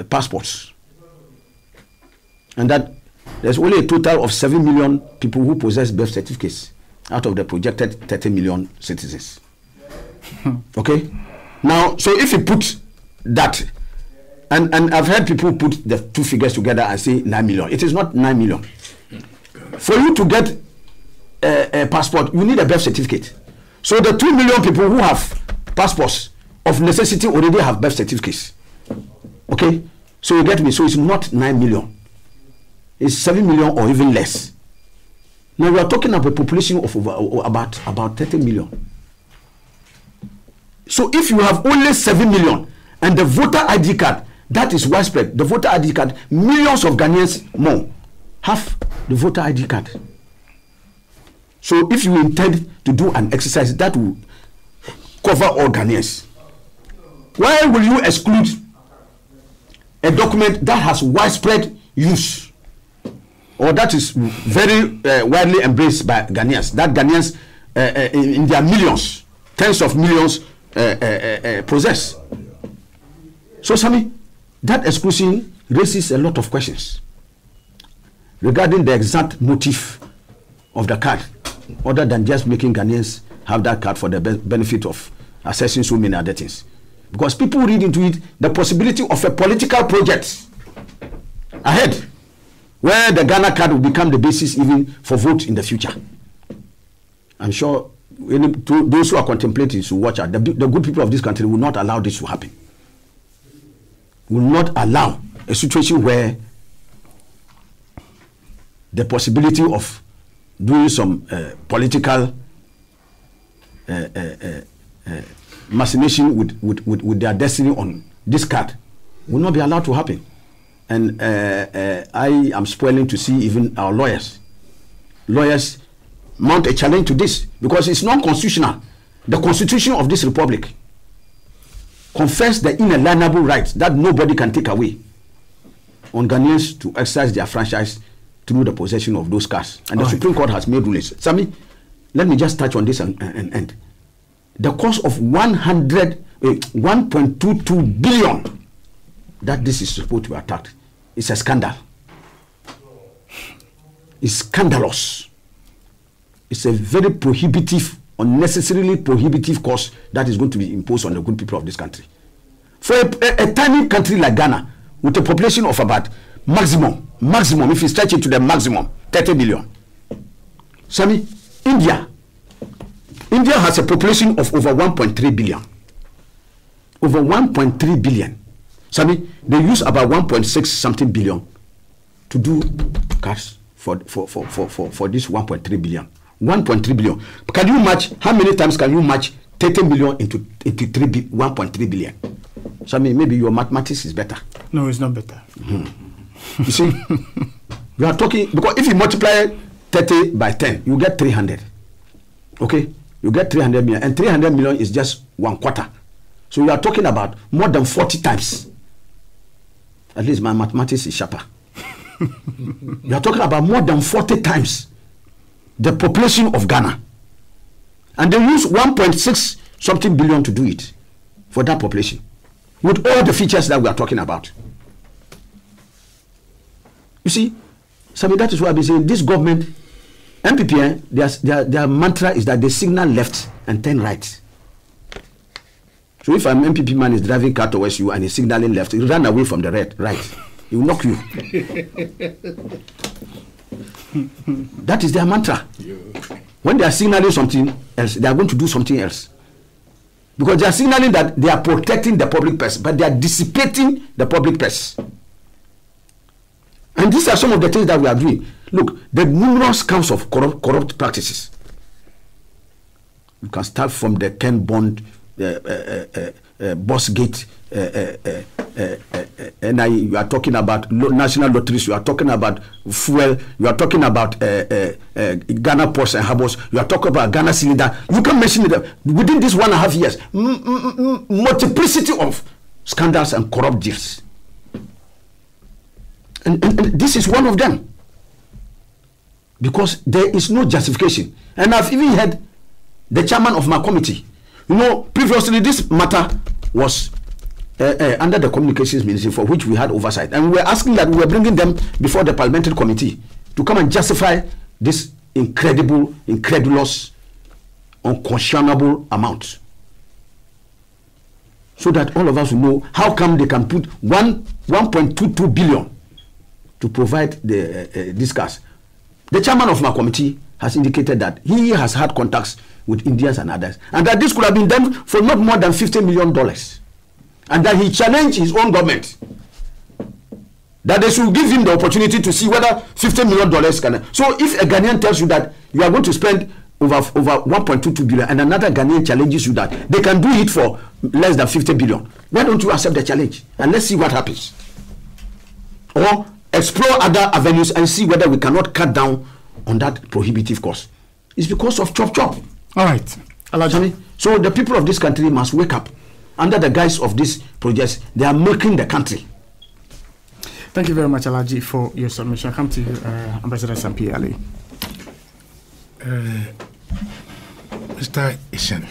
passports. And that there's only a total of 7 million people who possess birth certificates out of the projected 30 million citizens. Okay? Now, so if you put that, and I've heard people put the two figures together and say 9 million. It is not 9 million. For you to get a passport, you need a birth certificate. So the 2 million people who have passports of necessity already have birth certificates. Okay? So you get me? So it's not 9 million. It's 7 million or even less. Now we are talking about a population of about 30 million. So if you have only 7 million and the voter ID card, that is widespread. The voter ID card, millions of Ghanaians more have the voter ID card. So if you intend to do an exercise that will cover all Ghanaians, why will you exclude a document that has widespread use, or that is very widely embraced by Ghanaians, that Ghanaians in their millions, tens of millions possess? So, Sammy, that exclusion raises a lot of questions regarding the exact motive of the card, other than just making Ghanaians have that card for the benefit of accessing so many other things. Because people read into it the possibility of a political project ahead, where the Ghana card will become the basis even for vote in the future. I'm sure those who are contemplating to watch out. The good people of this country will not allow this to happen. Will not allow a situation where the possibility of doing some political machination with their destiny on this card will not be allowed to happen. And I am spoiling to see even our lawyers mount a challenge to this, because it's non-constitutional. The constitution of this republic confers the inalienable rights that nobody can take away on Ghanaians to exercise their franchise through the possession of those cards. And the Supreme Court has made rulings. Sammy, let me just touch on this and end. The cost of 1.22 billion that this is supposed to be attacked is a scandal. It's scandalous. It's a very prohibitive, unnecessarily prohibitive cost that is going to be imposed on the good people of this country. For a tiny country like Ghana, with a population of about maximum, if you stretch it to the maximum, 30 million. Sammy, India has a population of over 1.3 billion. Over 1.3 billion. Sammy, they use about 1.6 something billion to do cards for this 1.3 billion. 1.3 billion. Can you match, how many times can you match 30 million into 1.3 billion? Sammy, maybe your mathematics is better. No, it's not better. You see, we are talking, because if you multiply 30 by 10, you get 300. Okay, you get 300 million, and 300 million is just 1/4. So you are talking about more than 40 times. At least my mathematics is sharper. You are talking about more than 40 times the population of Ghana. And they use 1.6 something billion to do it for that population, with all the features that we are talking about. You see, that is why I've been saying this government, MPP, their mantra is that they signal left and turn right. So if an MPP man is driving car towards you and he's signaling left, you run away from the right. He will knock you. That is their mantra. When they are signaling something else, they are going to do something else. Because they are signaling that they are protecting the public purse, but they are dissipating the public purse. And these are some of the things that we are doing. Look, the numerous counts of corrupt practices. You can start from the Ken Bond, Bossgate, you are talking about national lotteries, you are talking about fuel, you are talking about Ghana Ports and Harbors, you are talking about Ghana Cylinder. You can mention it within this 1.5 years. Multiplicity of scandals and corrupt deals. And this is one of them. Because there is no justification. And I've even heard the chairman of my committee. You know, previously this matter was under the communications ministry, for which we had oversight, and we were asking that, we were bringing them before the parliamentary committee to come and justify this incredulous, unconscionable amount, so that all of us will know how come they can put 1.22 billion to provide this gas. The chairman of my committee has indicated that he has had contacts with Indians and others, and that this could have been done for not more than $50 million, and that he challenged his own government that they should give him the opportunity to see whether $50 million can. So if a Ghanaian tells you that you are going to spend over 1.22 billion, and another Ghanaian challenges you that they can do it for less than 50 billion, why don't you accept the challenge and let's see what happens? Or explore other avenues and see whether we cannot cut down on that prohibitive cost. It's because of chop. All right, Alhaji. So the people of this country must wake up. Under the guise of these projects, they are milking the country. Thank you very much, Alhaji, for your submission. I'll come to you, Ambassador Sampi Ali. Mr. Ishan,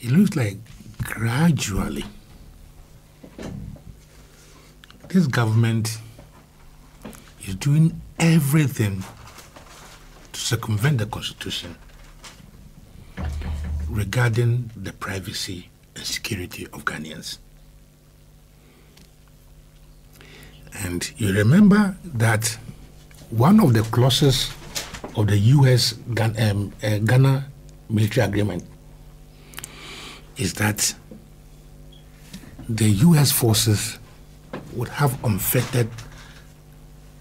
it looks like gradually this government is doing everything to circumvent the Constitution regarding the privacy and security of Ghanaians. And you remember that one of the clauses of the U.S. Ghana military agreement is that the U.S. forces would have unfettered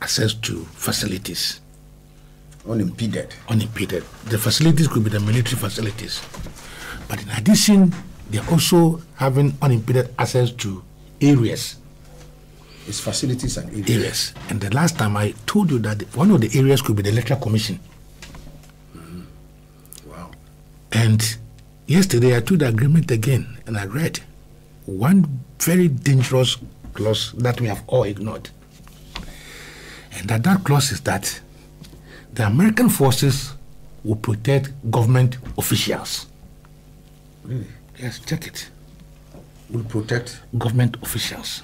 access to facilities. Unimpeded. The facilities could be the military facilities. But in addition, they're also having unimpeded access to areas. It's facilities and areas. And the last time I told you that one of the areas could be the Electoral Commission. Wow. And yesterday I took the agreement again and I read one very dangerous clause that we have all ignored. And that clause is that the American forces will protect government officials. Really? Yes, check it. Will protect government officials.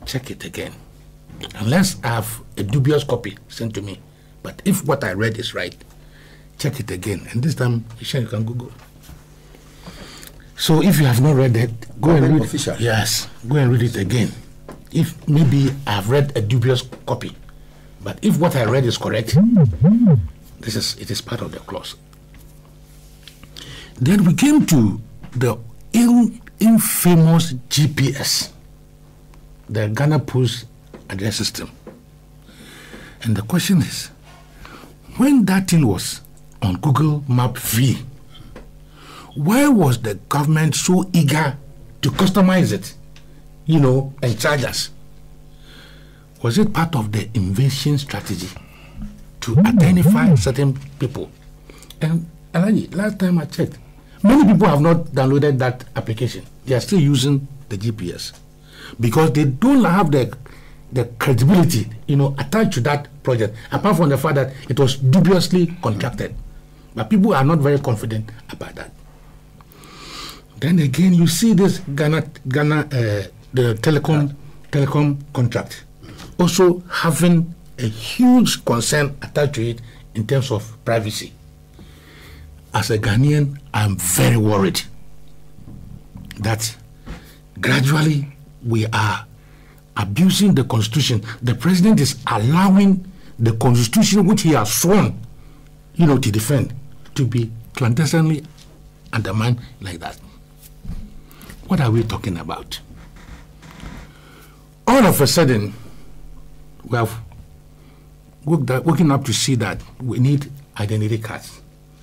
Check it again. Unless I have a dubious copy sent to me. But if what I read is right, check it again. And this time, you can Google. So if you have not read it, go and read it. Yes, go and read it again. If maybe I've read a dubious copy. But if what I read is correct, it is part of the clause. Then we came to the infamous GPS, the Ghana Post Address System. And the question is, when that thing was on Google Map free, why was the government so eager to customize it, and charge us? Was it part of the invasion strategy to identify certain people And Alhaji, last time I checked, many people have not downloaded that application. They are still using the GPS because they don't have the credibility, attached to that project, apart from the fact that it was dubiously contracted. But people are not very confident about that. Then again, you see this Ghana, the telecom contract, also having a huge concern attached to it in terms of privacy. As a Ghanaian, I'm very worried that gradually we are abusing the constitution. The president is allowing the constitution which he has sworn, to defend, to be clandestinely undermined like that. What are we talking about? All of a sudden, we have woken up to see that we need identity cards.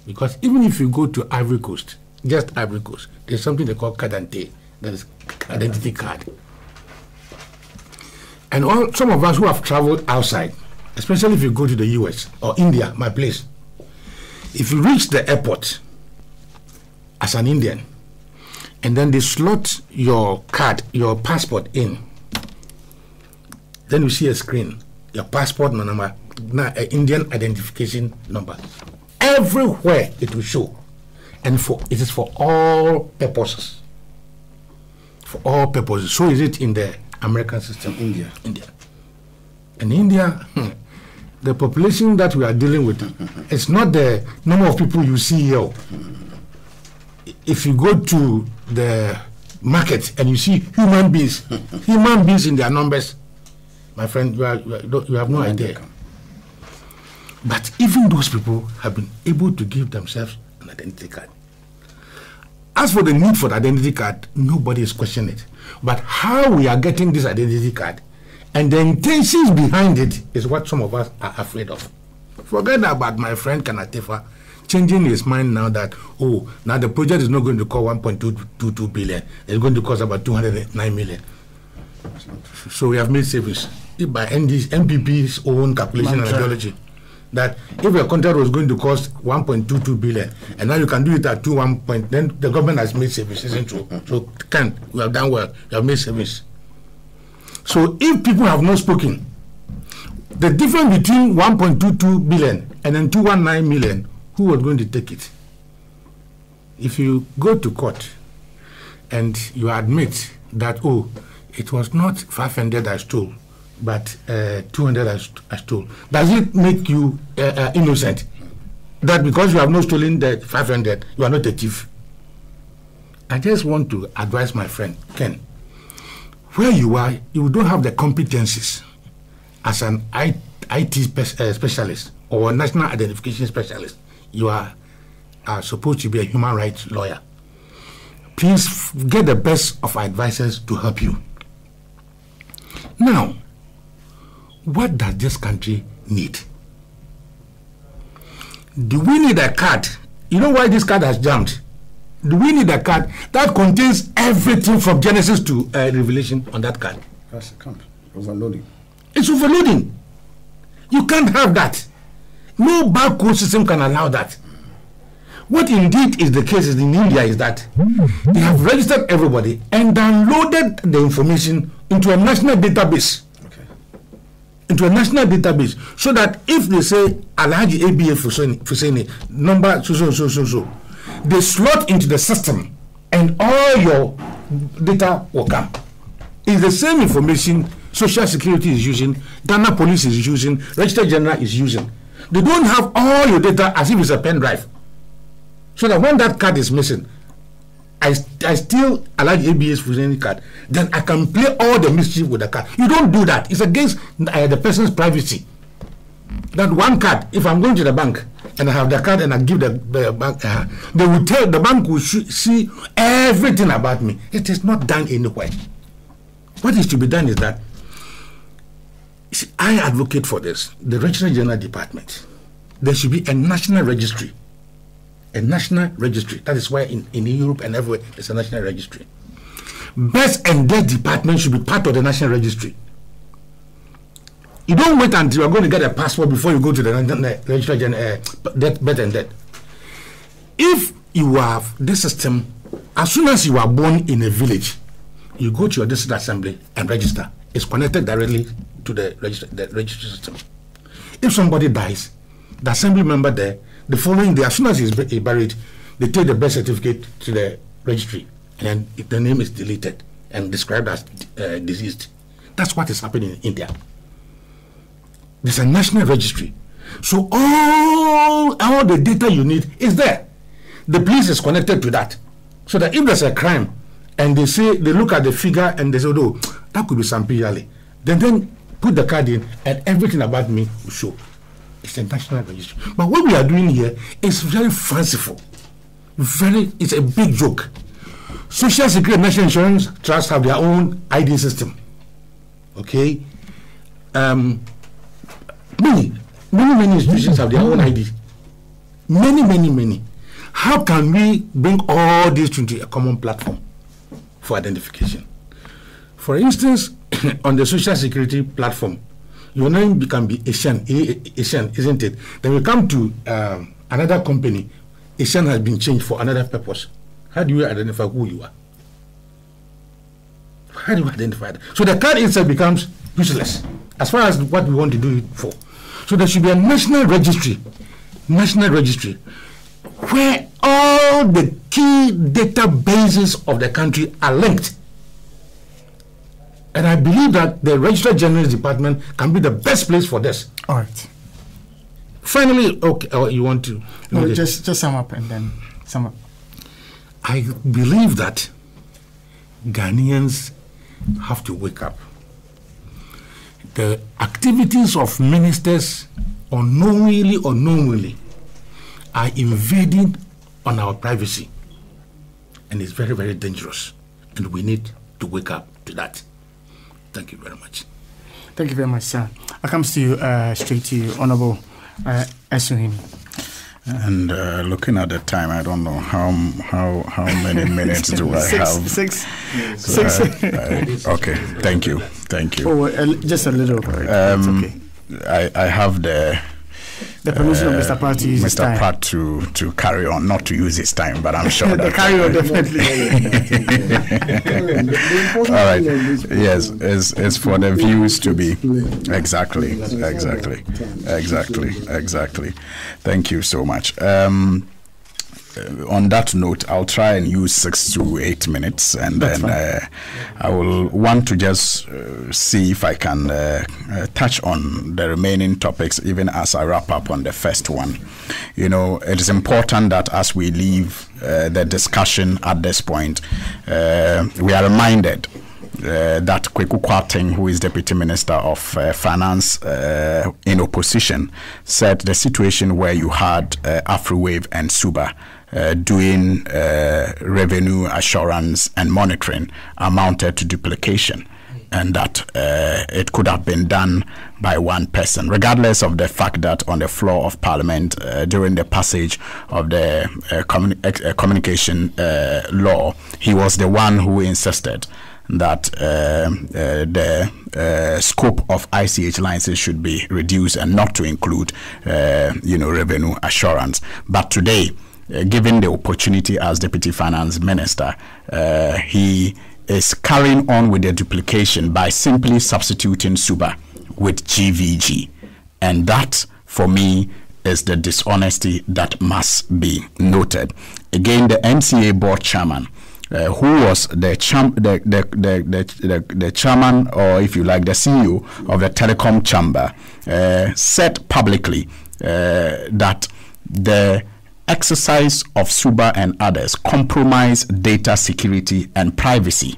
Because even if you go to Ivory Coast, just Ivory Coast, there's something they call cadente, that is identity card. And some of us who have traveled outside, especially if you go to the US or India, my place, if you reach the airport as an Indian, and then they slot your card, your passport in, then you see a screen, your passport number, Indian identification number. Everywhere it will show, and it is for all purposes. For all purposes. So is it in the American system? India. In India, the population that we are dealing with, it's not the number of people you see here. If you go to the market and you see human beings in their numbers, my friend, you have no idea. But even those people have been able to give themselves an identity card. As for the need for the identity card, nobody is questioning it. But how we are getting this identity card and the intentions behind it is what some of us are afraid of. Forget about my friend Kanatefa changing his mind now that, now the project is not going to cost 1.22 billion. It's going to cost about 209 million. So we have made savings by NPP's own calculation and ideology. That if a contract was going to cost 1.22 billion, and now you can do it at 1 point, then the government has made savings, isn't true? So we have done well, we have made savings. So if people have not spoken, the difference between 1.22 billion and then 219 million, who was going to take it? If you go to court and you admit that, it was not 500 I stole, but 200 I stole. Does it make you innocent? That because you have not stolen the 500, you are not a thief? I just want to advise my friend, Ken, where you are, you don't have the competencies as an IT specialist or a national identification specialist. You are supposed to be a human rights lawyer. Please get the best of advisors to help you. Now, what does this country need? Do we need a card? You know why this card has jammed? Do we need a card that contains everything from Genesis to Revelation on that card? That's a camp. Overloading. It's overloading. You can't have that. No barcode system can allow that. What indeed is the case in India is that they have registered everybody and downloaded the information into a national database. Into a national database, so that if they say Alhaji ABA Fuseni number so, they slot into the system and all your data will come. It's the same information Social Security is using, Ghana Police is using, Register General is using. They don't have all your data as if it's a pen drive. So that when that card is missing, I steal Alhaji ABA's Fuseni card, then I can play all the mischief with the card. You don't do that. It's against the person's privacy. That one card, if I'm going to the bank and I have the card and I give the bank, they will tell, the bank will see everything about me. It is not done anywhere. What is to be done is that, see, I advocate for this. The Registrar General Department, there should be a national registry. A national registry. That is why in Europe and everywhere there's a national registry. Birth and death department should be part of the national registry. You don't wait until you're going to get a passport before you go to the registrar general birth and death. if you have this system, as soon as you are born in a village, you go to your district assembly and register. It's connected directly to the registry system. If somebody dies, the assembly member there, the following day, as soon as he's buried, they take the birth certificate to the registry, and then the name is deleted and described as deceased. That's what is happening in India. There's a national registry. So all the data you need is there. The police is connected to that. So that if there's a crime and they look at the figure and they say, oh, that could be Sampi Yale, then put the card in and everything about me will show. It's a national registry. But what we are doing here is very fanciful. It's a big joke. Social Security and National Insurance Trusts have their own ID system. Okay? Many institutions have their own ID. Many. How can we bring all this into a common platform for identification? For instance, on the Social Security platform, your name can be Asian, isn't it? Then we come to another company, Asian has been changed for another purpose. How do you identify who you are? How do you identify that? So the card itself becomes useless as far as what we want to do it for. So there should be a national registry, where all the key databases of the country are linked. And I believe that the Registrar General's Department can be the best place for this. All right. Finally, okay, you want to? No, just sum up and then sum up. I believe that Ghanaians have to wake up. The activities of ministers, unknowingly or knowingly, are invading on our privacy. And it's very, very dangerous. And we need to wake up to that. Thank you very much. Thank you very much, sir. I come to you straight to you, Honorable Esuhim. And looking at the time, I don't know how many minutes do I have. Six. Okay, thank you. Oh, just a little. It's okay. I have the permission of Mr. Pratt to use his time. Mr. Pratt to carry on, not to use his time, but I'm sure that carry on definitely. All right. Yes, it's for the views to be exactly. Thank you so much. On that note, I'll try and use 6 to 8 minutes, and then I will want to just see if I can touch on the remaining topics, even as I wrap up on the first one. You know, it is important that as we leave the discussion at this point, we are reminded that Kweku Kwarteng, who is Deputy Minister of Finance in opposition, said the situation where you had AfriWave and Suba doing revenue assurance and monitoring amounted to duplication, and that it could have been done by one person, regardless of the fact that on the floor of Parliament during the passage of the communication law, he was the one who insisted that the scope of ICH licenses should be reduced and not to include, revenue assurance. But today, given the opportunity as Deputy Finance Minister, he is carrying on with the duplication by simply substituting Suba with GVG. And that, for me, is the dishonesty that must be noted. Again, the MCA board chairman, who was the chairman, or if you like, the CEO of the Telecom Chamber, said publicly that the exercise of Suba and others compromise data security and privacy.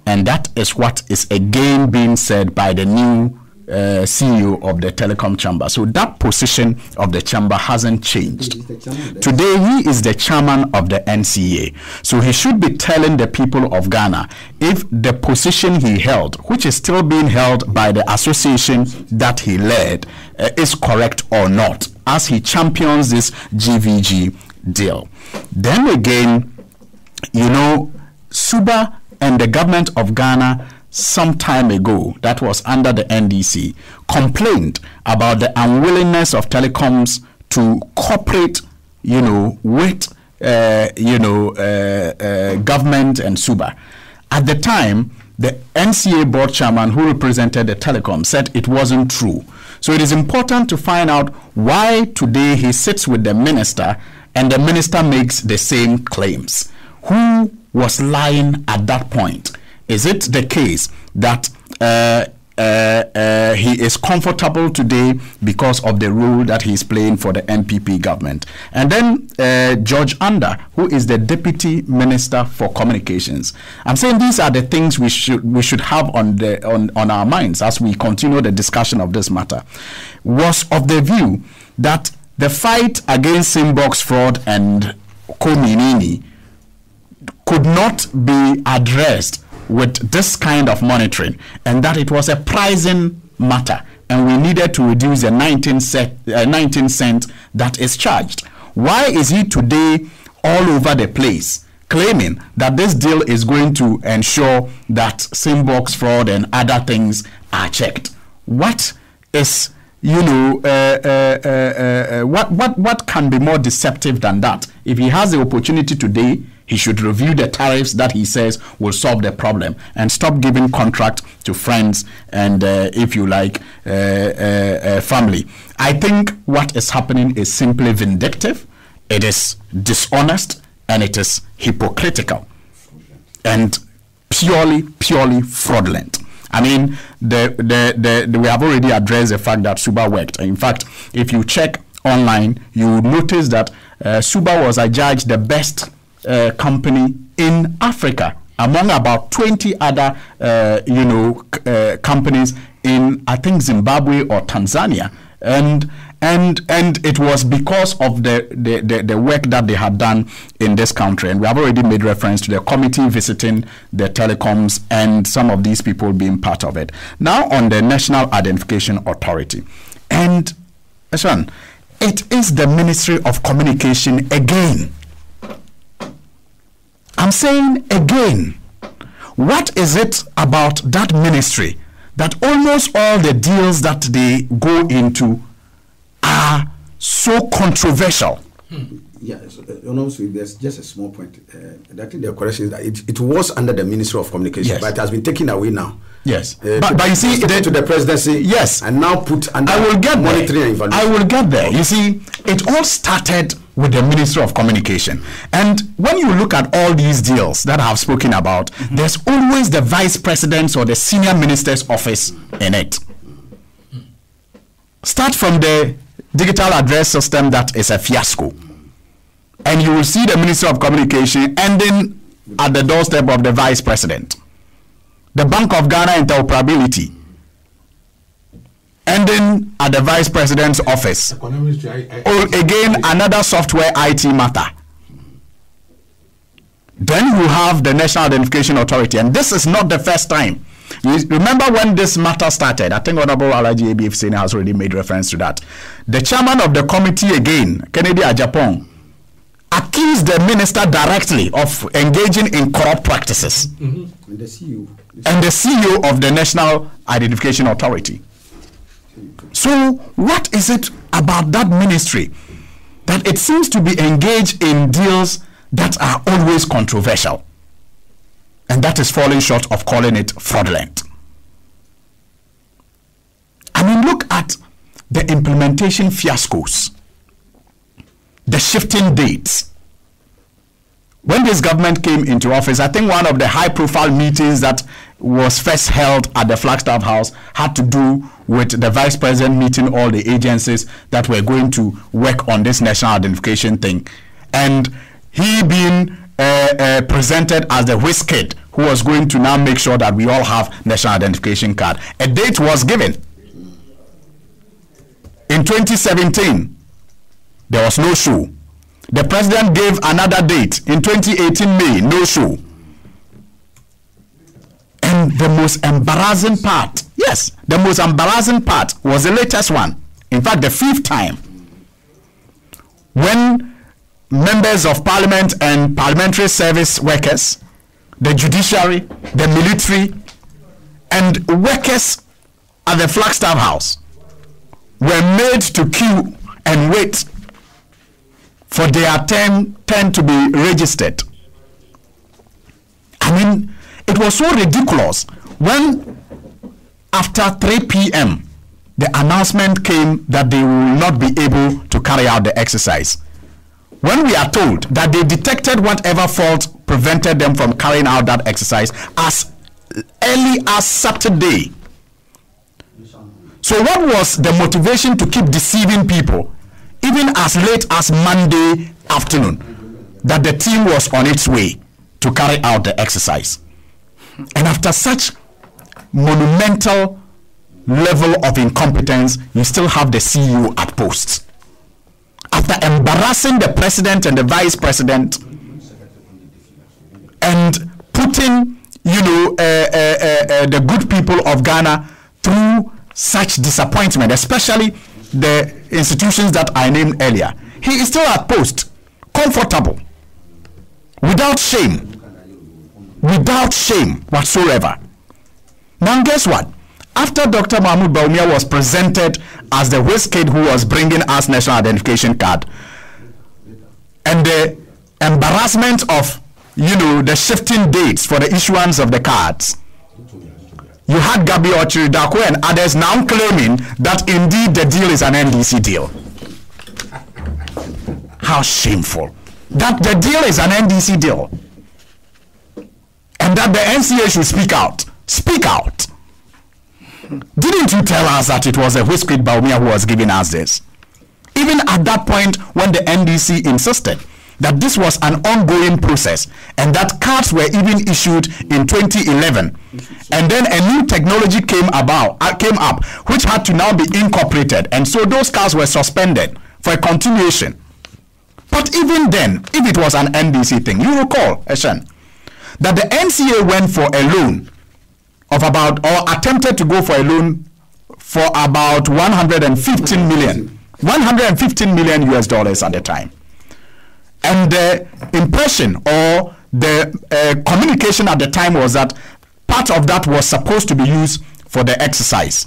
And that is what is again being said by the new CEO of the Telecom Chamber. So that position of the chamber hasn't changed. Today he is the chairman of the NCA. So he should be telling the people of Ghana if the position he held, which is still being held by the association that he led, is correct or not, as he champions this GVG deal. Then again, Suba and the government of Ghana some time ago, that was under the NDC, complained about the unwillingness of telecoms to cooperate, with government and Suba. At the time, the NCA board chairman who represented the telecom said it wasn't true. So it is important to find out why today he sits with the minister and the minister makes the same claims. Who was lying at that point? Is it the case that he is comfortable today because of the role that he's playing for the NPP government? And then George Anda, who is the Deputy Minister for Communications. I'm saying these are the things we should have on our minds as we continue the discussion of this matter. Was of the view that the fight against inbox fraud and Kominini could not be addressed with this kind of monitoring, and that it was a pricing matter, and we needed to reduce the 19 cent that is charged. Why is he today all over the place claiming that this deal is going to ensure that Simbox fraud and other things are checked? What is, what can be more deceptive than that? If he has the opportunity today, he should review the tariffs that he says will solve the problem and stop giving contract to friends and, if you like, family. I think what is happening is simply vindictive, it is dishonest, and it is hypocritical and purely fraudulent. I mean, we have already addressed the fact that Suba worked. In fact, if you check online, you will notice that Suba was adjudged the best company in Africa among about 20 other companies in, I think, Zimbabwe or Tanzania, and it was because of the work that they had done in this country. And we have already made reference to the committee visiting the telecoms and some of these people being part of it. Now on the National Identification Authority, and Sean, it is the Ministry of Communication again. I'm saying again, what is it about that ministry that almost all the deals that they go into are so controversial? Yes, there's just a small point. I think the correction is that it was under the Ministry of Communication, yes, but it has been taken away now. Yes, but you see, to the presidency, yes, and now put under monitoring and evaluation. I will get there. You see, it all started with the Ministry of Communication, and when you look at all these deals that I have spoken about, there's always the vice president's or the senior minister's office in it. Start from the digital address system that is a fiasco, and you will see the Ministry of Communication ending at the doorstep of the vice president. The Bank of Ghana interoperability ending at the vice president's office. Again, another software IT matter. Then you have the National Identification Authority, and this is not the first time. You remember when this matter started? I think Honorable Alhaji ABF Senior has already made reference to that. The chairman of the committee again, Kennedy Ajapong, accused the minister directly of engaging in corrupt practices. And the CEO. And the CEO of the National Identification Authority. So what is it about that ministry that it seems to be engaged in deals that are always controversial? And that is falling short of calling it fraudulent. I mean, look at the implementation fiascos, the shifting dates. When this government came into office, I think one of the high-profile meetings that was first held at the Flagstaff House had to do with the vice president meeting all the agencies that were going to work on this national identification thing. And he being presented as the whiz kid who was going to now make sure that we all have national identification card. A date was given. In 2017, there was no show. The president gave another date in 2018 May, no show. And the most embarrassing part, yes, the most embarrassing part was the latest one. In fact, the 5th time, when members of parliament and parliamentary service workers, the judiciary, the military, and workers at the Flagstaff House were made to queue and wait for their turn to be registered. I mean, it was so ridiculous when after 3 p.m. the announcement came that they will not be able to carry out the exercise. When we are told that they detected whatever fault prevented them from carrying out that exercise as early as Saturday. So what was the motivation to keep deceiving people even as late as Monday afternoon that the team was on its way to carry out the exercise? And after such monumental level of incompetence, you still have the CEO at post. After embarrassing the president and the vice president and putting, the good people of Ghana through such disappointment, especially the institutions that I named earlier, he is still at post, comfortable, without shame whatsoever. Now guess what? After Dr. Mahmoud Bawumia was presented as the whiz kid who was bringing us national identification card, and the embarrassment of, the shifting dates for the issuance of the cards, you had Gabi Ochiridako and others now claiming that indeed the deal is an NDC deal. How shameful. That the deal is an NDC deal. And that the NCA should speak out. Speak out. Didn't you tell us that it was a whiskey Bawumia who was giving us this? Even at that point when the NDC insisted that this was an ongoing process and that cards were even issued in 2011, and then a new technology came up which had to now be incorporated, and so those cards were suspended for a continuation. But even then, if it was an NDC thing, you recall, Eshan, that the NCA went for a loan of about, or attempted to go for a loan for about 115 million US dollars at the time. And the impression or the communication at the time was that part of that was supposed to be used for the exercise.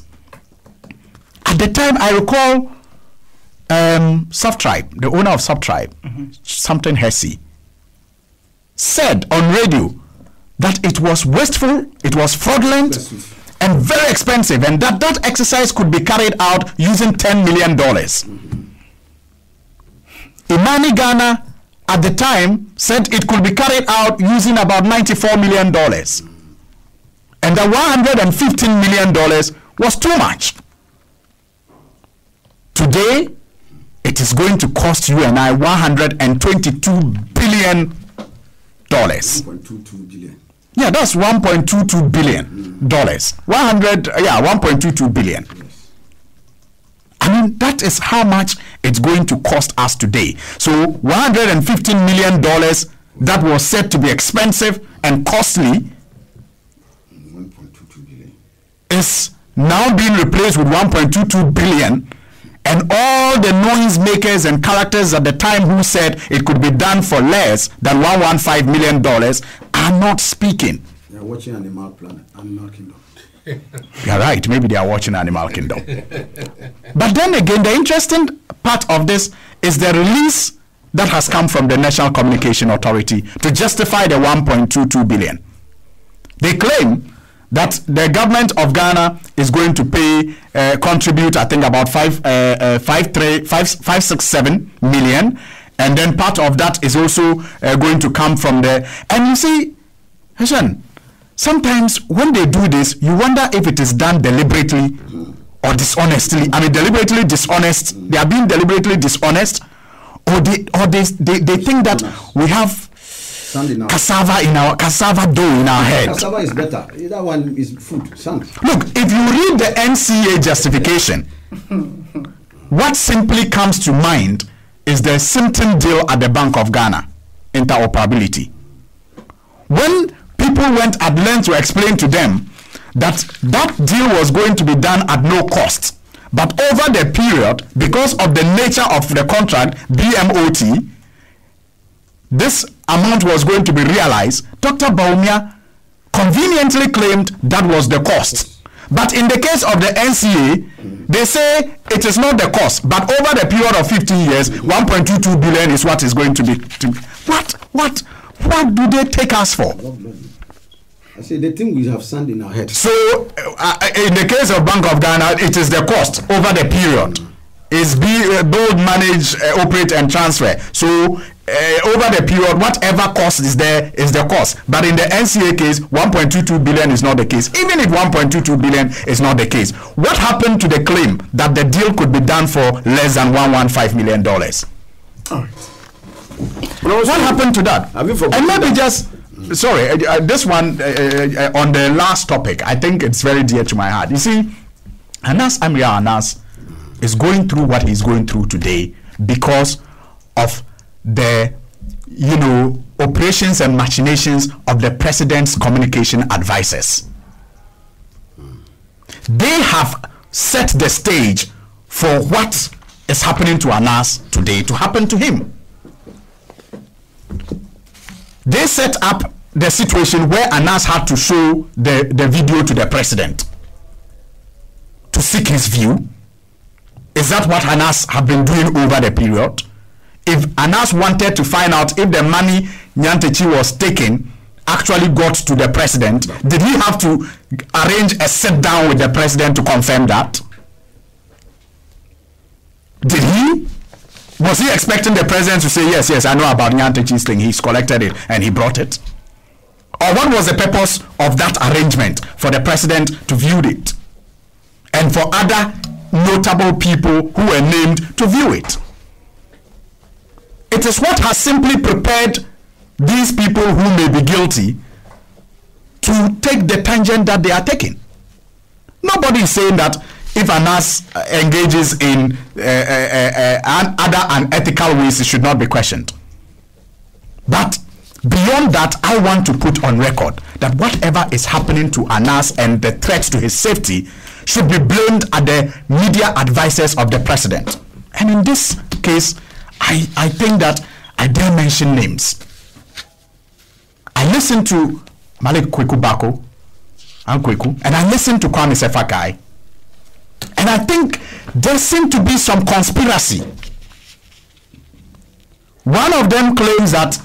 At the time, I recall Subtribe, the owner of Subtribe, something Hesse, said on radio that it was wasteful, it was fraudulent, and very expensive, and that exercise could be carried out using $10 million. Imani Ghana at the time said it could be carried out using about $94 million. And the $115 million was too much. Today, it is going to cost you and I $122 billion. 1.22 billion. Yeah, that's $1.22 billion. 1.22 billion. Yes. I mean, that is how much it's going to cost us today. So $115 million that was said to be expensive and costly 1.22 billion is now being replaced with 1.22 billion. And all the noise makers and characters at the time who said it could be done for less than $115 million are not speaking. They are watching Animal Planet, Animal Kingdom. You're right, maybe they are watching Animal Kingdom. But then again, the interesting part of this is the release that has come from the National Communication Authority to justify the 1.22 billion. They claim that the government of Ghana is going to pay, contribute, I think about 567 million, and then part of that is also going to come from the. And you see, Hassan, sometimes when they do this, you wonder if it is done deliberately or dishonestly. I mean, deliberately dishonest. They are being deliberately dishonest, or they think that we have cassava dough in our head. Cassava is better. That one is food. Sand. Look, if you read the NCA justification, what simply comes to mind is the Simpton deal at the Bank of Ghana, interoperability. When people went at length to explain to them that that deal was going to be done at no cost, but over the period, because of the nature of the contract, BMOT, this amount was going to be realized, Dr. Bawumia conveniently claimed that was the cost. But in the case of the NCA, they say it is not the cost, but over the period of 15 years, 1.22 billion is what is going to be. What do they take us for? I say the thing we have sand in our head. So, in the case of Bank of Ghana, it is the cost over the period. It's build, manage, operate, and transfer. So, over the period, whatever cost is there is the cost. But in the NCA case, 1.22 billion is not the case. Even if 1.22 billion is not the case, what happened to the claim that the deal could be done for less than $115 million? All right. What happened to that? Have you forgotten? And maybe just, sorry, this one on the last topic, I think it's very dear to my heart. You see, Anas Amria Anas is going through what he's going through today because of the, operations and machinations of the president's communication advisors. They have set the stage for what is happening to Anas today to happen to him. They set up the situation where Anas had to show the video to the president to seek his view. Is that what Anas have been doing over the period? If Anas wanted to find out if the money Nyantechi was taking actually got to the president, did he have to arrange a sit down with the president to confirm that? Did he? Was he expecting the president to say, yes, I know about Nyantechi's thing, he's collected it and he brought it? Or what was the purpose of that arrangement for the president to view it? And for other notable people who were named to view it? It is what has simply prepared these people who may be guilty to take the tangent that they are taking. Nobody is saying that if Anas engages in other unethical ways, it should not be questioned. But beyond that, I want to put on record that whatever is happening to Anas and the threat to his safety should be blamed at the media advisors of the president. And in this case, I think that I dare mention names. I listened to Malik Kweku Bako, and I listened to Kwame Sefakai. And I think there seemed to be some conspiracy. One of them claims that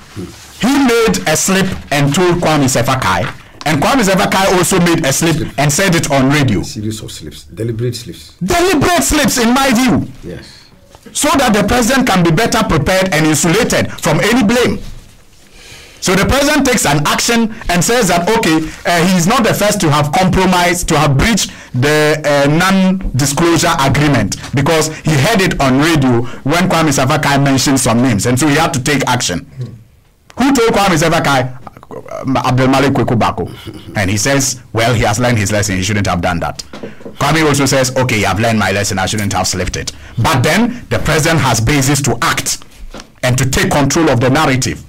he made a slip and told Kwame Sefakai, and Kwame Sefakai also made a slip and said it on radio. A series of slips, deliberate slips. Deliberate slips, in my view. Yes. So that the president can be better prepared and insulated from any blame. So the president takes an action and says that, okay, he is not the first to have compromised, to have breached the non-disclosure agreement, because he heard it on radio when Kwame Sefakai mentioned some names, and so he had to take action. Who told Kwame Sefakai? Abdul Malik Kweku Bako. And he says, well, he has learned his lesson, he shouldn't have done that. Kwame also says, okay, I've learned my lesson, I shouldn't have slipped it. But then the president has basis to act and to take control of the narrative.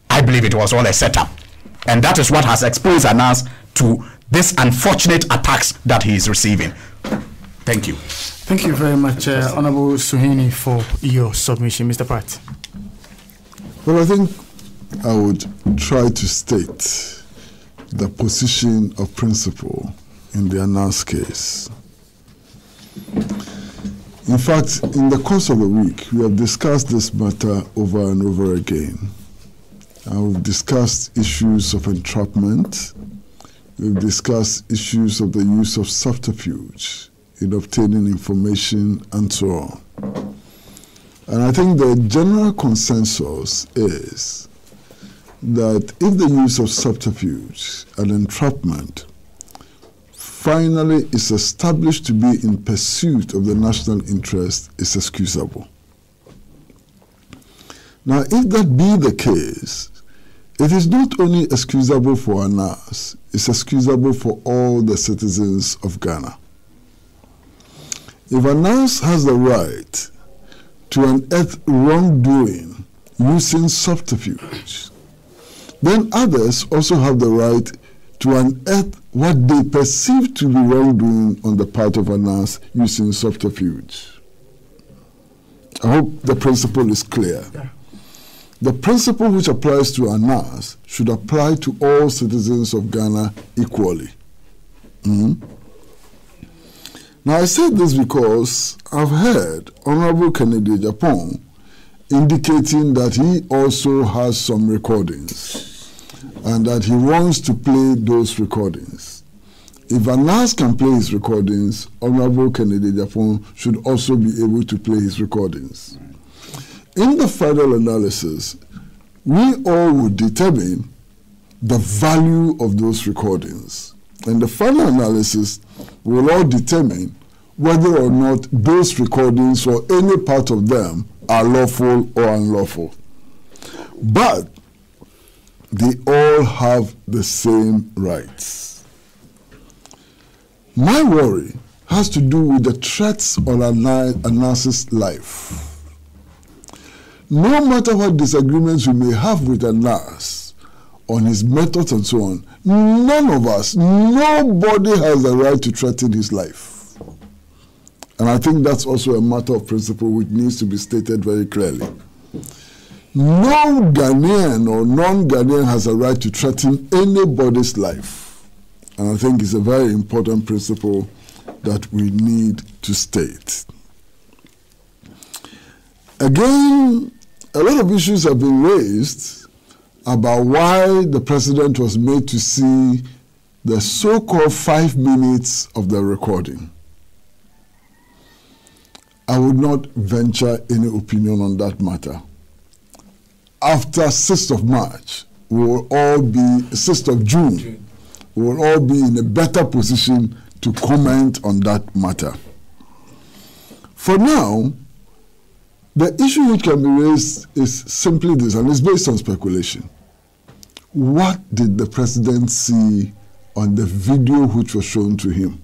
I believe it was all a setup. And that is what has exposed Anas to this unfortunate attacks that he is receiving. Thank you. Thank you very much, Honorable Suhini, for your submission. Mr. Pratt. Well, I think I would try to state the position of principle in the Anas case. In fact, in the course of the week, we have discussed this matter over and over again. We've discussed issues of entrapment. We've discussed issues of the use of subterfuge in obtaining information and so on. And I think the general consensus is that if the use of subterfuge and entrapment finally is established to be in pursuit of the national interest, is excusable. Now, if that be the case, it is not only excusable for Anas, it's excusable for all the citizens of Ghana. If Anas has the right to unearth wrongdoing using subterfuge, then others also have the right to unearth what they perceive to be wrongdoing on the part of Anas using subterfuge. I hope the principle is clear. Yeah. The principle which applies to Anas should apply to all citizens of Ghana equally. Now, I say this because I've heard Honorable Kennedy Japan indicating that he also has some recordings and that he wants to play those recordings. If Anas can play his recordings, Honorable Kennedy Japan should also be able to play his recordings. In the final analysis, we all would determine the value of those recordings. And the final analysis will all determine whether or not those recordings or any part of them are lawful or unlawful. But they all have the same rights. My worry has to do with the threats on Anas's life. No matter what disagreements we may have with Anas on his methods and so on, none of us, nobody has the right to threaten his life. And I think that's also a matter of principle which needs to be stated very clearly. No Ghanaian or non-Ghanaian has a right to threaten anybody's life. And I think it's a very important principle that we need to state. Again, a lot of issues have been raised about why the president was made to see the so-called 5 minutes of the recording. I would not venture any opinion on that matter. After 6th of March, we will all be, 6th of June, we will all be in a better position to comment on that matter. For now, the issue which can be raised is simply this, and it's based on speculation. What did the president see on the video which was shown to him?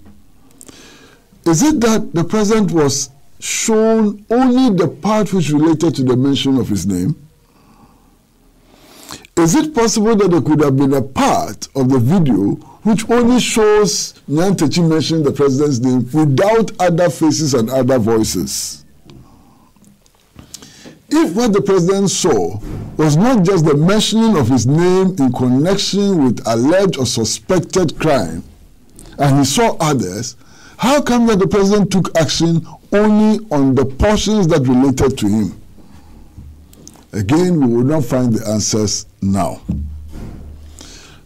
Is it that the president was shown only the part which related to the mention of his name? Is it possible that there could have been a part of the video which only shows Nyantechi mentioning the president's name without other faces and other voices? If what the president saw was not just the mentioning of his name in connection with alleged or suspected crime, and he saw others, how come that the president took action only on the portions that related to him? Again, we will not find the answers now.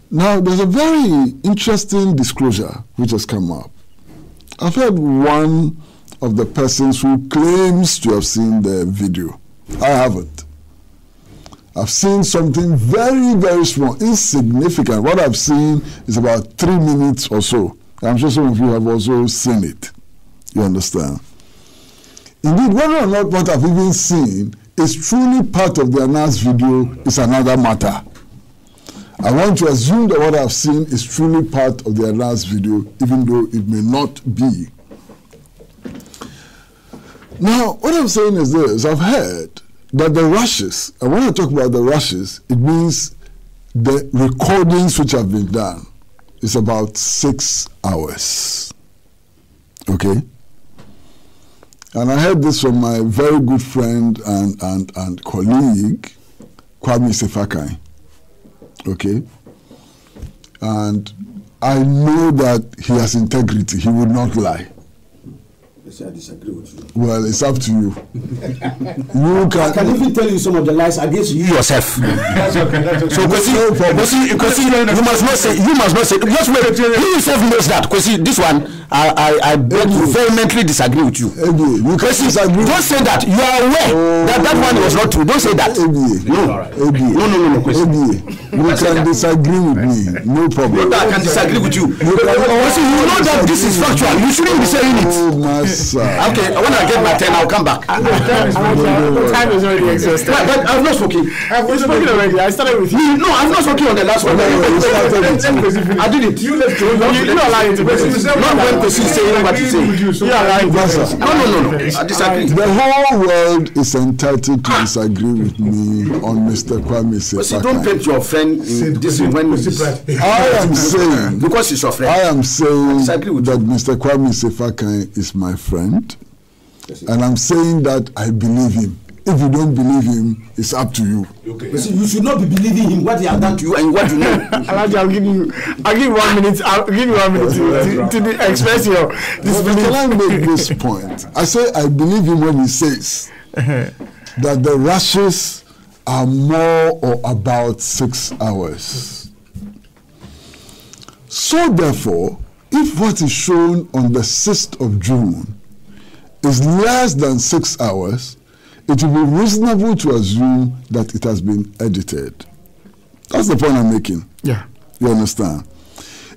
Now, there's a very interesting disclosure which has come up. I've heard one of the persons who claims to have seen the video. I haven't. I've seen something very, very small, insignificant. What I've seen is about 3 minutes or so. I'm sure some of you have also seen it. You understand? Indeed, whether or not what I've even seen is truly part of the announced video is another matter. I want to assume that what I've seen is truly part of the announced video, even though it may not be. Now, what I'm saying is this. I've heard that the rushes, and when I talk about the rushes, it means the recordings which have been done is about 6 hours. Okay? And I heard this from my very good friend and colleague, Kwame Sefakai. Okay? And I know that he has integrity. He would not lie. I disagree with you. Well, it's up to you. You I can even tell you some of the lies against you yourself. That's okay. That's okay. So, because you must not say. Just wait. You yourself knows that. Because this one, I vehemently disagree with you. You can disagree. Don't say that. You are aware that one was not true. Don't say that. No. You can disagree with me. No problem. I can disagree with you. Because you know that this is factual. You shouldn't be saying it. Oh, my son. Okay, when I get my 10, I'll come back. Time is already exhausted. But I've not spoken. I've spoken already. I started with you. No, I'm not spoken on the last one. I did it. You left. You are lying to me. Not when Kwesi is saying what you say. You are lying. No. I disagree. The whole world is entitled to disagree with me on Mr. Kwame Sefakai. Don't paint your friend in this when I am saying, because he's your friend. I am saying that Mr. Kwame Sefakai is my friend, and I'm saying that I believe him. If you don't believe him, it's up to you. Okay. You should not be believing him what he has done to you and what you know. Alhaji, I'll give you 1 minute. I'll give you 1 minute to express your disbelief. Can I make this point? I say I believe him when he says that the rushes are more or about 6 hours. So therefore, if what is shown on the 6th of June is less than 6 hours, it will be reasonable to assume that it has been edited. That's the point I'm making. Yeah. You understand?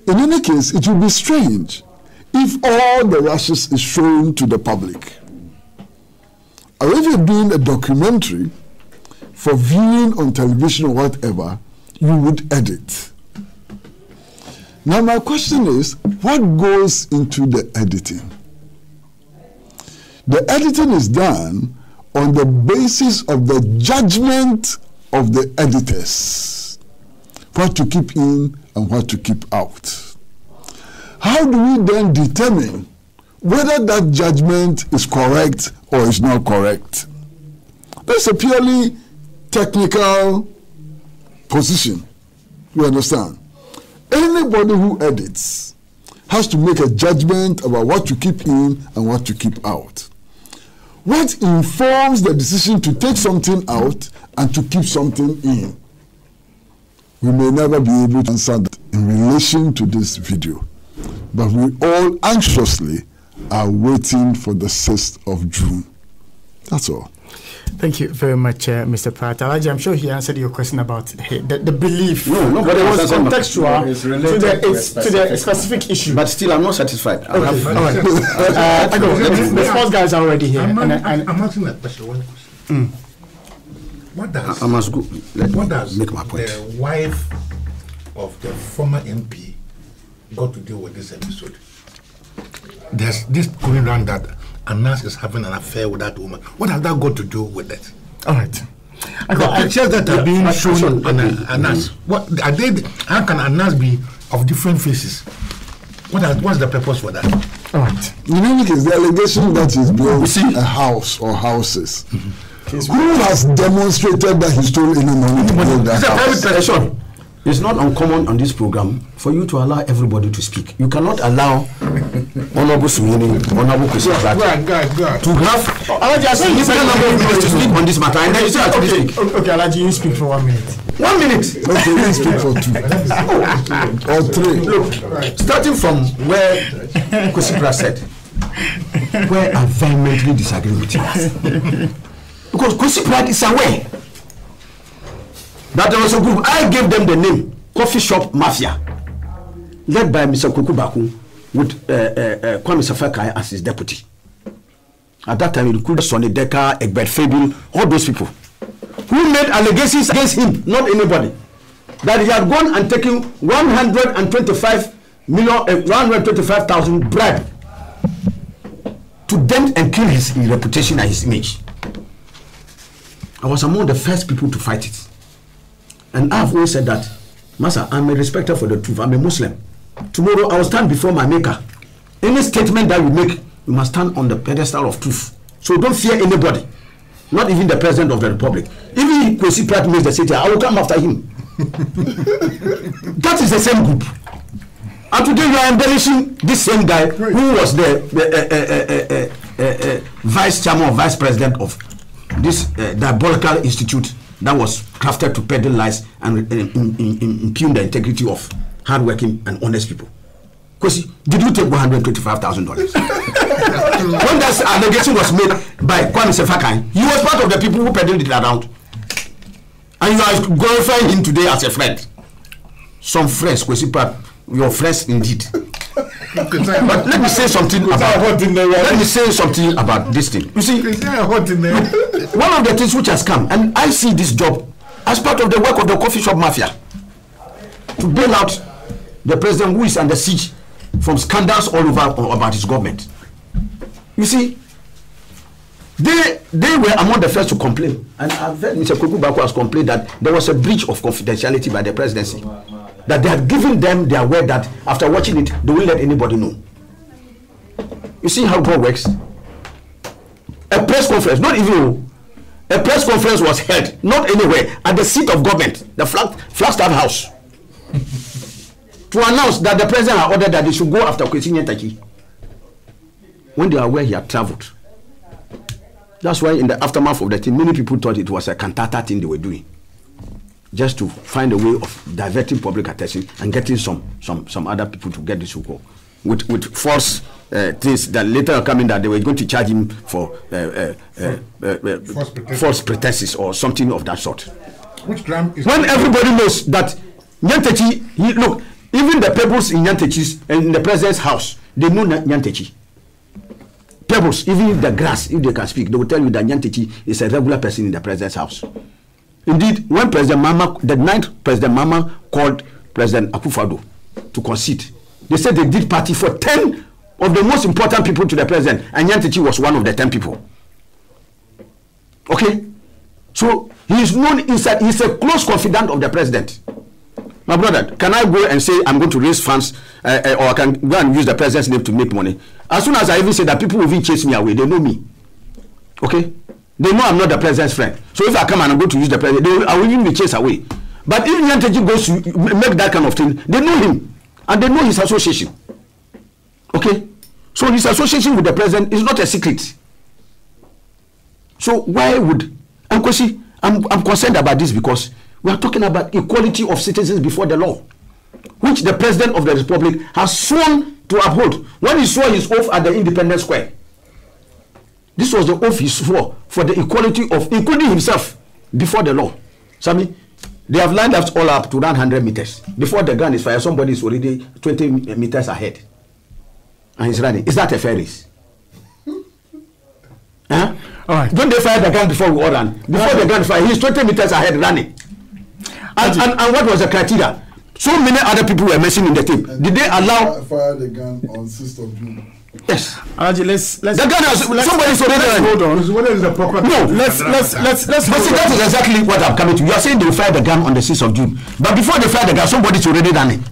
In any case, it will be strange if all the rushes is shown to the public. Or if you're doing a documentary for viewing on television or whatever, you would edit. Now my question is, what goes into the editing? The editing is done on the basis of the judgment of the editors, what to keep in and what to keep out. How do we then determine whether that judgment is correct or is not correct? That's a purely technical position. You understand? Anybody who edits has to make a judgment about what to keep in and what to keep out. What informs the decision to take something out and to keep something in? We may never be able to answer that in relation to this video, but we all anxiously are waiting for the 6th of June. That's all. Thank you very much, Mr. Pratt. Alhaji, I'm sure he answered your question about the belief. No, but it was contextual to the specific issue. But still, I'm not satisfied. Okay. All right. The sports guys are already here. I'm asking that question. One question. What does make my point. The wife of the former MP got to deal with this episode? There's this going around that Anas is having an affair with that woman. What has that got to do with it? All right. The pictures that are being shown on Anas, what are they? How can Anas be of different faces? What's the purpose for that? All right. In any case, the allegation that he's built a house or houses. Who has demonstrated that he stole any money to build that house? It's a private person. It's not uncommon on this program for you to allow everybody to speak. You cannot allow Honorable Suwini, Honorable Christopher to have significant number of people to speak on this matter. And then you say, okay, Alhaji, you speak for 1 minute. 1 minute. Okay, you speak for 2 or 3. Look, starting from where Kosipra said, where I vehemently disagree with you. Because Kosipra is aware that there was a group, I gave them the name, Coffee Shop Mafia, led by Mr. Kukubaku with Kwame Safakai as his deputy. At that time, he recruited Sonny Decker, Egbert Fabil, all those people who made allegations against him, not anybody, that he had gone and taken 125,000 bribe to dent and kill his reputation and his image. I was among the first people to fight it. And I've always said that, Master, I'm a respecter for the truth. I'm a Muslim. Tomorrow I will stand before my maker. Any statement that you make, you must stand on the pedestal of truth. So don't fear anybody, not even the president of the republic. Even if Kwesi Pratt makes the city, I will come after him. That is the same group. And today you are embellishing this same guy who was the vice chairman or vice president of this diabolical institute that was crafted to peddle lies and impugn the integrity of hardworking and honest people. Because did you take $125,000? When that allegation was made by Kwame Sefakai, he was part of the people who peddled it around. And you are glorifying him today as a friend. Some friends, your friends indeed. But let me say something about this thing. You see, one of the things which has come, and I see this job as part of the work of the coffee shop mafia, to bail out the president who is under siege from scandals all over about his government. You see, they were among the first to complain, and I've heard Mr. Kukubaku has complained that there was a breach of confidentiality by the presidency, that they had given them their word that after watching it, they won't let anybody know. You see how God works? A press conference, not even a press conference was held, not anywhere, at the seat of government, the Flagstaff House, to announce that the president had ordered that they should go after Kwesi Nyantakyi when they are aware he had traveled. That's why in the aftermath of the thing, many people thought it was a cantata thing they were doing, just to find a way of diverting public attention and getting some other people to get this hook with false things that later coming that they were going to charge him for false pretenses or something of that sort. Which gram is when everybody knows that Nyantakyi, look, even the pebbles in Nyantakyi's in the president's house, they know Nyantakyi. Pebbles, even the grass, if they can speak, they will tell you that Nyantakyi is a regular person in the president's house. Indeed, when President Mama, the ninth President Mama called President Akufo-Addo to concede, they said they did party for 10 of the most important people to the president, and Nyantakyi was one of the 10 people. Okay? So, he is known inside, he's a close confidant of the president. My brother, can I go and say I'm going to raise funds or I can go and use the president's name to make money? As soon as I even say that, people will even chase me away. They know me. Okay? They know I'm not the president's friend. So if I come and I'm going to use the president, I will even be chased away. But if Nyantakyi goes to make that kind of thing, they know him. And they know his association. Okay? So his association with the president is not a secret. So why would... I'm concerned about this because we are talking about equality of citizens before the law, which the president of the republic has sworn to uphold when he swore his oath at the Independence Square. This was the oath he swore for the equality of, including himself, before the law. Sammy, they have lined us all up to run 100 meters. Before the gun is fired, somebody is already 20 meters ahead. And he's running. Is that a fair race? Huh? All right. Don't they fire the gun before we all run? Before the gun fire, he's 20 meters ahead running. And what was the criteria? So many other people were missing in the team. Did they allow... Fire the gun on 6th of June. Yes. Alhaji, let's The gun has... Somebody's already running. hold on. What is the proper? No, let's But see, that is exactly what I'm coming to. You are saying they will fire the gun on the 6th of June. But before they fire the gun, somebody's already running.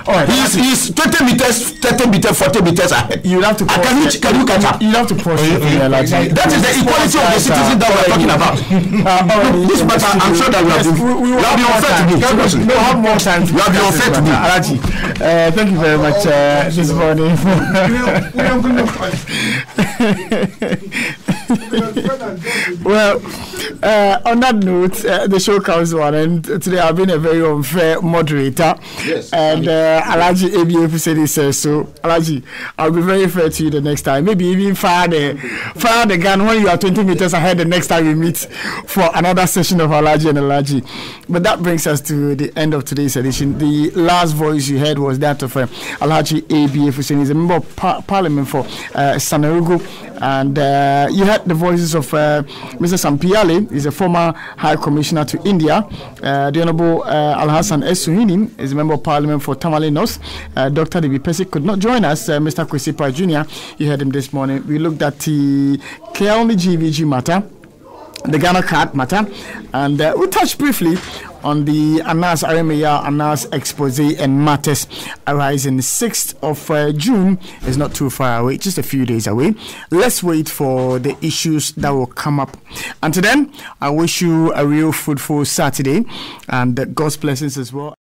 All right. He's 20 meters, 30 meters, 40 meters ahead. You have to pause. Can you catch up? You have to pause. That is the equality of the citizens that we're talking about. This matter, I'm sure that we have been unfair to me. We'll have more time. You have been unfair to me. Alhaji, thank you very much this morning. Well, on that note, the show comes to an end. Today I've been a very unfair moderator. Yes. And Alhaji ABF said he says so. Alhaji, I'll be very fair to you the next time. Maybe even fire the gun when you are 20 meters ahead the next time we meet for another session of Alhaji N Alhaji. But that brings us to the end of today's edition. The last voice you heard was that of Alhaji ABF Hussein. He's a member of Parliament for Sanarugu. And you heard the voices of Mr. Sampiale. He's a former High Commissioner to India. The Honorable Alhassan S. Suhini is a member of Parliament for Tamale North. Dr. D.B. Pesik could not join us. Mr. Kwesi Pai Jr., you heard him this morning. We looked at the KLD GVG matter, the Ghana card matter, and we touched briefly on the Anas Aremeya Anas expose and matters arising. 6th of June is not too far away, just a few days away. Let's wait for the issues that will come up. Until then, I wish you a real fruitful Saturday and God's blessings as well.